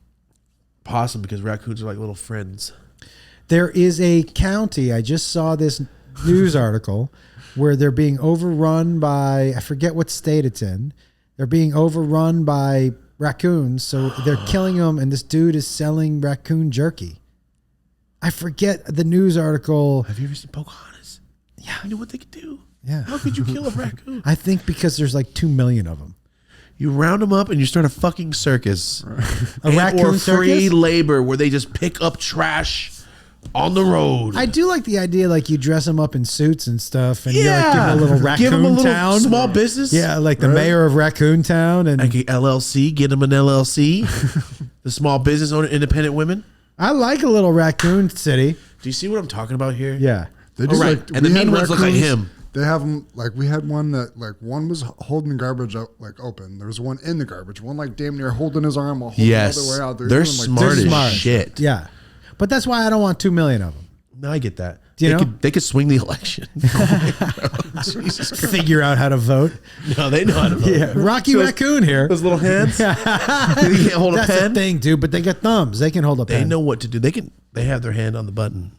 Possum, because raccoons are like little friends. There is a county, I just saw this news article where they're being overrun by, I forget what state it's in. They're being overrun by raccoons. So they're killing them. And this dude is selling raccoon jerky. I forget the news article. Have you ever seen Pocahontas? Yeah. You know what they could do? Yeah. How could you kill a raccoon? I think because there's like 2 million of them. You round them up and you start a fucking circus. A raccoon or free circus? labor where they just pick up trash on the road. I do like the idea, like you dress them up in suits and stuff, and you like, give them a little raccoon Give them a little town, small business. Yeah, like the mayor of Raccoon Town, and Like a LLC, get them an LLC. The small business owner, independent women. I like a little raccoon city. Do you see what I'm talking about here? Yeah, They All right. And the we had mean ones look like raccoons, him. They have them like we had one that like one was holding the garbage out like open. There was one in the garbage. One like damn near holding his arm while holding Yes. the other way out. They're doing, smart as smart. shit. yeah, but that's why I don't want 2 million of them. No, I get that. Do you know? They could swing the election. Jesus Christ. Figure out how to vote. No, they know how to vote. Yeah, Rocky So Raccoon here. Those little hands. You can't hold a That's pen. the thing, dude. But they got thumbs. They can hold a pen. They know what to do. They have their hand on the button.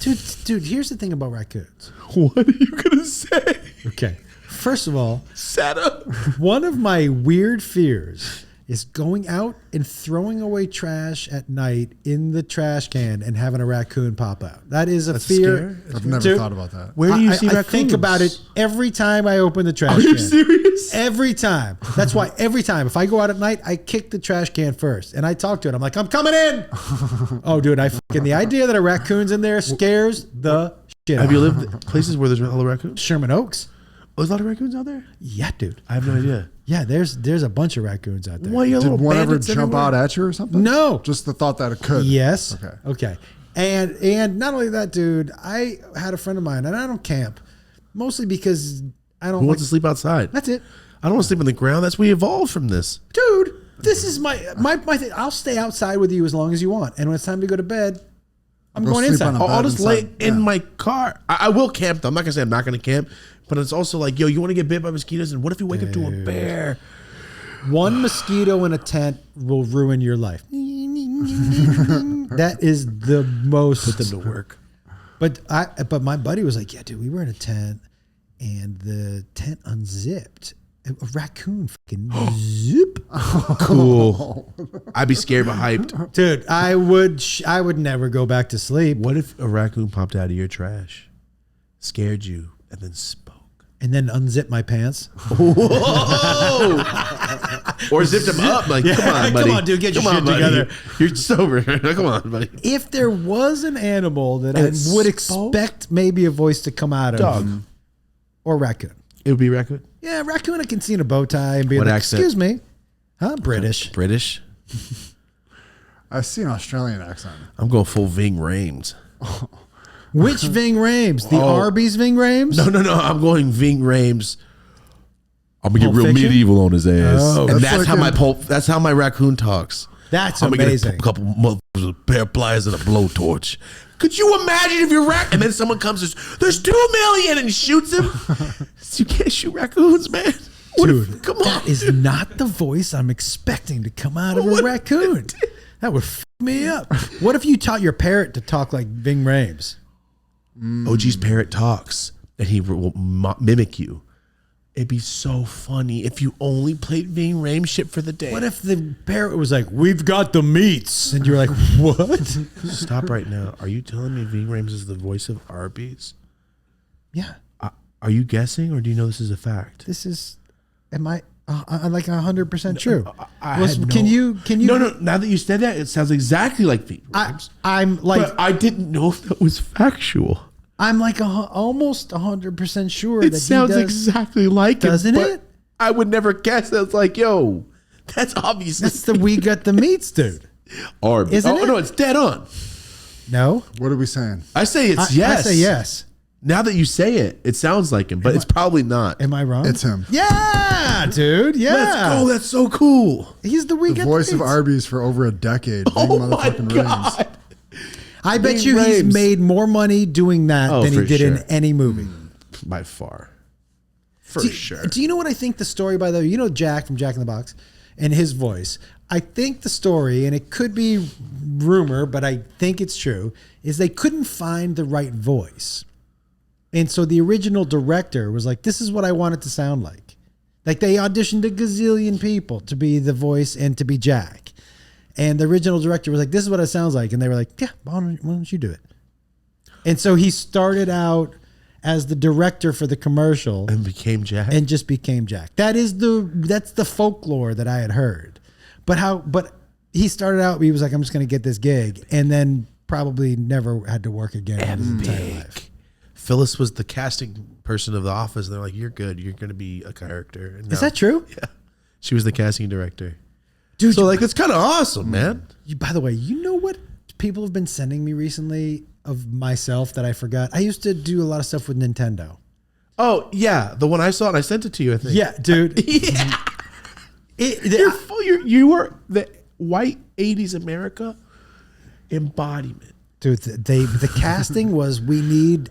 Dude. Here's the thing about raccoons. What are you gonna say? Okay, first of all, Set up. one of my weird fears is going out and throwing away trash at night in the trash can and having a raccoon pop out. That is a fear. I've never Dude, thought about that. Where do you see I raccoons? think about it every time I open the trash Are can. you serious? Every time. That's why every time if I go out at night, I kick the trash can first and I talk to it. I'm like, I'm coming in. Oh, dude, the idea that a raccoon's in there scares the shit out Have you of me. lived places where there's a lot of raccoons? Sherman Oaks? Oh, there's a lot of raccoons out there? Yeah, dude. I have no idea. Yeah, there's a bunch of raccoons out there. Why you Did little one ever bandits jump everywhere? out at you or something? No. Just the thought that it could. Yes. Okay. And not only that, dude, I had a friend of mine, and I don't camp, mostly because I don't Who like. wants to sleep outside? That's it, I don't want to sleep on the ground. That's we evolved from this. dude. This is my thing. I'll stay outside with you as long as you want, and when it's time to go to bed, I'm Go going sleep inside. on a I'll bed just lay inside. in Yeah. my car. I will camp though. I'm not gonna say I'm not gonna camp, but it's also like, yo, you want to get bit by mosquitoes, and what if you wake up to a bear? One mosquito in a tent will ruin your life. That is the most. Put them to work. But my buddy was like, yeah, dude, we were in a tent, and the tent unzipped. A raccoon fucking zip. Cool. I'd be scared but hyped. Dude, I would never go back to sleep. What if a raccoon popped out of your trash, scared you, and then spoke? And then unzip my pants. Whoa! Or zipped them up. Like, come on, buddy. Come on, dude, get your shit buddy. together. You're sober. Come on, buddy. If there was an animal that I And would it expect maybe a voice to come out of, Dog. or raccoon. It would be raccoon. Yeah, raccoon I can see in a bow tie and be What like, accent? excuse me. Huh? British. British. I see an Australian accent. I'm going full Ving Rhames. Which Ving Rhames? The Oh. Arby's Ving Rhames? No. I'm going Ving Rhames. I'm gonna Pulp get real Fiction? medieval on his ass, Oh. and That's that's like how in- my pulp. That's how my raccoon talks. That's I'm amazing. Gonna get a couple motherfuckers with a pair of pliers and a blowtorch. Could you imagine if you're and then someone comes and says, "There's 2 million," and shoots him? You can't shoot raccoons, man. Dude, come on. that is not the voice I'm expecting to come out of a raccoon. That would f me up. What if you taught your parrot to talk like VING RHAMES? OG's parrot talks, and he will mimic you. It'd be so funny if you only played VING RHAMES shit for the day. What if the parrot was like, "We've got the meats," and you're like, "What?" Stop right now. Are you telling me VING RHAMES is the voice of Arby's? Yeah. Are you guessing, or do you know this is a fact? This is. Am I like 100% true? Can you? No. Now that you said that, it sounds exactly like VING RHAMES. I'm like. But I didn't know if that was factual. I'm like almost 100% sure It that sounds he does, exactly like doesn't it. it? I would never guess. That's like, yo, that's obvious. That's the "We got the meats" dude. Arby's. Isn't it? No, it's dead on. No, What are we saying? I say it's yes. I say yes. Now that you say it, it sounds like him, but it's probably not. Am I wrong? It's him. Yeah, dude. Yeah. Let's go. That's so cool. He's the "We The got voice the of meats." Arby's for over a decade. Oh Big my motherfucking God. RHAMES. I bet VING you he's RHAMES. made more money doing that Oh, than he for did in sure. any movie. By far. For do, sure. Do you know what I think the story, by the way? You know Jack from Jack in the Box and his voice. I think the story, and it could be rumor, but I think it's true, is they couldn't find the right voice. And so the original director was like, this is what I want it to sound like. Like they auditioned a gazillion people to be the voice and to be Jack. And the original director was like, this is what it sounds like. And they were like, yeah, why don't you do it? And so he started out as the director for the commercial And became Jack. and just became Jack. That's the folklore that I had heard. But he started out, he was like, I'm just going to get this gig. And then probably never had to work again in his entire life. Phyllis was the casting person of The Office. And they're like, you're good. You're going to be a character. And Is now- that true? Yeah. She was the casting director. Dude, So like, it's kind of awesome, man. by the way, you know what people have been sending me recently of myself that I forgot? I used to do a lot of stuff with Nintendo. Oh yeah. The one I saw and I sent it to you, I think. Yeah, dude. Yeah. You were the white 80s America embodiment. Dude, the casting was, we need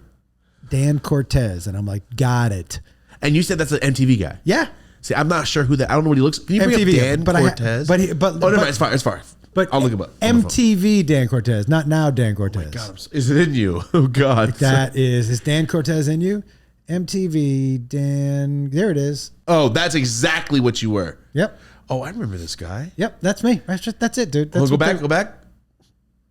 Dan Cortez. And I'm like, got it. And you said that's an MTV guy. Yeah. See, I'm not sure who that. I don't know what he looks. Can you bring up Dan Cortez? but oh, never mind. It's fine. It's fine. But I'll look him up. on my phone. MTV Dan Cortez, not now Dan Cortez. Is it in you? Oh God. Is Dan Cortez in you? MTV Dan, there it is. Oh, that's exactly what you were. Yep. Oh, I remember this guy. Yep, that's me. That's it, dude. That's Well, go what back. they- Go back.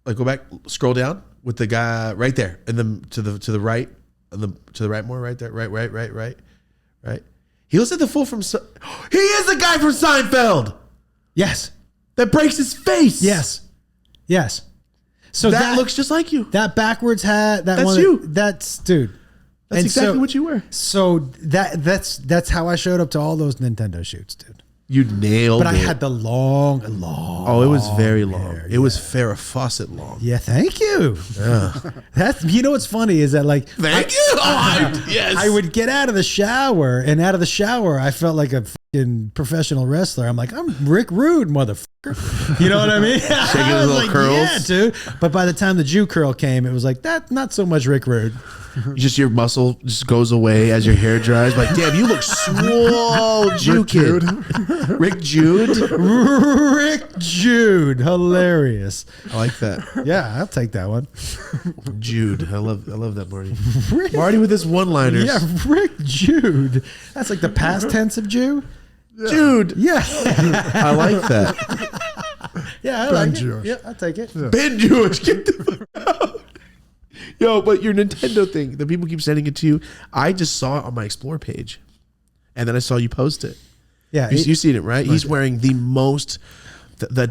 Like go back. Scroll down with the guy right there, and then to the right, to the right more, right there, right. He looks like the fool from. He is the guy from Seinfeld Yes. that breaks his face. Yes. Yes. So that looks just like you. that backwards hat. That's That's you. That's dude. That's exactly what you were. So that's how I showed up to all those Nintendo shoots, dude. You nailed But it. I had the long. Oh, it was very long. It was Farrah Fawcett long. Yeah, thank you. That's, you know what's funny is that like Thank you. Yes. I would get out of the shower, and out of the shower I felt like a fucking professional wrestler. I'm like, I'm Rick Rude, motherfucker. You know what I mean? Shaking I his was little like, curls. yeah, dude. But by the time the Jew curl came, it was like that. Not so much Rick Rude. Just your muscle just goes away as your hair dries. Like, damn, you look swole, Jew Rick kid. Jude. Rick Jude. Rick Jude, hilarious. I like that. Yeah, I'll take that one. Jude. I love that Marty. Marty with his one-liners. Yeah, Rick Jude. That's like the past tense of Jew. Jude. Yeah, I like that. yeah, I Ben like it. Jewish. Yeah, I'll take it. Ben Jewish. Get the fuck out. Yo, but your Nintendo thing, the people keep sending it to you. I just saw it on my Explore page. And then I saw you post it. Yeah, You seen it, right? He's wearing the most... The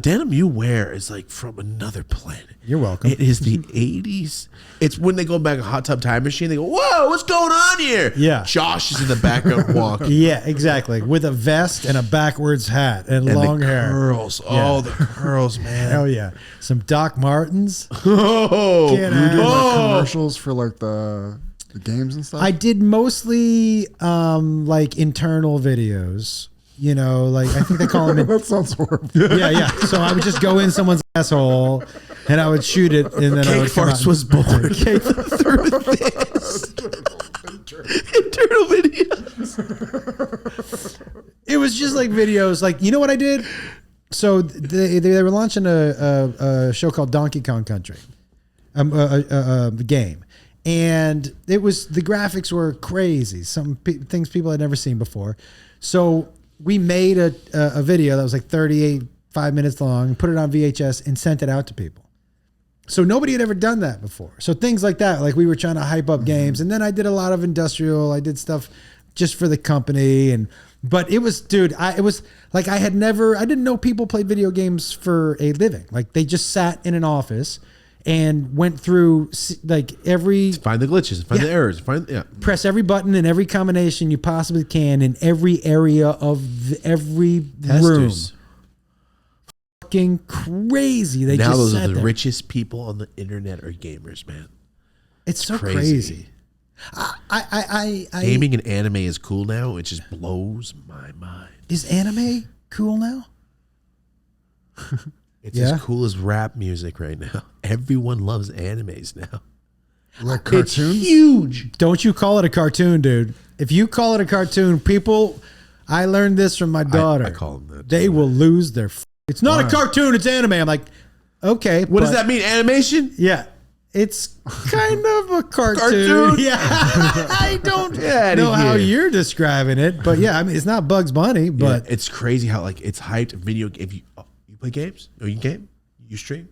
denim you wear is like from another planet. You're welcome. It is the 80s. It's when they go back a hot tub time machine. They go, whoa, what's going on here? Yeah. Josh is in the background walking. Yeah, exactly. With a vest and a backwards hat and long the hair. curls. Oh, the curls, man. Hell yeah. Some Doc Martens. Oh, Can't You have- doing like Oh. commercials for like the games and stuff? I did mostly like internal videos. you know, like I think they call them. That sounds horrible. Yeah. So I would just go in someone's asshole and I would shoot it, and then I Cake would come Farce out. was born Cake- through this. Internal videos. It was just like videos. Like, you know what I did? So they were launching a show called Donkey Kong Country, a game, and it was, the graphics were crazy. Some things people had never seen before. So we made a video that was like 5 minutes long, put it on VHS, and sent it out to people. So nobody had ever done that before. So things like that, like we were trying to hype up games, and then I did a lot of industrial. I did stuff just for the company, but it was, dude, it was like I didn't know people played video games for a living. Like they just sat in an office and went through like Find the glitches, find the errors, press every button in every combination you possibly can in every area of every room. Fucking crazy. They now just those sat are the there. richest people on the internet are gamers, man. It's so crazy. Gaming and anime is cool now. It just blows my mind. Is anime cool now? It's as cool as rap music right now. Everyone loves animes now. Like cartoons? It's huge. Don't you call it a cartoon, dude. If you call it a cartoon, people, I learned this from my daughter. I call them that. They will lose their it's not a cartoon, it's anime. I'm like, okay. What does that mean? Animation? Yeah. It's kind of a cartoon. Cartoon? Yeah. I don't know how you're describing it, but yeah, I mean, it's not Bugs Bunny, but it's crazy how like it's hyped. Video. If you play games, you game, you stream,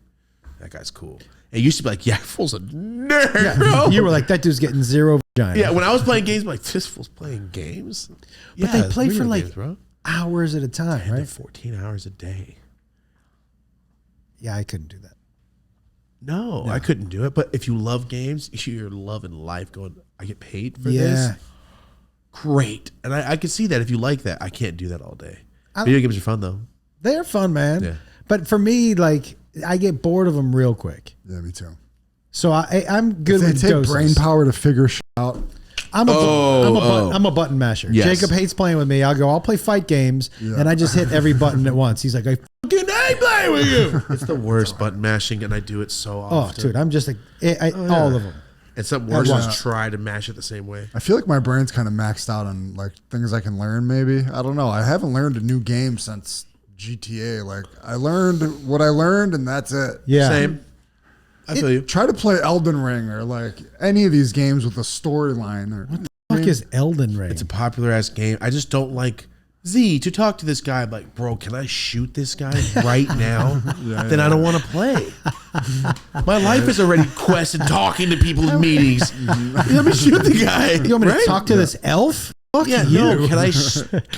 that guy's cool. It used to be like, yeah, fool's a nerd, bro. You were like, that dude's getting zero vagina. Yeah, when I was playing games, I'm like, this fool's playing games. But they play for video like games, bro. hours at a time, They're right? 14 hours a day. Yeah, I couldn't do that. No, I couldn't do it. But if you love games, you're loving life. Going, I get paid for this. Great, and I can see that if you like that. I can't do that all day. Video games are fun though. They're fun, man. Yeah. But for me, like, I get bored of them real quick. Yeah, me too. So I'm good They with take doses. brain power to figure shit out. I'm a button masher. Yes. Jacob hates playing with me. I'll play fight games, and I just hit every button at once. He's like, I fucking hate playing with you. It's the worst button mashing, and I do it so often. Oh, dude, I'm just like, all of them. And something worse once. is try to mash it the same way. I feel like my brain's kind of maxed out on like things I can learn. Maybe I don't know. I haven't learned a new game since GTA. Like I learned what I learned, and that's it. Yeah. Same. I feel you. Try to play Elden Ring or like any of these games with a storyline. Or what the Fuck is Elden Ring? It's a popular ass game. I just don't like Z to talk to this guy. I'm like, bro, can I shoot this guy right now? Then I don't want to play. My life is already quest and talking to people in meetings. Let me shoot the guy. You want me to talk to this elf? Fuck Yeah, you. no. Can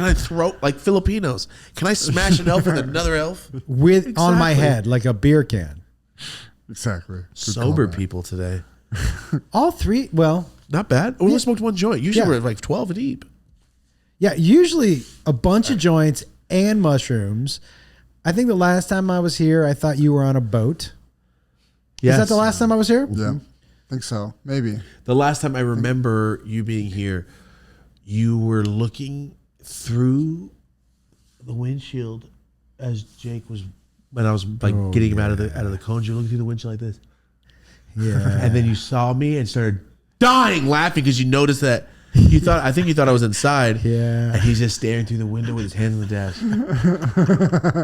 I throw like Filipinos? Can I smash an elf with another elf? With on my Exactly. head like a beer can. Exactly. Good Sober callback. people today. All three. Well, Not bad. We only smoked one joint. Usually Yeah. we're like 12 deep. yeah. Usually a bunch of joints and mushrooms. I think the last time I was here, I thought you were on a boat. Yes. Is that the last time I was here? Yeah, think so. Maybe. The last time I remember you being here, you were looking through the windshield as Jake was, when I was like getting him out of the cones. You were looking through the windshield like this, Yeah. and then you saw me and started dying laughing because you noticed that you thought I was inside. Yeah. and he's just staring through the window with his hands on the desk,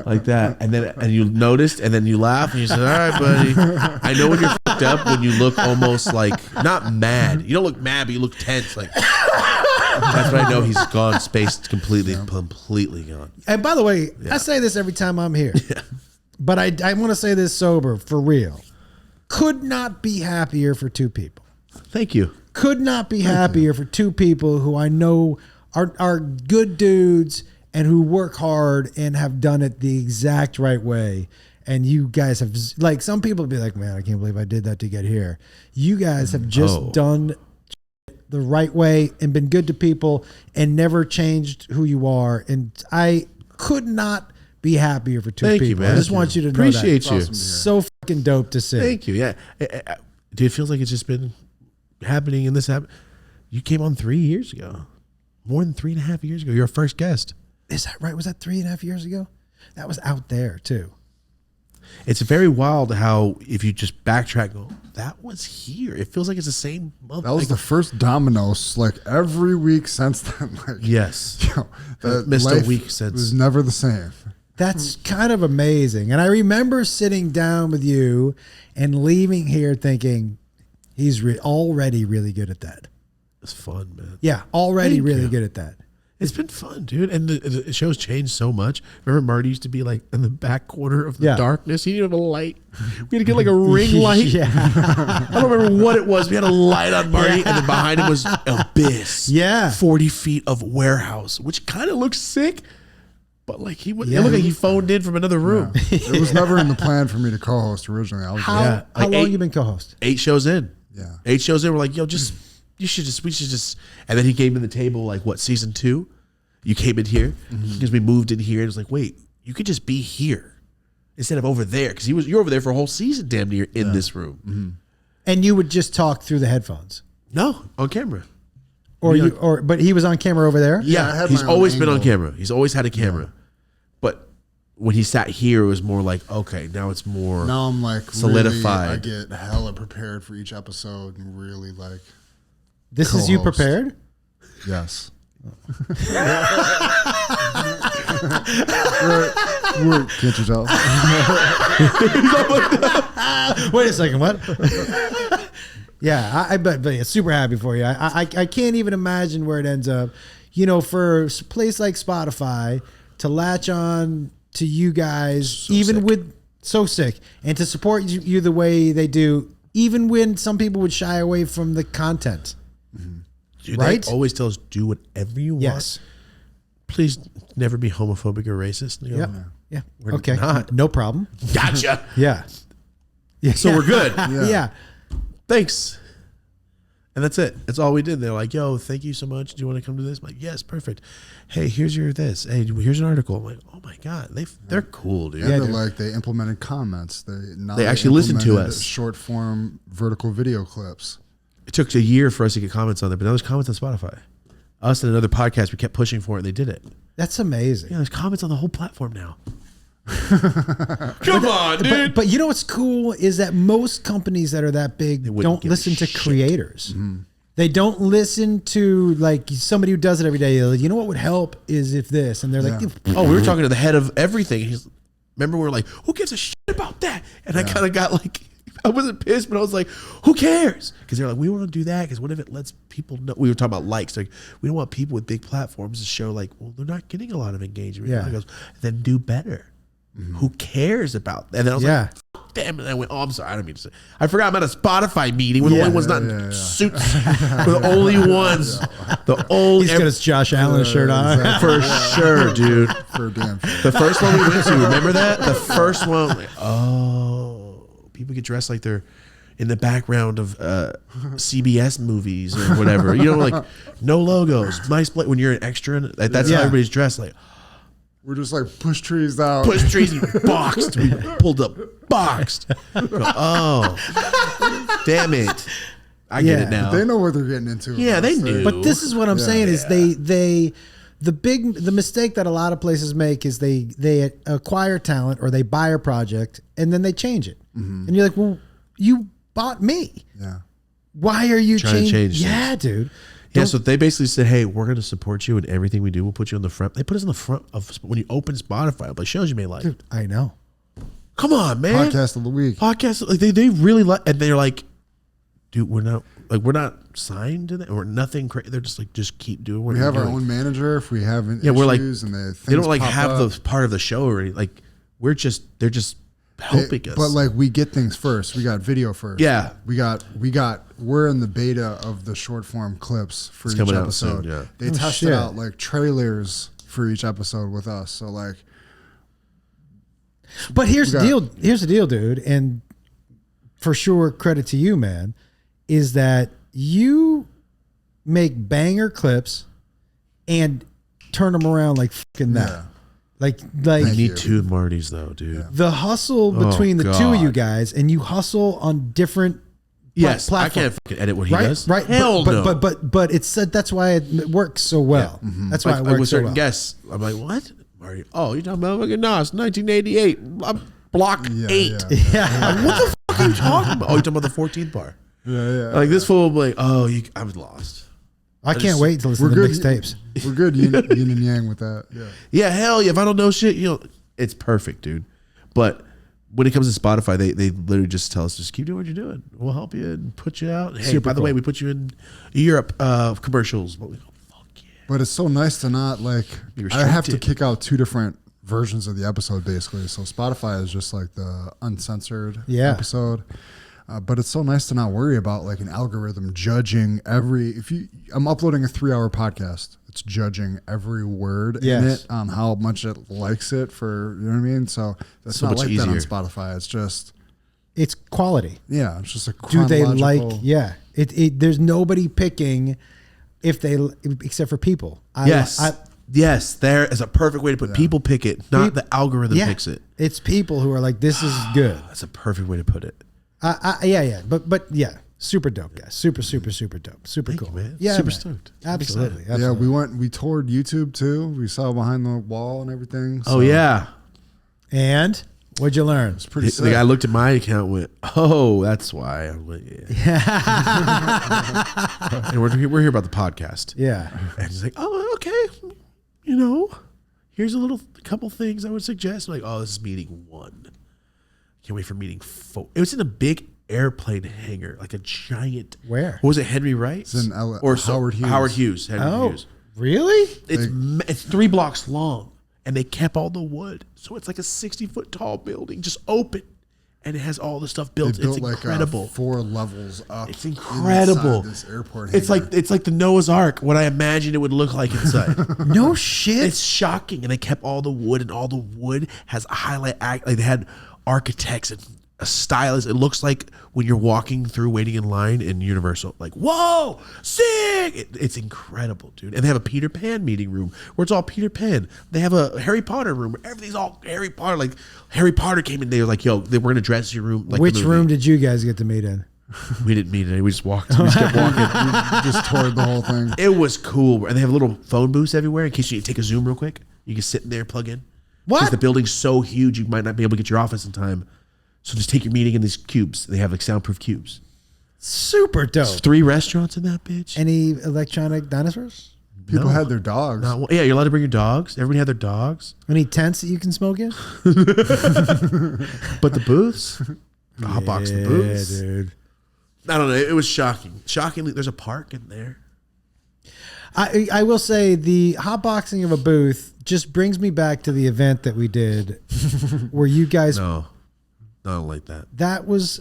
like that. And you noticed, and then you laugh, and you said, "All right, buddy." I know when you're fucked up when you look almost like not mad. You don't look mad, but you look tense. Like that's when I know he's gone, spaced completely gone. And by the way, I say this every time I'm here, but I want to say this sober for real. Could not be happier for two people. Thank you. Could not be happier for two people who I know are good dudes and who work hard and have done it the exact right way. And you guys have, like, some people be like, man, I can't believe I did that to get here. You guys have just done the right way and been good to people and never changed who you are. And I could not be happier for two Thank people. you, man. I just want you to know Appreciate that. you. Awesome to hear. So fucking dope to see. Thank you. Yeah, dude, it feels like it's just been happening and this happened. You came on 3 years ago, more than 3.5 years ago. You're our first guest. Is that right? Was that 3.5 years ago? That was out there too. It's very wild how if you just backtrack, go, that was here. It feels like it's the same month. That was the first Domino's, like every week since then. Like, yes. you know, that Missed a life week since. was never the same. That's kind of amazing. And I remember sitting down with you and leaving here thinking he's already really good at that. It's fun, man. Yeah, already Thank really you. good at that. It's been fun, dude. And the show's changed so much. Remember Marty used to be like in the back corner of the Yeah. darkness. He didn't have a light. We had to get like a ring light. Yeah. I don't remember what it was. We had a light on Marty, and then behind him was abyss. Yeah. 40 feet of warehouse, which kind of looks sick. But like it looked Yeah. like he phoned in from another room. It was never in the plan for me to co-host originally. I was How, Yeah, how like long 8 you been co-host? 8 shows in. Yeah. 8 shows in. We're like, yo, we should just. And then he came to the table like what, season 2? You came in here because we moved in here. And it was like, wait, you could just be here instead of over there because you're over there for a whole season, damn near in this room. And you would just talk through the headphones. No, on camera. But he was on camera over there? Yeah, I Yeah, had he's my own always been on angle. camera. He's always had a camera. But when he sat here, it was more like, okay, now it's more. Now I'm like Solidified. Really, I get hella prepared for each episode and really like, This is you Co-host. prepared? yes. Can't you tell? Wait a second, what? Yeah, but super happy for you. I can't even imagine where it ends up. You know, for a place like Spotify to latch on to you guys, so sick, and to support you the way they do, even when some people would shy away from the content. Dude, right? They always tell us do whatever you want. Yes. Please never be homophobic or racist. And you go, Yeah. We're Okay. not. No problem. Gotcha. Yeah. So we're good. Yeah. Thanks. And that's it. That's all we did. They're like, yo, thank you so much. Do you want to come to this? I'm like, yes, perfect. Hey, here's your this. Hey, here's an article. I'm like, oh my God. They're cool, dude. And Yeah, they're dude. like they implemented comments. They actually listen to implemented us. Short form vertical video clips. It took a year for us to get comments on there, but now there's comments on Spotify. Us and another podcast, we kept pushing for it, and they did it. That's amazing. Yeah, there's comments on the whole platform now. Come on, dude. But you know what's cool is that most companies that are that big wouldn't don't give a listen to shit. creators. They don't listen to like somebody who does it every day. They're like, you know what would help is if this, and they're like, Oh, we were talking to the head of everything. Remember, we were like, who gives a shit about that? And I kind of got like, I wasn't pissed, but I was like, who cares? Because they're like, we want to do that because what if it lets people know? We were talking about likes. Like, we don't want people with big platforms to show like, well, they're not getting a lot of engagement. Yeah. And I goes, then do better. Who cares about that? And then I was like, fuck them. And I went, oh, I'm sorry. I don't mean to say. I forgot I'm at a Spotify meeting. We're the only ones not in suits. We're the only ones. The only. he's got his Josh Allen shirt on. For sure, dude. For damn sure. The first one we went to, remember that? The first one, like, oh, people get dressed like they're in the background of CBS movies or whatever. You know, like no logos. Nice play when you're an extra. That's how everybody's dressed. Like We're just like push trees out. push trees, and boxed. We pulled up, boxed. Oh, damn it! I get it now. They know what they're getting into. Yeah, they knew. But this is what I'm saying is the mistake that a lot of places make is they acquire talent or they buy a project and then they change it. And you're like, well, you bought me. Yeah. Why are you Trying to changing? change Yeah, things. dude. Yeah, so they basically said, hey, we're going to support you in everything we do. We'll put you on the front. They put us on the front of when you open Spotify, like shows you may like. Dude, I know. Come on, man. Podcast of the week. Podcast, like they really like, and they're like, dude, we're not signed to that. We're nothing crazy. They're just like, just keep doing what We you're have our doing. own manager if we have Yeah, we're like, issues and they don't like pop have up. the part of the show already. Like they're just helping us. But like we get things first. We got video first. Yeah. We're in the beta of the short form clips for each coming out episode. soon, yeah. They tested out like trailers for each episode with us. So like But here's the deal. Here's the deal, dude. And for sure, credit to you, man, is that you make banger clips and turn them around like fucking that. Yeah. Like I need 2 Martys though, dude. the hustle between the two of you God. guys, and you hustle on different Yes, I platform. can't fucking edit what he Right, does. right. Hell but, no. But it's that's why it works so well. That's why like, it with works so certain well. guests, I'm like, what? Mario? Oh, you're talking about fucking Nas, 1988. I'm block 8. Yeah. What the fuck are you talking about? Oh, you're talking about the 14th bar. Yeah. Like this fool, like, oh, I was lost. I can't wait to listen to mixtapes. We're good yin and yang with that. Yeah. Yeah, hell yeah. If I don't know shit, it's perfect, dude. But when it comes to Spotify, they literally just tell us, just keep doing what you're doing. We'll help you and put you out. Hey, Super by the way, cool. we put you in Europe commercials. But we go, fuck yeah. But it's so nice to not like. Be I have to restricted. kick out 2 different versions of the episode basically. So Spotify is just like the uncensored episode. But it's so nice to not worry about like an algorithm judging I'm uploading a 3-hour podcast. It's judging every word in it on how much it likes it for, you know what I mean? So that's So not much like that on easier. Spotify. It's just, It's quality. yeah, it's just a Do they like? chronological- Yeah. There's nobody picking except for people. Yes, there is a perfect way to put people pick it, not the algorithm picks it. It's people who are like, this is good. That's a perfect way to put it. Yeah. But yeah, super dope, guys. Super dope. Super Thank cool. you, man. Yeah, Super man. stoked. Absolutely. Yeah, we toured YouTube too. We saw behind the wall and everything. Oh yeah. And what'd you learn? It's pretty The sick. guy looked at my account and went, oh, that's why. I'm like, yeah. And we're here about the podcast. Yeah. And he's like, oh, okay. Here's a couple things I would suggest. I'm like, oh, this is meeting 1. Can't wait for meeting 4. It was in a big airplane hangar, like a giant. Where? What was it, Henry Wright? It's in Howard Hughes. Howard Hughes. Henry Hughes. Really? It's 3 blocks long, and they kept all the wood, so it's like a 60-foot tall building, just open, and it has all the stuff built. They built It's like incredible. 4 levels up. It's incredible. inside This airport. It's hangar. like the Noah's Ark. What I imagined it would look like inside. No shit. It's shocking, and they kept all the wood, and all the wood has a highlight act. Like they had architects and a stylist. It looks like when you're walking through waiting in line in Universal. Like, whoa, sick! It's incredible, dude. And they have a Peter Pan meeting room where it's all Peter Pan. They have a Harry Potter room where everything's all Harry Potter. Like Harry Potter came in, they were like, yo, we're gonna dress your room. Like Which the movie. room did you guys get to meet in? We didn't meet it. We just walked. We just kept walking. We just toured the whole thing. It was cool. And they have little phone booths everywhere in case you need to take a Zoom real quick. You can sit in there, plug in. What? Because the building's so huge, you might not be able to get your office in time. So just take your meeting in these cubes. They have like soundproof cubes. Super dope. There's 3 restaurants in that bitch. Any electronic dinosaurs? People No. had their dogs. Yeah, you're allowed to bring your dogs. Everybody had their dogs. Any tents that you can smoke in? But the booths, the hot box, the booths. dude. I don't know. It was shocking. Shockingly, there's a park in there. I will say the hotboxing of a booth just brings me back to the event that we did where you guys, No, I don't like that. that was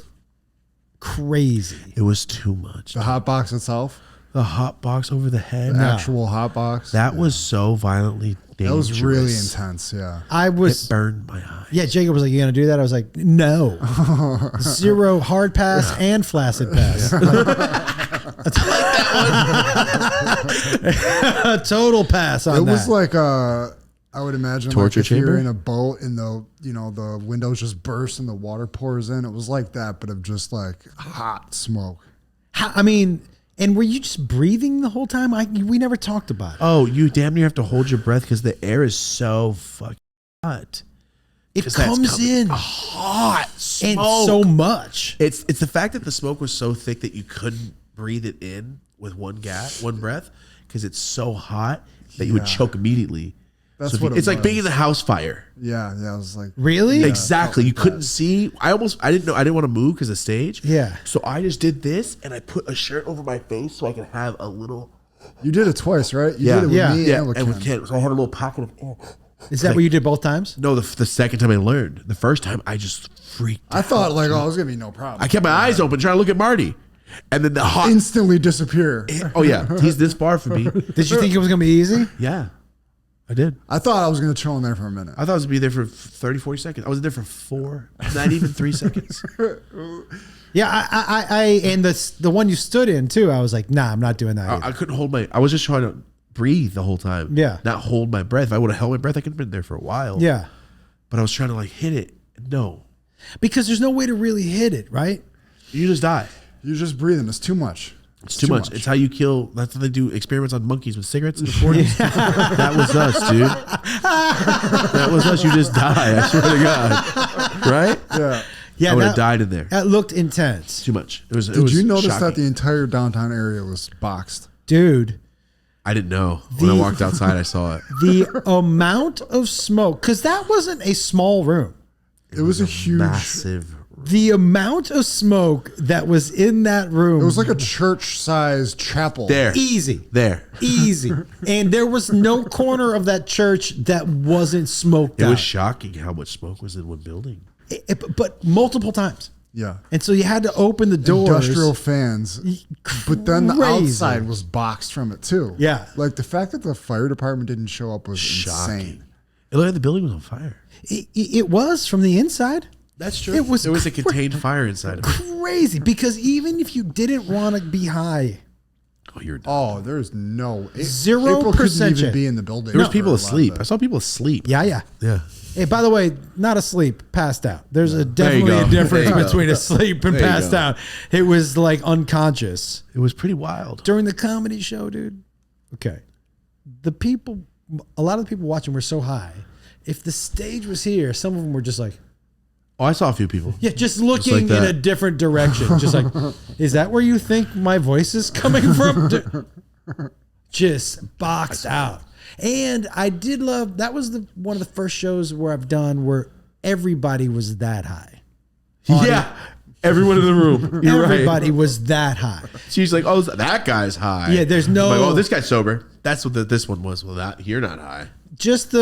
crazy. It was too much. The hot box itself, The hot box over the head. the actual hot box. That was so violently dangerous. That was really intense. Yeah. I It was, burned my eye. yeah, Jacob was like, you going to do that? I was like, no. 0 hard pass and flaccid pass. A total pass on It that. was like I would imagine Torture like if chamber? you're in a boat and the windows just burst and the water pours in. It was like that, but of just like hot smoke. I mean, and were you just breathing the whole time? We never talked about it. Oh, you damn near have to hold your breath because the air is so fucking hot. It 'Cause that's comes coming in hot smoke. and so much. It's the fact that the smoke was so thick that you couldn't breathe it in with one breath, because it's so hot that you would choke immediately. That's So if what you- it's it like being in was. the house fire. Yeah. I was like, Really? Exactly. You felt like couldn't that. see. I didn't know. I didn't want to move because of stage. Yeah. So I just did this and I put a shirt over my face so I could have a little. you did it twice, right? You Yeah. did it with Yeah. me Yeah. and with And with Ken. Ken. So I had a little pocket of air. Is that what you did both times? No, the second time I learned. The first time I just freaked I out. thought like, oh, it was gonna be no problem. I kept my eyes open trying to look at Marty. And then the hot. Instantly disappear. Oh, yeah. He's this far from me. Did you think it was going to be easy? Yeah. I did. I thought I was gonna chill in there for a minute. I thought I was going to be there for 30, 40 seconds. I was there for 4, not even 3 seconds. Yeah, I and the one you stood in too. I was like, nah, I'm not doing that. either. I couldn't hold I was just trying to breathe the whole time. Yeah. Not hold my breath. If I would have held my breath, I could have been there for a while. Yeah, But I was trying to like hit it. No. because there's no way to really hit it, right? You just die. You're just breathing. It's too much. It's too much. It's how you kill. That's how they do experiments on monkeys with cigarettes in the 40s. That was us, dude. That was us. You just die. I swear to God. Right? Yeah. Yeah, I would have died in there. That looked intense. Too much. It was. Did you notice shocking. that the entire downtown area was boxed? Dude. I didn't know. When I walked outside, I saw it. The amount of smoke, because that wasn't a small room. It was a huge, massive. The amount of smoke that was in that room. It was like a church-sized chapel. There. Easy. There. Easy. And there was no corner of that church that wasn't smoked out. It was shocking how much smoke was in one building. But multiple times. Yeah. And so you had to open the doors. Industrial fans. But then the Crazy. outside was boxed from it too. Yeah. Like the fact that the fire department didn't show up was Shocking. insane. It looked like the building was on fire. It was from the inside. That's true. It was there was a contained fire inside of it. Crazy. Because even if you didn't want to be high, Oh, you're done. Oh, there's no 0% April couldn't even chance. be in the building. There was for people a lot of asleep. it. I saw people asleep. yeah. Yeah. Hey, by the way, not asleep, passed out. There's definitely go. a difference There you go. between asleep and There you passed go. out. It was like unconscious It was pretty wild. during the comedy show, dude. Okay, a lot of the people watching were so high. If the stage was here, some of them were just like, Oh, I saw a few people. yeah, just looking like in that. a different direction. Just like, is that where you think my voice is coming from? Just boxed out. And I did love, that was one of the first shows where I've done where everybody was that high. Yeah. Everyone in the room. You're Everybody right. was that high. She's like, oh, that guy's high. Yeah, there's no- I'm like, oh, this guy's sober. That's what this one was. Well, you're not high. Just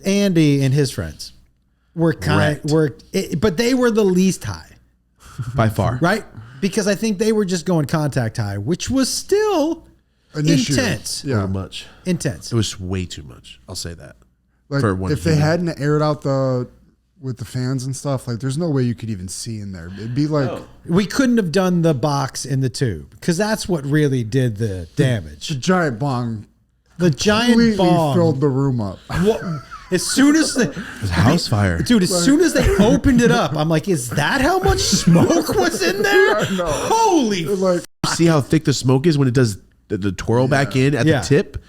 Andy and his friends were but they were the least high, By far. right? Because I think they were just going contact high, which was still An issue. intense. A Yeah. little much. Intense. It was way too much. I'll say that. Like For one if they human. hadn't aired out with the fans and stuff, like there's no way you could even see in there. It'd be like We couldn't have done the box in the tube because that's what really did the damage. the giant bong The giant completely bomb. filled the room up. As soon as It was a house fire. Dude, as soon as they opened it up, I'm like, is that how much smoke was in there? I know. Holy Like See how thick the smoke is when it does the twirl back in at Yeah. the tip?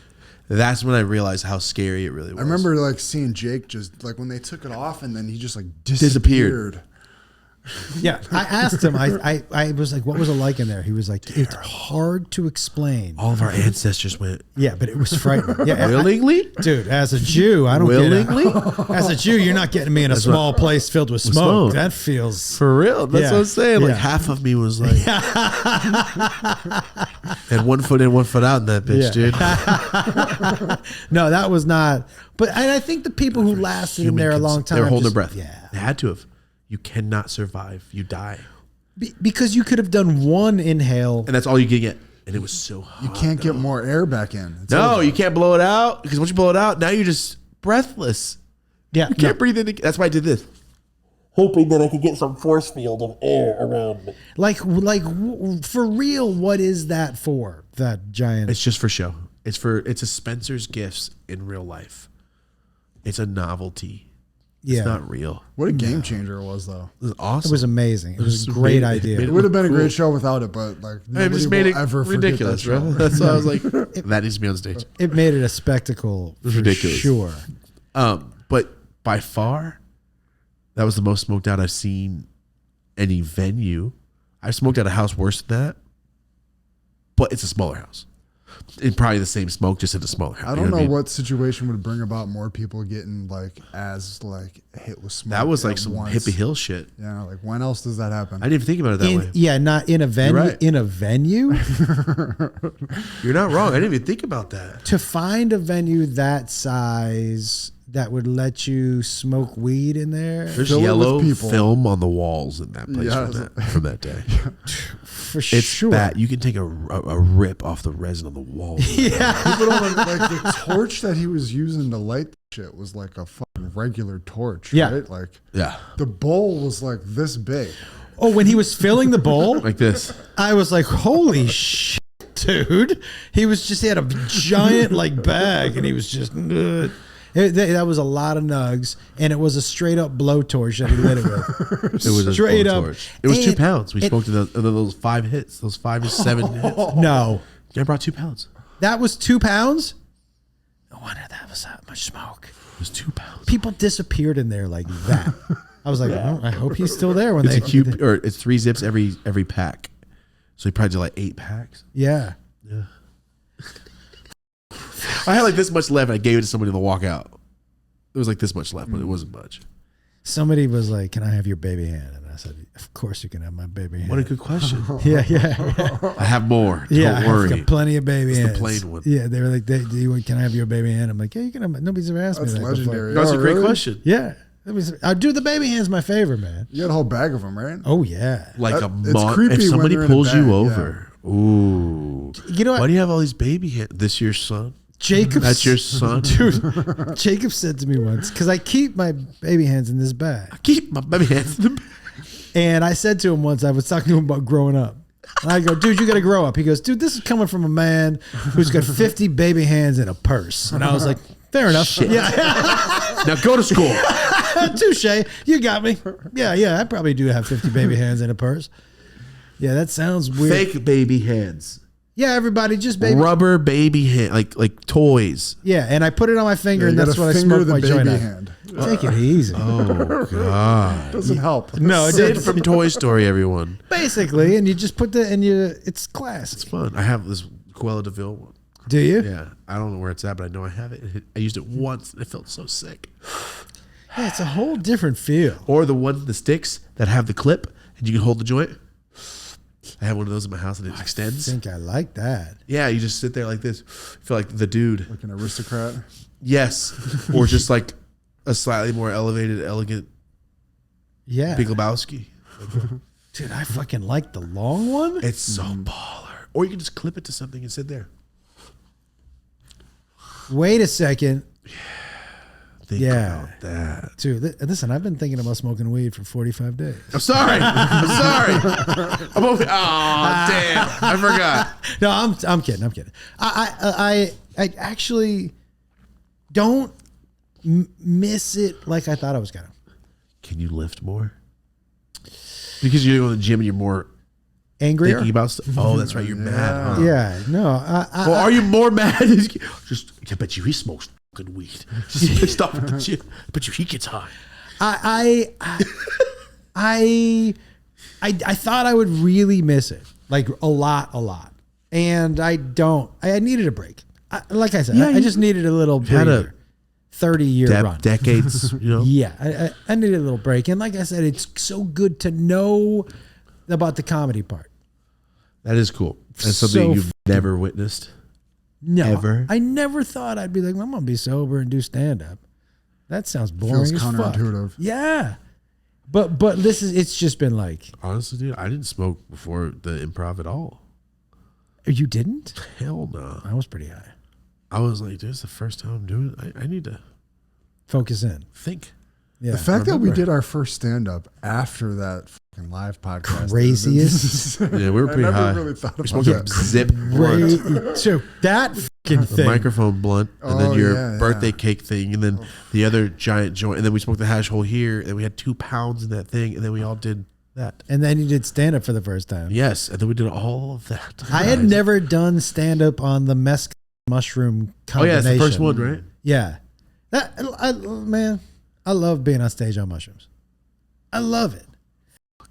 That's when I realized how scary it really was. I remember like seeing Jake just like when they took it off and then he just like Disappeared. disappeared. Yeah, I asked him. I was like, "What was it like in there?" He was like, "It's hard to explain." all of our ancestors went Yeah, but it was frightening. Yeah, willingly. dude. As a Jew, I don't Willingly? get it. As a Jew, you're not getting me in a small place filled with smoke. smoke. That feels For real. That's Yeah. what I'm saying. Like Yeah. half of me was like, and 1 foot in, 1 foot out in that bitch, dude. no. That was not. But and I think the people who lasted in there a long time, They were holding just- their breath. Yeah, They had to have. You cannot survive. You die. because you could have done one inhale. And that's all you can get. And it was so hot. You can't get more air back in. It's No, over. you can't blow it out. Because once you blow it out, now you're just breathless. Yeah, You can't breathe in. That's why I did this. Hoping that I could get some force field of air around me. like for real. What is that for? That giant. It's just for show. It's a Spencer's Gifts in real life. It's a novelty. Yeah, It's not real. What a game changer it was though. It was awesome. it was amazing. It was a It great made idea. It would have been a great show without it, but like I nobody just will made it ever ridiculous, forget that bro. show. That's why I was like, that needs to be on stage. It made it a spectacle. For ridiculous. Sure. But by far, that was the most smoked out I've seen any venue. I've smoked out a house worse than that, but it's a smaller house. And probably the same smoke, just in a smaller house. I You don't know what I mean? what situation would bring about more people getting like hit with smoke. That was like at some once. hippie hill shit. Yeah, like when else does that happen? I didn't even think about it that way. Yeah, not in a venue. right. In a venue, You're not wrong. I didn't even think about that. to find a venue that size that would let you smoke weed in there, There's Fill it with yellow people. film on the walls in that place Yes. from that day. for It's sure. bad. You can take a rip off the resin on the wall. Yeah, People don't like the torch that he was using to light the shit was like a fucking regular torch. Yeah. Right? Like Yeah. the bowl was like this big. Oh, when he was filling the bowl, Like this. I was like, "Holy shit, dude!" He had a giant like bag, and he was just. It That was a lot of nugs, and it was a straight up blowtorch that he lit it with. It was straight a up. torch. It was 2 And pounds. We smoked those 5 hits, those 5 to 7 hits. No, Yeah, I brought 2 pounds. that was 2 pounds. No wonder that was that much smoke. It was 2 pounds. People disappeared in there like that. I was like, oh, I hope he's still there when It's they. a cube, or it's 3 zips every pack. So he probably did like 8 packs. Yeah. Yeah. I had like this much left. And I gave it to somebody to walk out. It was like this much left, but it wasn't much. Somebody was like, "Can I have your baby hand?" And I said, "Of course you can have my baby hand." What a good question. Yeah. I have more. Yeah, Don't worry. I've got plenty of baby It's the hands. plain one. Yeah, they were like, "Can I have your baby hand?" I'm like, "Yeah, you can have my." Nobody's ever asked That's me that before. legendary. That's Oh, a great really? question. Yeah, I do the baby hands my favorite, man. You got a whole bag of them, right? Oh yeah. Like It's creepy if when somebody they're in a pulls you bag, over. Ooh. You know Why what? do you have all these baby hands? This your son? Jacob. That's your son? Dude, Jacob said to me once, because I keep my baby hands in this bag. Keep my baby hands in the And I said to him once, I was talking to him about growing up. And I go, "Dude, you got to grow up." He goes, "Dude, this is coming from a man who's got 50 baby hands in a purse." And I was like, fair enough. Shit. Yeah. Now go to school. Touche. You got me. Yeah. I probably do have 50 baby hands in a purse. Yeah, that sounds weird. Fake baby hands. Yeah, everybody just baby. Rubber baby hand, like toys. Yeah, and I put it on my finger, You and that's gotta what I finger smoke the my joint baby on. hand. Take it easy. Oh God. Doesn't help. No, it Sid didn't. from Toy Story, everyone. Basically, and you just put it's classy. It's fun. I have this Cruella de Vil one. Do you? Yeah, I don't know where it's at, but I know I have it. I used it once, and it felt so sick. Yeah, it's a whole different feel. Or the sticks that have the clip, and you can hold the joint. I have one of those in my house, and it I extends. think I like that. Yeah, you just sit there like this. Feel like the dude. Like an aristocrat. Yes, or just like a slightly more elevated, elegant Yeah. Big Lebowski. Dude, I fucking like the long one. It's so baller. Or you can just clip it to something and sit there. Wait a second. Think Yeah. about that. Dude, listen, I've been thinking about smoking weed for 45 days. I'm sorry. I'm sorry. I'm over. Oh, damn. I forgot. No, I'm kidding. I'm kidding. I actually don't miss it like I thought I was gonna. Can you lift more? Because you're going to the gym and you're more Angrier? thinking about stuff. Oh, that's right. You're mad. Huh? Yeah. No. Well, are you more mad? Just, I bet you he smokes fucking weed. Just pissed off at the gym. I bet you he gets high. I thought I would really miss it, like a lot, and I don't. I needed a break. Like I said, Yeah, I just needed a little had a breather. 30-year run. Decades, you know? Yeah, I needed a little break, and like I said, it's so good to know about the comedy part. That is cool. That's something So you've never witnessed. No, Ever? I never thought I'd be like, I'm gonna be sober and do stand up. That sounds boring Feels as fuck. counterintuitive. Yeah, but it's just been like, Honestly, dude, I didn't smoke before the improv at all. you didn't? Hell no. I was pretty high. I was like, this is the first time I'm doing it. I need to Focus in. think. Yeah. The fact that we Remember. did our first stand up after that fucking live podcast. Craziest. Yeah, we were pretty I never high. really thought We about smoked a that. zip blunt, So that fucking the thing. microphone blunt, and Oh, then your yeah, birthday yeah. cake thing, and then the other giant joint, and then we smoked the hash hole here, and we had 2 pounds in that thing, and then we all did that. And then you did stand up for the first time. Yes, and then we did all of that. I had Guys. never done stand up on the mescaline mushroom Oh yeah, combination. it's the first one, right? Yeah. Man, I love being on stage on mushrooms. I love it.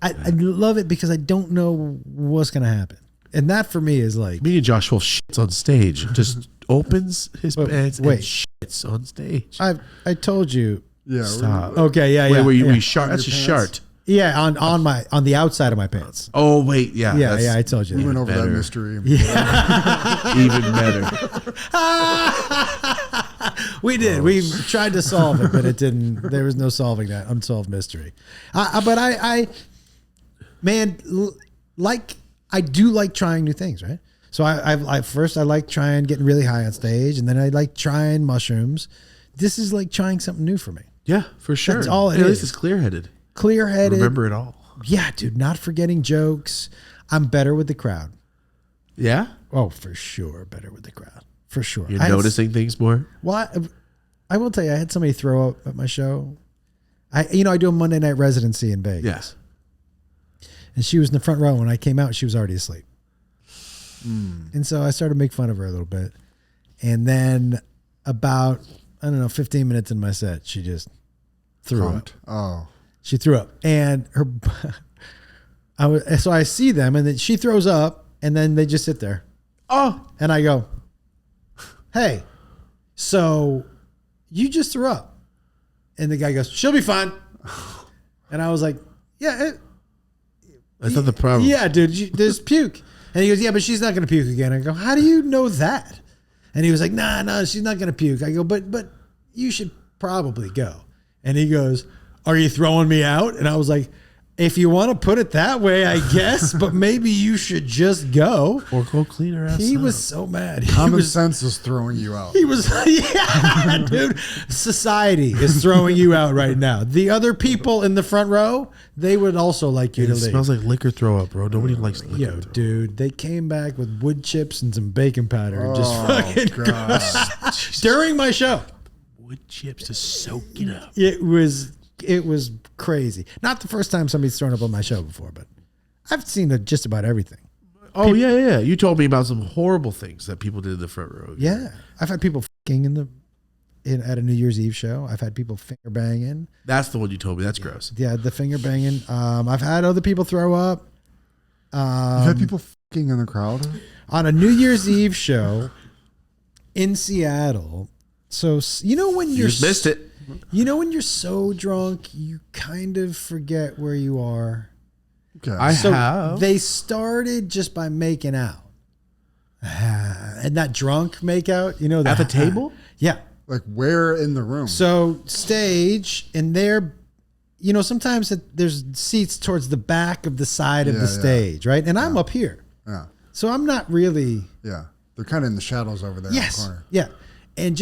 I love it because I don't know what's going to happen. And that for me is like, Me and Josh Wolf shits on stage. Just opens his Wait, pants wait. and shits on stage. I told you. Yeah. Stop. Okay, yeah, Wait, yeah. were you yeah. shart? That's a your shart. Yeah, on the outside of my pants. Oh wait, yeah, Yeah, that's yeah, I told you. We that. went over better. that mystery. even better. We did. We tried to solve it, but it didn't. There was no solving that unsolved mystery. But I do like trying new things, right? So I first I like trying getting really high on stage, and then I like trying mushrooms. This is like trying something new for me. Yeah, for sure. That's all it At least is. it's clear-headed. Clear-headed. Remember it all. Yeah, dude. Not forgetting jokes. I'm better with the crowd. Yeah, Oh, for sure, better with the crowd. For sure. you're I had- noticing things more. Well, I will tell you, I had somebody throw up at my show. I do a Monday night residency in Vegas. Yes. And she was in the front row. When I came out, she was already asleep. And so I started to make fun of her a little bit. And then about, 15 minutes in my set, she just threw up. Oh. She threw up. And so I see them, and then she throws up, and then they just sit there. Oh. And I go, hey, so you just threw up. And the guy goes, she'll be fine. And I was like, yeah. That's not the problem. Yeah, dude, there's puke. And he goes, yeah, but she's not going to puke again. I go, how do you know that? And he was like, nah, she's not going to puke. I go, but you should probably go. And he goes, are you throwing me out? And I was like, if you want to put it that way, I guess, but maybe you should just go. Or go clean her ass He up. was so mad. Common sense is throwing you out. He was, yeah, dude. Society is throwing you out right now. The other people in the front row, they would also like you to It leave. smells like liquor throw up, bro. Nobody likes liquor. Yo, dude, they came back with wood chips and some baking powder and just fucking God. during my show. Wood chips to soak it up. It was crazy. Not the first time somebody's thrown up on my show before, but I've seen just about everything. Oh, yeah. You told me about some horrible things that people did in the front row. Yeah, I've had people fucking at a New Year's Eve show. I've had people finger banging. That's the one you told me. That's gross. Yeah, the finger banging. I've had other people throw up. You've had people fucking in the crowd? On a New Year's Eve show in Seattle. So when You just missed it. when you're so drunk, you kind of forget where you are. Okay. I have. They started just by making out. And not drunk make out, At the table? Yeah. Like where in the room? So stage, and there, sometimes there's seats towards the back of the side of the stage, right? And I'm up here. Yeah. So I'm not really. Yeah. They're kind of in the shadows over there in the corner. Yeah. And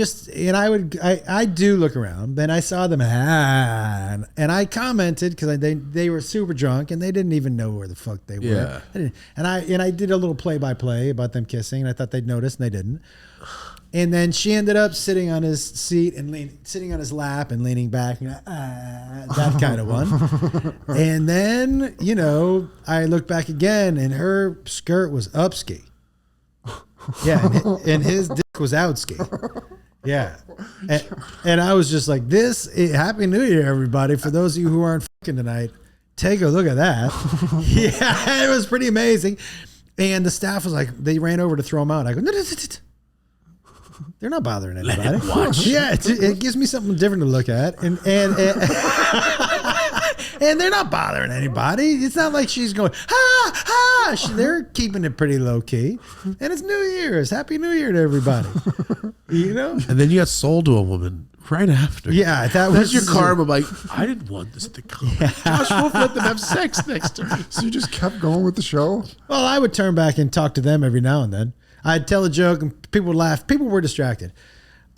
I do look around. Then I saw them, and I commented because they were super drunk and they didn't even know where the fuck they were. Yeah. And I did a little play-by-play about them kissing, and I thought they'd notice, and they didn't. And then she ended up sitting on his seat and sitting on his lap and leaning back, that kind of one. And then I looked back again, and her skirt was upski. Yeah, and his dick was outski. Yeah, and I was just like, Happy New Year, everybody! For those of you who aren't fucking tonight, take a look at that. Yeah, it was pretty amazing. And the staff was like, they ran over to throw him out. I go, no. They're not bothering anybody. Let him watch. Yeah, it gives me something different to look at, and and they're not bothering anybody. It's not like she's going, they're keeping it pretty low key. And it's New Year's. Happy New Year to everybody. And then you got sold to a woman right after. Yeah, that's your karma. Like, I didn't want this to come. Josh won't let them have sex next to me. So you just kept going with the show? Well, I would turn back and talk to them every now and then. I'd tell a joke and people would laugh. People were distracted.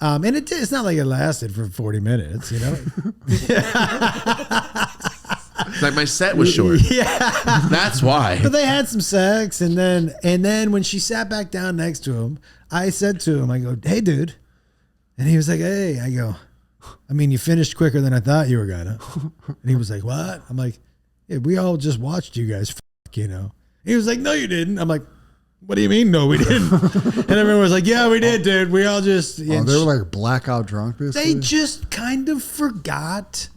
And it's not like it lasted for 40 minutes, Like my set was short. Yeah. That's why. But they had some sex, and then when she sat back down next to him, I said to him, I go, hey, dude. And he was like, hey. I go, I mean, you finished quicker than I thought you were gonna. And he was like, what? I'm like, yeah, we all just watched you guys He was like, no, you didn't. I'm like, what do you mean? No, we didn't. And everyone was like, yeah, we did, dude. We all just. They were like blackout drunk, basically? They just kind of forgot.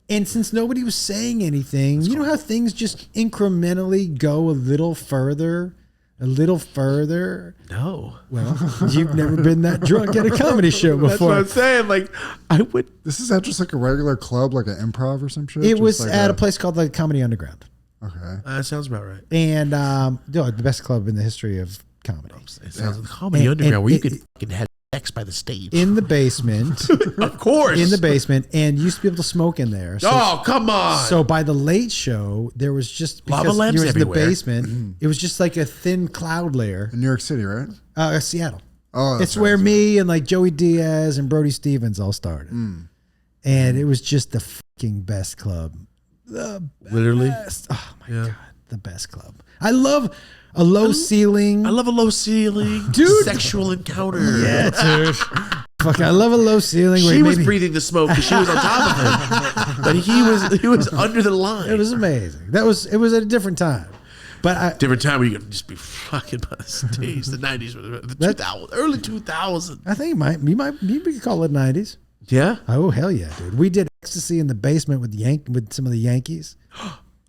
And since nobody was saying anything, you know how things just incrementally go a little further? No. Well, you've never been that drunk at a comedy show before. That's what I'm saying. Like, I would. This is at just like a regular club, like an improv or some shit? It Just was like at a place called the Comedy Underground. Okay. That sounds about right. And the best club in the history of comedy. It sounds like Comedy Underground, where you could fucking have sex by the stage. In the basement. Of course. In the basement. And you used to be able to smoke in there. So, oh, come on. So by the late show, there was just, Lava because lamps you were in the everywhere. basement, it was just like a thin cloud layer. In New York City, right? Seattle. Oh, It's where me and like Joey Diaz and Brody Stevens all started. And it was just the fucking best club. Literally. Best. Oh my God. The best club. I love a low ceiling. I love a low ceiling, Dude. sexual encounter. Yeah, dude. Fuck, I love a low ceiling. She where was maybe- breathing the smoke because she was on top of him, but he was under the line. It was amazing. It was at a different time. But different time where you could just be fucking by the stage. The 90s, the 2000s, early 2000s. I think you could call it 90s. Yeah, Oh hell yeah, dude! We did ecstasy in the basement with some of the Yankees.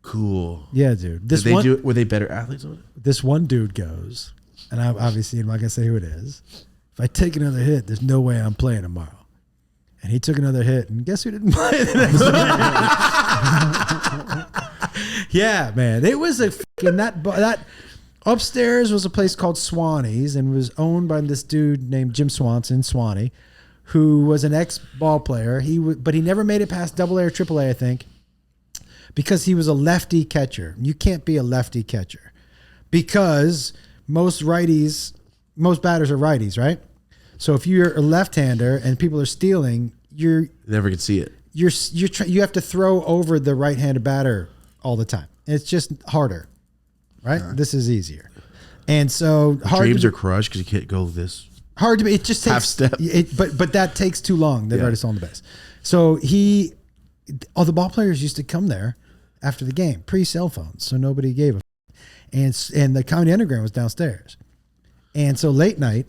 cool. Yeah, dude. Did they do it? Were they better athletes on it? This one dude goes, and I'm obviously not gonna say who it is. If I take another hit, there's no way I'm playing tomorrow. And he took another hit, and guess who didn't play the next day? Yeah, man. It was a fucking that upstairs was a place called Swanee's and was owned by this dude named Jim Swanee, who was an ex-ball player. But he never made it past AA or AAA, I think, because he was a lefty catcher. You can't be a lefty catcher because most batters are righties, right? So if you're a left-hander and people are stealing, you Never could see it. you have to throw over the right-handed batter all the time. It's just harder, right? This is easier, and so Dreams are crushed because you can't go this. hard to be. It just takes Half step. but that takes too long. They've Yeah. already sold the base. So all the ball players used to come there after the game, pre-cell phones, so nobody gave a. And the Comedy Underground was downstairs, and so late night.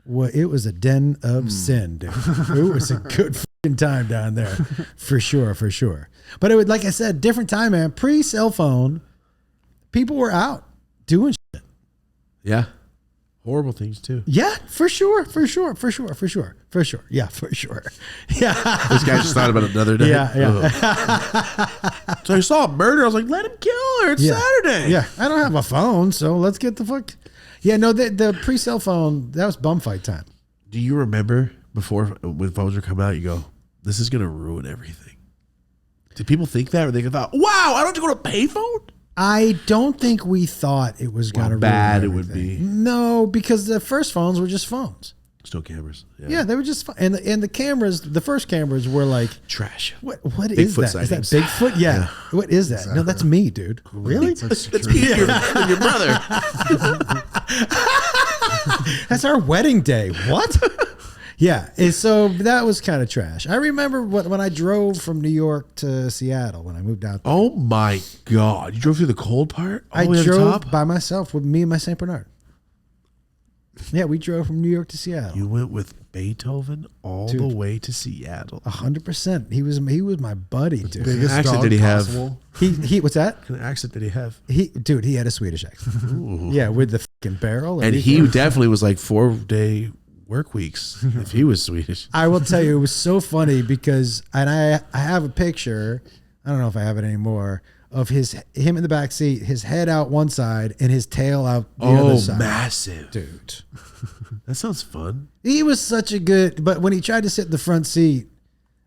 Well, it was a den of sin, dude. It was a good fucking time down there, for sure. But it would, like I said, different time, man. Pre-cell phone, people were out doing shit. Yeah, horrible things too. Yeah, for sure. Yeah, for sure. Yeah. This guy just thought about it another day. Yeah. So I saw a murder. I was like, let him kill her. It's Saturday. Yeah, I don't have a phone, so let's get the fuck. Yeah, no, the pre-cell phone, that was bum fight time. Do you remember before when phones were coming out? You go, this is gonna ruin everything. Did people think that, or they thought, wow, I don't have to go to a payphone? I don't think we thought it was going to ruin bad it would everything. be. No, because the first phones were just phones. Still cameras. Yeah, they were just fun. And the cameras, the first cameras were like, Trash. what is that? Sightings. Is that Bigfoot? Yeah. What is that? No, that's me, dude. Really? It's like That's security. me and your brother. That's our wedding day. What? Yeah. And so that was kind of trash. I remember when I drove from New York to Seattle when I moved out there. Oh my God. You drove through the cold part? All I the way to the drove top? by myself with me and my St. Bernard. Yeah, we drove from New York to Seattle. You went with Beethoven all the way to Seattle. 100%. He was my buddy, dude. Biggest accent dog did he have? possible. He what's that? What kind of accent did he have? He had a Swedish accent. Yeah, with the fucking barrel. And he definitely was like 4-day work weeks if he was Swedish. I will tell you, it was so funny because, and I have a picture. I don't know if I have it anymore of him in the back seat, his head out one side and his tail out the other side. Massive. Dude. That sounds fun. He was such a good, but when he tried to sit in the front seat,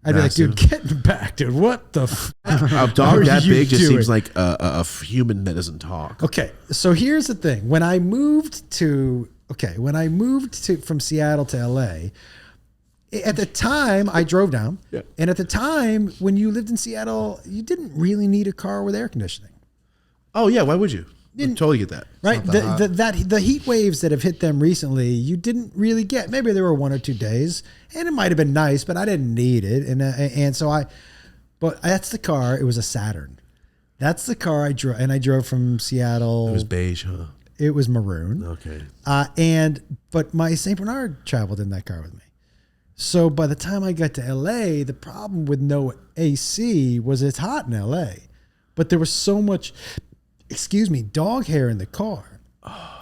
I'd be like, Massive. dude, get in the back, dude. What the A dog are that you big just doing? seems like a human that doesn't talk. Okay, so here's the thing. When I moved from Seattle to LA, at the time I drove down, and at the time when you lived in Seattle, you didn't really need a car with air conditioning, Oh, yeah. Why would you? I totally get that. right? The heat waves that have hit them recently, you didn't really get. Maybe there were 1 or 2 days, and it might have been nice, but I didn't need it, but that's the car. It was a Saturn. That's the car I drove, and I drove from Seattle. It was beige, huh? It was maroon. Okay. But my St. Bernard traveled in that car with me. So by the time I got to LA, the problem with no AC was it's hot in LA, but there was so much, dog hair in the car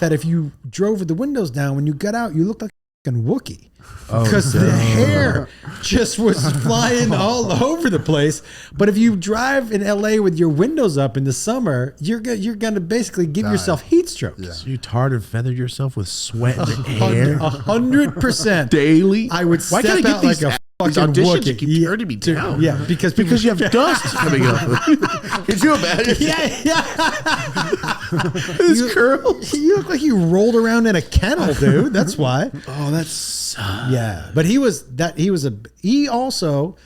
that if you drove with the windows down, when you got out, you looked like a fucking Wookiee. Because the hair just was flying all over the place. But if you drive in LA with your windows up in the summer, you're going to basically give yourself heat strokes. Yeah. So you tarred and feathered yourself with sweat and hair 100%. daily? I would Why step can't I out get like these a these fucking auditions Wookiee. that keep turning me Dude, down? yeah, because you have dust coming up. Could you imagine? His curls. You look like you rolled around in a kennel, dude. That's why. Oh, that's Yeah, but he also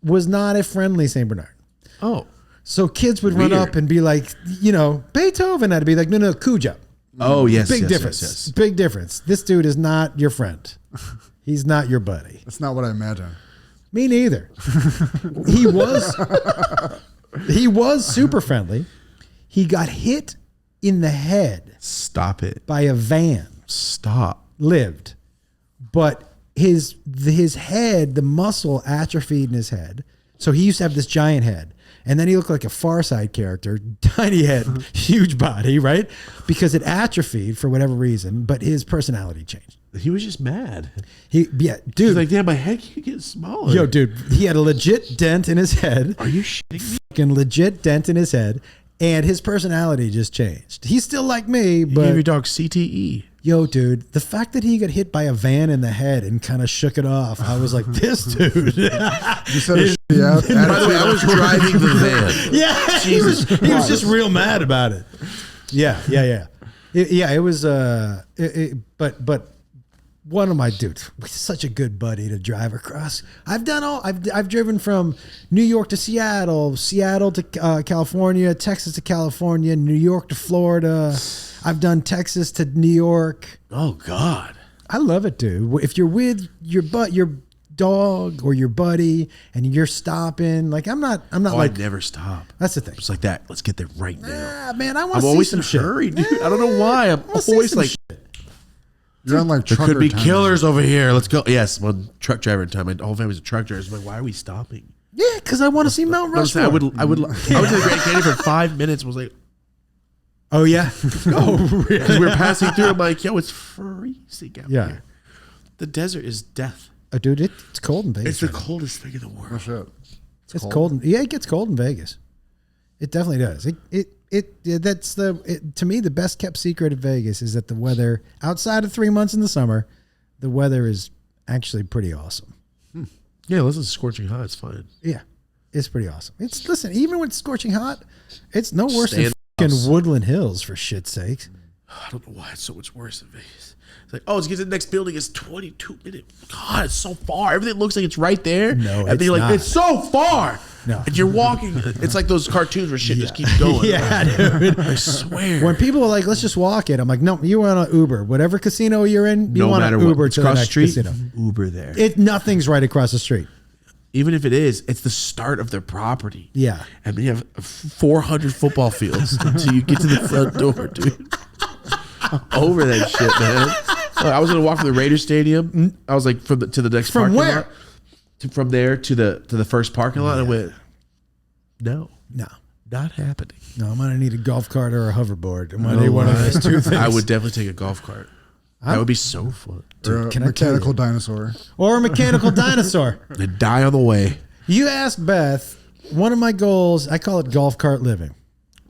was not a friendly Saint Bernard. oh. So kids would run Weird. up and be like, Beethoven. I'd be like, no, Cujo. Oh yes, Big yes, difference. yes, yes. Big difference. This dude is not your friend. He's not your buddy. That's not what I imagine. Me neither. He was super friendly. He got hit in the head. Stop it. By a van. Stop. Lived. But his head, the muscle atrophied in his head. So he used to have this giant head. And then he looked like a Far Side character, tiny head, huge body, right? Because it atrophied for whatever reason, but his personality changed. He was just mad. Dude. He's like, damn, my head keeps getting smaller. Yo, dude, he had a legit dent in his head. Are you shitting me? Fucking legit dent in his head. And his personality just changed. He's still like me, You but... gave your dog CTE. Yo, dude, the fact that he got hit by a van in the head and kind of shook it off, I was like, this dude. You said a shitty By the way, I was driving the van. Yeah, he was just real mad about it. Yeah. It was, but one of my dudes, such a good buddy to drive across. I've driven from New York to Seattle, Seattle to California, Texas to California, New York to Florida. I've done Texas to New York. Oh God. I love it, dude. If you're with your dog or your buddy and you're stopping, like I'm not like I'd never stop. That's the thing. It's like that. Let's get there right now. Man, I want I'm to see always some in a shit. hurry, dude. I don't know why. I'm wanna see always some like, You're on like there trucker could be time. killers over here. Let's go. Yes, one truck driver time. My whole family's a truck driver. I'm like, why are we stopping? Yeah, because I want to see Mount No, I'm saying Rushmore. I went to the Grand Canyon for 5 minutes. And was like, Oh yeah. Oh really? because we were passing through. I'm like, yo, it's freezing out Yeah. here. The desert is death. Dude, it's cold in Vegas. It's the right now. coldest thing in the world. Oh, shit. It's cold. Yeah, it gets cold in Vegas. It definitely does. To me, the best kept secret of Vegas is that the weather outside of 3 months in the summer, the weather is actually pretty awesome. Yeah, listen, scorching hot. It's fine. Yeah, it's pretty awesome. Listen, even when it's scorching hot, it's no worse than Stand fucking house. Woodland Hills for shit's sake. I don't know why it's so much worse in Vegas. It's like, oh, let's get to the next building. It's 22 minutes. God, it's so far. Everything looks like it's right there. No, and it's then you're like, not. it's so far. No. And you're walking. It's like those cartoons where shit just keeps going. Yeah, dude. I swear. When people are like, let's just walk it, I'm like, no, you want an Uber. Whatever casino you're in, you no want matter an Uber what, it's to the across the next street, casino. Uber there. Nothing's right across the street. Even if it is, it's the start of their property. Yeah. And you have 400 football fields until you get to the front door, dude. Over that shit, man. I was gonna walk from the Raiders Stadium. I was like to the next From parking where? lot. From there to the first parking lot. I went, no, not happening. No, I'm gonna need a golf cart or a hoverboard. I'm gonna need one of those two things. I would definitely take a golf cart. That would be so fun. Or a can I tell mechanical you? dinosaur. Or a mechanical dinosaur. And die on the way. You asked Beth, one of my goals, I call it golf cart living.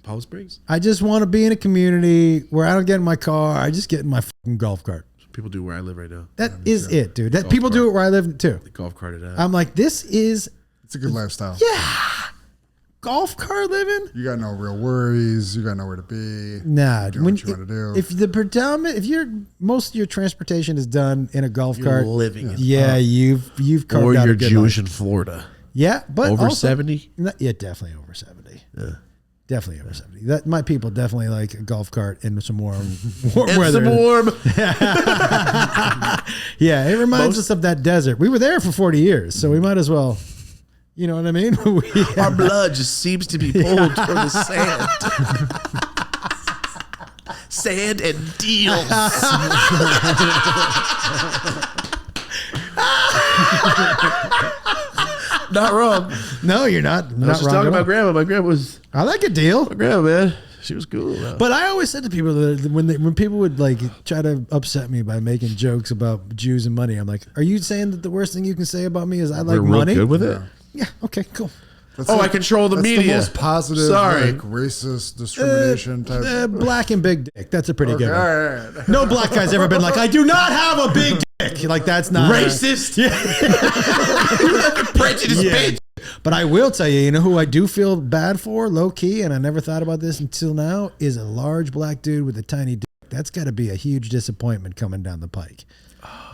Palm Springs? I just want to be in a community where I don't get in my car. I just get in my fucking golf cart. People do where I live right now. That is it, dude. That people do it where I live too. The golf cart it out. I'm like, this is It's a good lifestyle. golf cart living. You got no real worries. You got nowhere to be. Nah, Do what you want to do. if the predominant, if your most of your transportation is done in a golf You're cart, living in yeah, you've carved or out you're a good Jewish life. in Florida. Yeah, but Over also, 70? Yeah, definitely over 70. Yeah. Definitely over 70. That my people definitely like a golf cart in some warm And weather. some warm. Yeah, it reminds us of that desert. We were there for 40 years, so we might as well, you know what I mean? Our blood just seems to be pulled toward the sand. Sand and deals. Not wrong. No, you're not. I Not was just wrong talking at about all. grandma. My grandma was I like a deal. man. She was cool. But I always said to people that when people would like try to upset me by making jokes about Jews and money, I'm like, are you saying that the worst thing you can say about me is I like We're real money? good with it. Yeah. Okay. Cool. That's I control the that's media. the most positive, Sorry. like racist discrimination type. Black and big dick. That's a pretty good one. All right. No black guy's ever been like, I do not have a big dick. Like that's not Racist. Prejudice, bitch. But I will tell you, you know who I do feel bad for, low key, and I never thought about this until now, is a large black dude with a tiny dick. That's got to be a huge disappointment coming down the pike.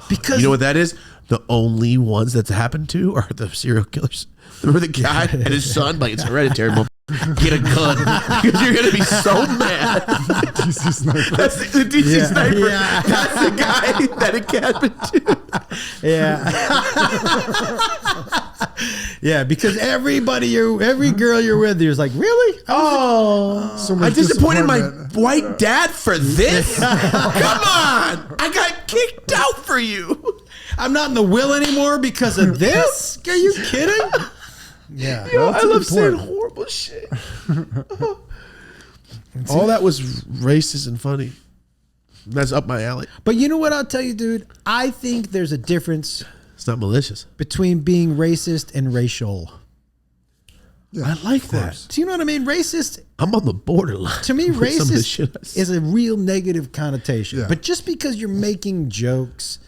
Because You know what that is? The only ones that's happened to are the serial killers. Remember the guy and his son? Like, it's hereditary. get a gun because you're gonna be so mad. DC sniper. That's the DC Yeah. sniper. Yeah. That's the guy that it happened to. Yeah. Yeah, because every girl you're with, you're like, really? Oh, So I much disappointed my disappointment. white dad for this. Come on, I got kicked out for you. I'm not in the will anymore because of this? Are you kidding? Yeah. Yo, that's I a love good saying point. horrible shit. All that was racist and funny. That's up my alley. But you know what I'll tell you, dude? I think there's a difference It's not malicious. between being racist and racial. Yeah, I like of that. course. Do you know what I mean? Racist, I'm on the borderline. to me, with some of the racist shit I say. is a real negative connotation. Yeah. But just because you're making jokes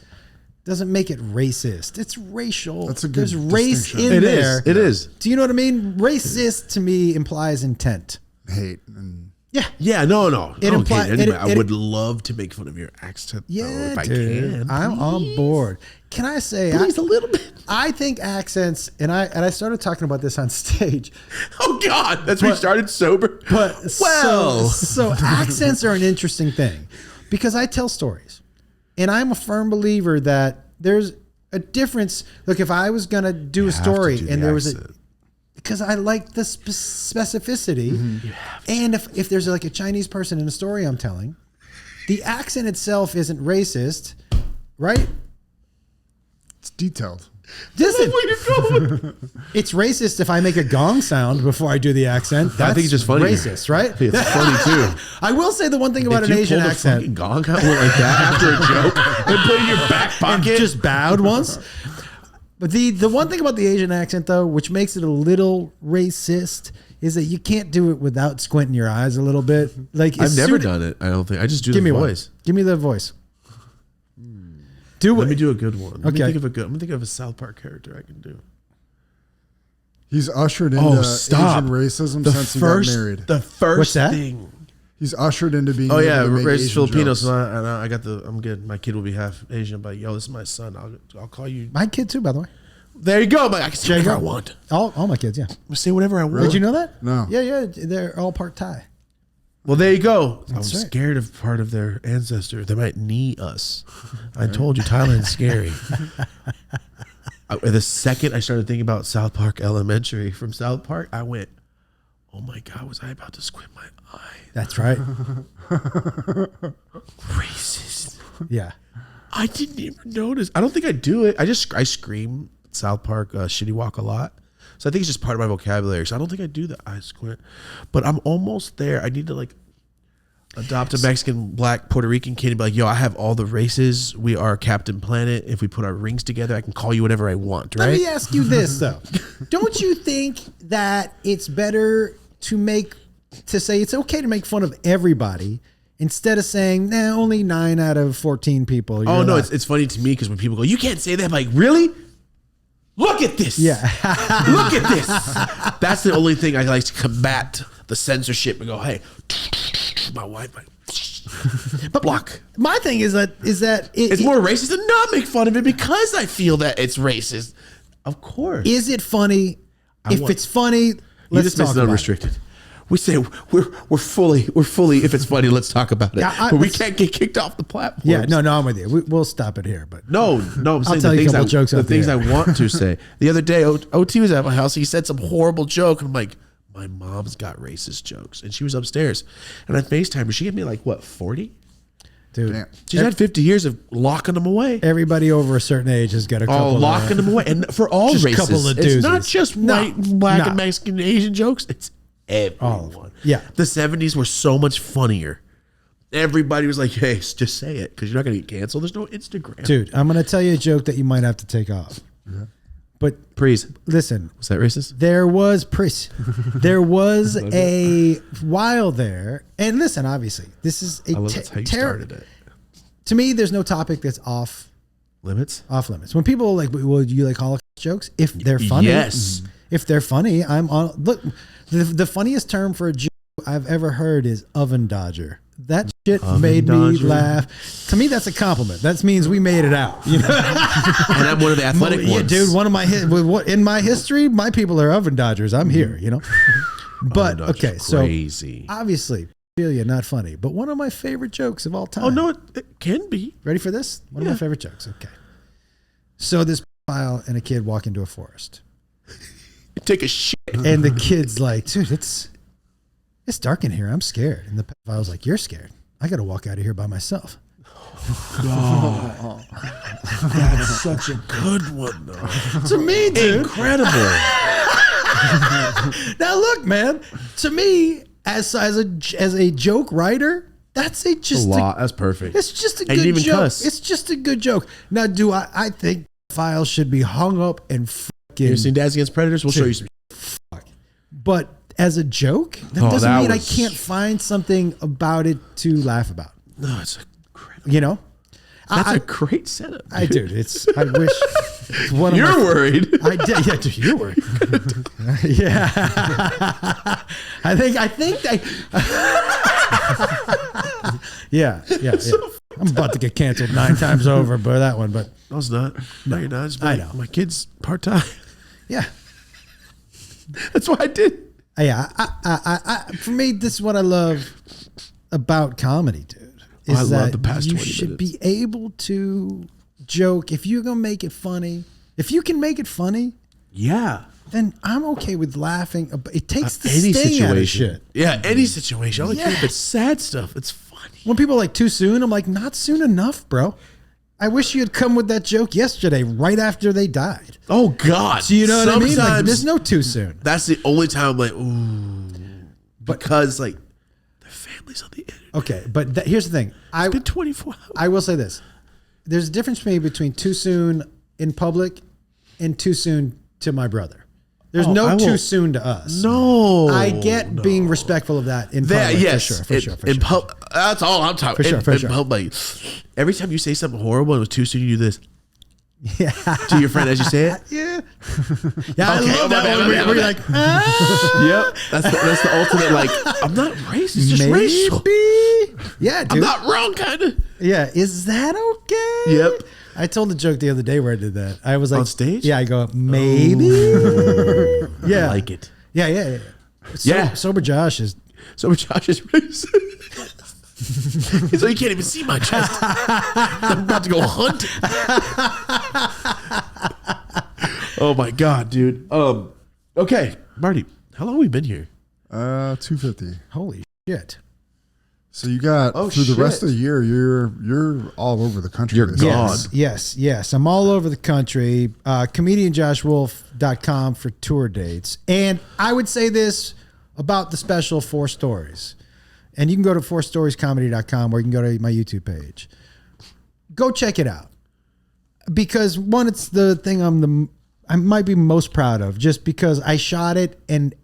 doesn't make it racist. It's racial. That's a good There's race distinction. in It there. is. It is. Do you know what I mean? Racist to me implies intent. Hate and Yeah. Yeah, no. It I don't imply- hate anybody. it- I would love to make fun of your accent. though, Yeah, if I dude. can. I'm on board. Can I say, Please, a little bit. I think accents, and I started talking about this on stage, Oh God, that's when you started sober. but Well. so accents are an interesting thing because I tell stories, and I'm a firm believer that there's a difference. Look, if I was gonna do a have to story do the and there was accent. because I like the specificity, and if there's like a Chinese person in a story I'm telling, the accent itself isn't racist, right? it's detailed. Listen, it's racist if I make a gong sound before I do the accent. That's I think it's just funny. racist, right? It's funny too. I will say the one thing about If an you Asian pulled a accent, fucking gong out like that after a joke and put it in your back and pocket, just bowed once. But the one thing about the Asian accent, though, which makes it a little racist, is that you can't do it without squinting your eyes a little bit. Like I've never done it. I don't think. I just do Give the me voice. one. Give me the voice. Do Let it. me do a good one. Let me Okay. think of a good. I'm gonna think of a South Park character I can do. He's ushered into Oh, stop. Asian racism The since first, he got married. the first What's that? thing. He's ushered into being. Oh yeah, able to make raised Asian Filipinos. jokes. And I got the. I'm good. My kid will be half Asian, but yo, this is my son. I'll call you. My kid too, by the way. There you go. I'm like, I can say whatever I Jacob. want. All my kids, yeah. I say whatever I want. Did you know that? No. Yeah, they're all part Thai. Well, there you go. I was right. scared of part of their ancestor. They might knee us. I told you, Thailand's scary. The second I started thinking about South Park Elementary from South Park, I went, oh my God, was I about to squint my eye? That's right. Racist. Yeah. I didn't even notice. I don't think I do it. I scream South Park Shitty Walk a lot. So I think it's just part of my vocabulary. So I don't think I do the eye squint. But I'm almost there. I need to like adopt a Mexican, black, Puerto Rican kid and be like, yo, I have all the races. We are Captain Planet. If we put our rings together, I can call you whatever I want, right? Let me ask you this though. Don't you think that it's better to say it's okay to make fun of everybody instead of saying, nah, only 9 out of 14 people? Oh, You're no, not- it's funny to me because when people go, you can't say that. I'm like, really? Look at this. Yeah. Look at this. That's the only thing I like to combat the censorship and go, hey, my wife, But block. My thing is that It's more racist to not make fun of it because I feel that it's racist. Of course. is it funny? If want- it's funny, You let's just talk missed about it. unrestricted. We say we're fully if it's funny, let's talk about it. Yeah, but we can't get kicked off the platform. Yeah, no, I'm with you. We'll stop it here. But No, I'm saying tell the you a things, couple jokes the off the things air. I want to say. The other day, OT was at my house. He said some horrible joke. And I'm like, my mom's got racist jokes. And she was upstairs. And I FaceTimed her. She gave me like, what, 40? dude, Damn. She's had 50 years of locking them away. everybody over a certain age has got a couple. Oh, locking them away. And for all Just a races. couple of It's not doozies. just No, white, black, no. and Mexican, Asian jokes. It's All of everyone. them. Yeah. The 70s were so much funnier. Everybody was like, hey, just say it because you're not going to get canceled. There's no Instagram. Dude, I'm going to tell you a joke that you might have to take off. But Please. listen, Was that racist? there was a while there, and listen, obviously, this is a I love that's how you started it. To me, there's no topic that's off Limits? limits. When people like, well, you like Holocaust jokes? If they're funny, Yes. If they're funny, I'm on. Look, the funniest term for a joke I've ever heard is oven dodger. That shit made me dodger. laugh. To me, that's a compliment. That means we made it out. You know? And I'm one of the athletic Yeah, ones. dude. One of my in my history, my people are oven dodgers. I'm here. You know. But okay, crazy. so obviously, Ophelia, not funny, but one of my favorite jokes of all time. Oh no, it can be. Ready for this? One of my favorite jokes. Okay. So this pedophile and a kid walk into a forest. Take a shit. And the kid's like, dude, it's dark in here. I'm scared. And the pedophile's like, you're scared. I got to walk out of here by myself. God. That's such a good one, though. To me, dude. Incredible. Now look, man. To me, as a joke writer, that's just That's perfect. It's just a And you good even joke. cuss. It's just a good joke. Now, I think files should be hung up and You ever seen Dads Against Predators? We'll show you some. But as a joke, that doesn't mean I can't find something about it to laugh about. No, it's incredible. You know? That's a great setup. I do. I wish. It's one of You're my, worried. I did. Yeah, dude, you're worried. Yeah. I think. Yeah. I'm about to get canceled 9 times over by that one, but No, it's not. No, you're not. It's I like, know. My kid's part-time. yeah. That's what I did. Yeah. For me, this is what I love about comedy, dude. I love the past you 20 should minutes. be able to joke. If you're gonna make it funny, if you can make it funny, Yeah. then I'm okay with laughing. It takes the Any sting out of situation. shit. Yeah, any situation. I don't care if Yeah. it's sad stuff. It's funny. When people are like too soon, I'm like, not soon enough, bro. I wish you had come with that joke yesterday, right after they died. Oh, God. So you know what I mean? Like, Sometimes there's no too soon. that's the only time I'm like, ooh. Because, like, their family's on the internet. Okay, but here's the thing. It's been 24 hours. I will say this. There's a difference for me between too soon in public and too soon to my brother. There's no too soon to us. No. I get being respectful of that in public. Yes. For sure. That's all I'm talking about. For sure. Like, every time you say something horrible and it was too soon, you do this. Yeah. To your friend as you say it. Yeah. Yeah, I Okay, love that my one. bad. Where you're like, ah, Yep. That's the ultimate, like, I'm not racist, just racial. maybe. Yeah, dude. I'm not wrong, kind of. Yeah, is that okay? Yep. I told the joke the other day where I did that. I was like, On stage? Yeah, I go, maybe. Yeah. I like it. Yeah. Yeah. Sober Josh is. So Josh is racist. So you can't even see my chest. I'm about to go hunt. Oh my God, dude. Okay, Marty, how long have we been here? 250. Holy shit. So you got through the rest of the year, you're all over the country. You're basically. gone. Yes. I'm all over the country. Comedianjoshwolf.com for tour dates. And I would say this about the special 4 Stories. And you can go to 4storiescomedy.com or you can go to my YouTube page. Go check it out. Because one, it's the thing I might be most proud of, just because I shot it and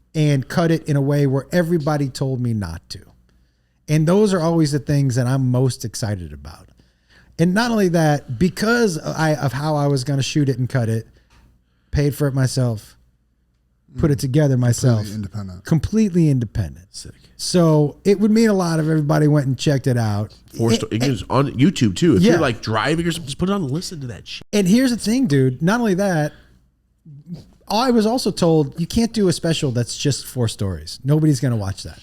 cut it in a way where everybody told me not to. And those are always the things that I'm most excited about. And not only that, because of how I was going to shoot it and cut it, paid for it myself, put it together myself. Completely independent. Sick. So it would mean a lot if everybody went and checked it out. It's on YouTube too. If Yeah. you're like driving or something, just put it on and listen to that shit. And here's the thing, dude. Not only that, I was also told you can't do a special that's just 4 stories. Nobody's going to watch that.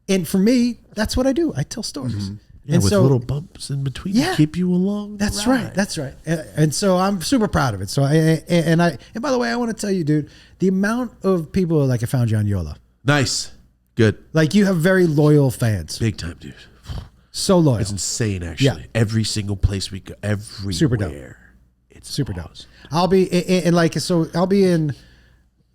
And for me, that's what I do. I tell stories. Mm-hmm. Yeah, and with so, little bumps in between to keep you along. That's right. That's right. And so I'm super proud of it. So and by the way, I want to tell you, dude, the amount of people like I found you on Yola. Nice. Good. Like you have very loyal fans. Big time, dude. So loyal. It's insane, actually. Yeah. Every single place we go, everywhere. Super dope. It's Super dope. awesome. I'll be I'll be in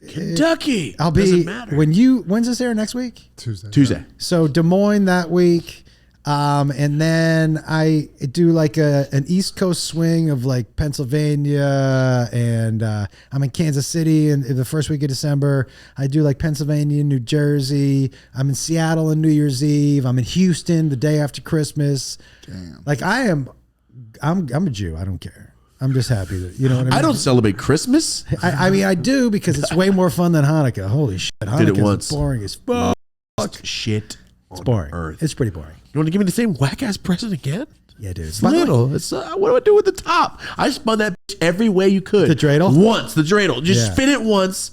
Kentucky. I'll Doesn't be matter. when's this air next week? Tuesday. So Des Moines that week. And then I do like an East Coast swing of like Pennsylvania, and I'm in Kansas City in the first week of December. I do like Pennsylvania, New Jersey. I'm in Seattle on New Year's Eve. I'm in Houston the day after Christmas. Damn. Like I'm a Jew. I don't care. I'm just happy that, you know what I mean? I don't celebrate Christmas. I mean, I do because it's way more fun than Hanukkah. Holy shit. Did it Hanukkah's once. boring as fuck. Shit. It's boring. Earth. It's pretty boring. You want to give me the same whack ass present again? Yeah, dude. It's little. It's what do I do with the top? I spun that bitch every way you could. The dreidel? Once. The dreidel. Just Yeah. spin it once.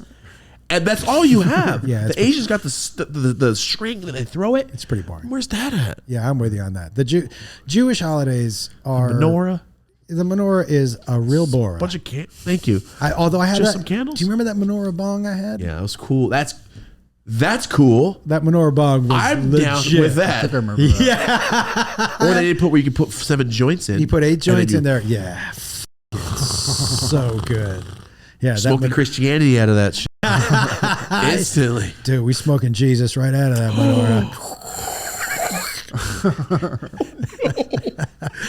And that's all you have. Yeah, the Asians got the string and they throw it. It's pretty boring. Where's that at? Yeah, I'm with you on that. The Jewish holidays are Menorah. The menorah is a real bore. Bunch of Thank you. Although I had Just that, some candles? Do you remember that menorah bong I had? Yeah, that was cool. That's cool. That menorah bong was I'm legit. down with I that. think I remember that. Yeah. Or they did put where you could put 7 joints in. You put 8 joints you in there. Yeah. So good. Yeah. Smoking Christianity out of that shit. Instantly. Dude, we smoking Jesus right out of that menorah.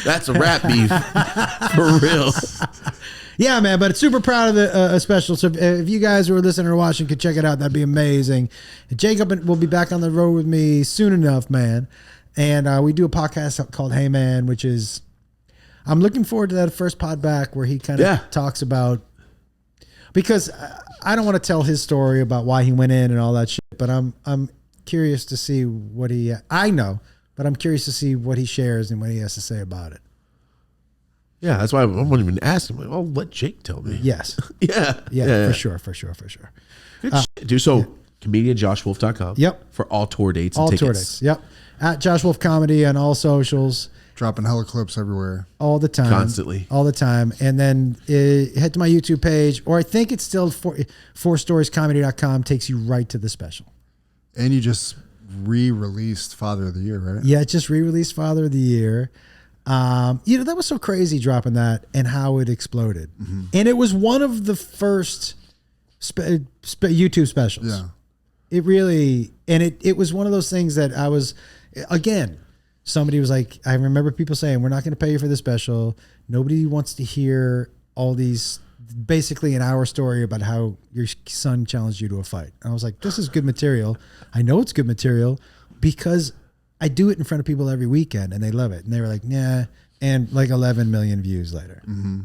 That's a rat beef. For real. Yeah, man, but super proud of the special. So if you guys who are listening or watching could check it out, that'd be amazing. And Jacob will be back on the road with me soon enough, man. And we do a podcast called Hey Man, which is, I'm looking forward to that first pod back where he kind of talks about, because I don't want to tell his story about why he went in and all that shit, but I'm curious to see what I know, but I'm curious to see what he shares and what he has to say about it. Yeah, that's why I won't even ask him. Like, I'll let Jake tell me. Yes. Yeah. For sure. Good shit, dude. So, comedianjoshwolf.com. Yep. For all tour dates and All tickets. tour dates. Yep. At Josh Wolf Comedy on all socials. Dropping hella clips everywhere. All the time. Constantly. All the time. And then head to my YouTube page, or I think it's still fourstoriescomedy.com, takes you right to the special. And you just re-released Father of the Year, right? Yeah, it just re-released Father of the Year. That was so crazy dropping that and how it exploded. Mm-hmm. And it was one of the first YouTube specials. Yeah. It really, and it was one of those things that I was, again, somebody was like, I remember people saying, we're not going to pay you for the special. Nobody wants to hear all these, basically an hour story about how your son challenged you to a fight. And I was like, this is good material. I know it's good material because I do it in front of people every weekend and they love it. And they were like, nah. And like 11 million views later. Mm-hmm.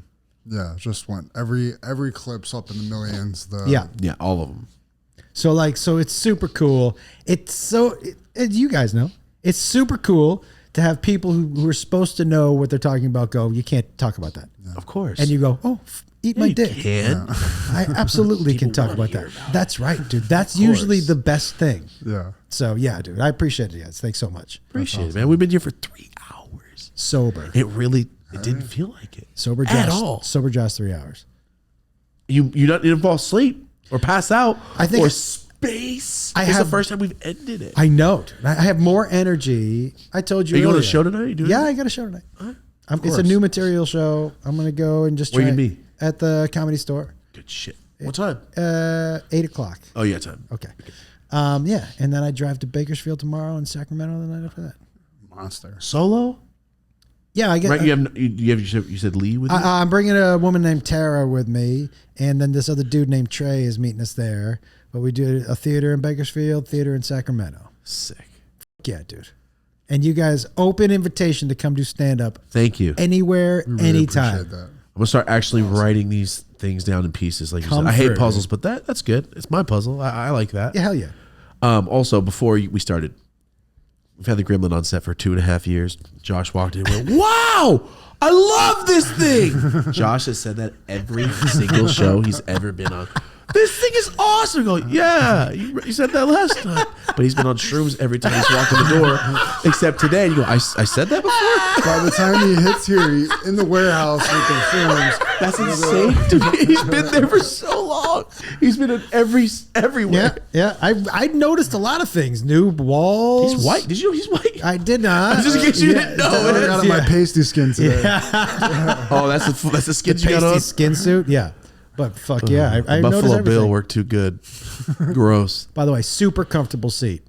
Yeah. Just went every clip's up in the millions. Yeah, all of them. So it's super cool. It's as you guys know, it's super cool to have people who are supposed to know what they're talking about go, you can't talk about that. Yeah. Of course. And you go, oh, eat my dick. Can. Yeah. I absolutely can talk about that. That's right, dude. That's usually the best thing. Yeah. So yeah, dude, I appreciate it, guys. Thanks so much. Appreciate it, man. We've been here for 3 hours. Sober. It didn't feel like it. Sober at Josh, all. Sober Josh 3 hours. You didn't fall asleep or pass out. I think or space. It's the first time we've ended it. I know. I have more energy. I told you. Are you going earlier. to a show tonight? Yeah, I got a show tonight. It's a new material show. I'm going to go and just Where try you gonna be? At the Comedy Store. Good shit. What time? 8 o'clock. Oh, yeah, time. Okay. Yeah, and then I drive to Bakersfield tomorrow and Sacramento the night after that. Monster. Solo? Yeah, I get. Right, you said Lee with you? I'm bringing a woman named Tara with me, and then this other dude named Trey is meeting us there. But we do a theater in Bakersfield, theater in Sacramento. Sick. Yeah, dude. And you guys, open invitation to come do stand up. Thank you. Anywhere, We really anytime. appreciate that. I'm gonna start actually writing these things down in pieces. Like you said. I hate puzzles, but that's good. It's my puzzle. I like that. Yeah, hell yeah. Also, before we started, we've had the Gremlin on set for 2.5 years. Josh walked in and went, "Wow, I love this thing." Josh has said that every single show he's ever been on. This thing is awesome. I go, yeah, you said that last time. But he's been on shrooms every time he's walked in the door, except today. And you go, I said that before? By the time he hits here, in the warehouse with the shrooms. That's insane to me. He's been there for so long. He's been in everywhere. Yeah. I noticed a lot of things. New walls. He's white. Did you know he's white? I did not. Just in case you didn't know I it. got on my pasty skin today. Oh, that's the skin The you got pasty on? skin suit. Yeah. But fuck yeah. I noticed Buffalo everything. Bill worked too good. Gross. By the way, super comfortable seat.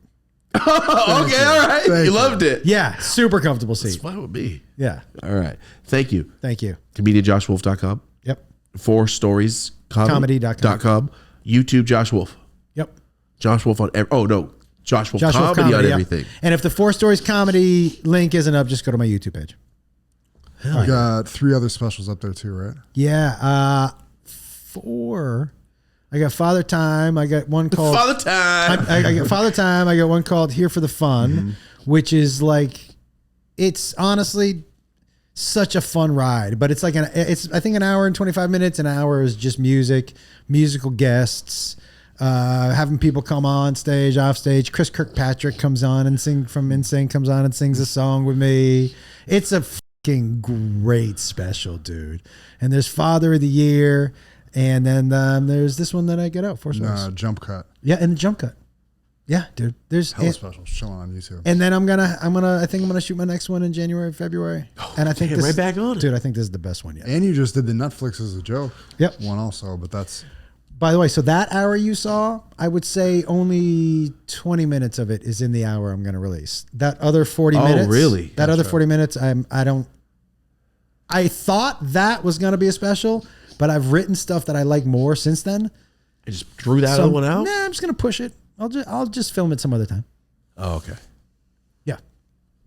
Okay, all right. Thank You you. loved it. Yeah, super comfortable It's seat. fine with me. Yeah. All right. Thank you. Thank you. ComedianJoshWolf.com. Yep. 4storiescomedy.com. YouTube Josh Wolf. Yep. Josh Wolf on Josh Wolf Josh Wolf Comedy on yep. everything. And if the 4 Stories comedy link isn't up, just go to my YouTube page. We got 3 other specials up there too, right? Yeah. 4. I got Father Time. I got one called Father Time. I got Father Time. I got one called Here for the Fun, which is like, it's honestly such a fun ride. But it's like I think an hour and 25 minutes. An hour is just musical guests. having people come on stage, off stage. Chris Kirkpatrick comes on and comes on and sings a song with me. It's a fucking great special, dude. And there's Father of the Year, and then there's this one that I get out for Jump cut. Yeah, and the jump cut. Yeah, dude. There's Hella specials chilling on YouTube. and then I think I'm gonna shoot my next one in January, February. And I think damn, this right back on it. dude. I think this is the best one yet. And you just did the Netflix as a joke. Yep. One also, but that's By the way, so that hour you saw, I would say only 20 minutes of it is in the hour I'm going to release. That other 40 minutes. Oh, really? That other 40 minutes, I thought that was going to be a special, but I've written stuff that I like more since then. I just drew that other one out? Nah, I'm just going to push it. I'll just film it some other time. Oh, okay. Yeah.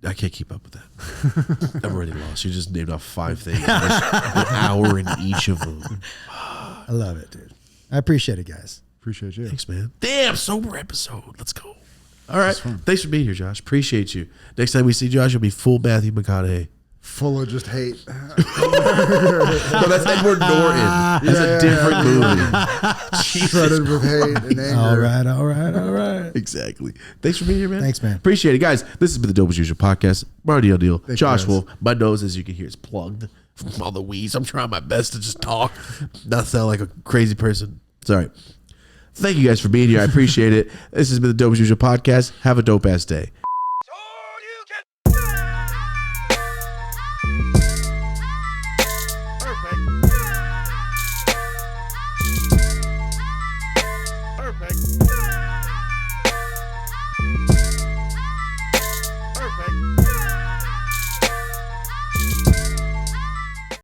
I can't keep up with that. I'm already lost. You just named off 5 things. There's an hour in each of them. I love it, dude. I appreciate it, guys. appreciate you. Thanks, man. Damn, sober episode. Let's go. All right. Thanks for being here, Josh. Appreciate you. Next time we see Josh, you'll be full Matthew McConaughey. Full of just hate. No, that's Edward Norton. That's a different movie. Shredded with hate and anger. All right. Exactly. Thanks for being here, man. Thanks, man. Appreciate it, guys. This has been the Dope as Usual podcast. Marty O'Neill, Josh guys. Wolf. My nose, as you can hear, is plugged from all the wheeze. I'm trying my best to just talk, not sound like a crazy person. It's all right. Thank you guys for being here. I appreciate it. This has been the Dope as Usual podcast. Have a dope ass day.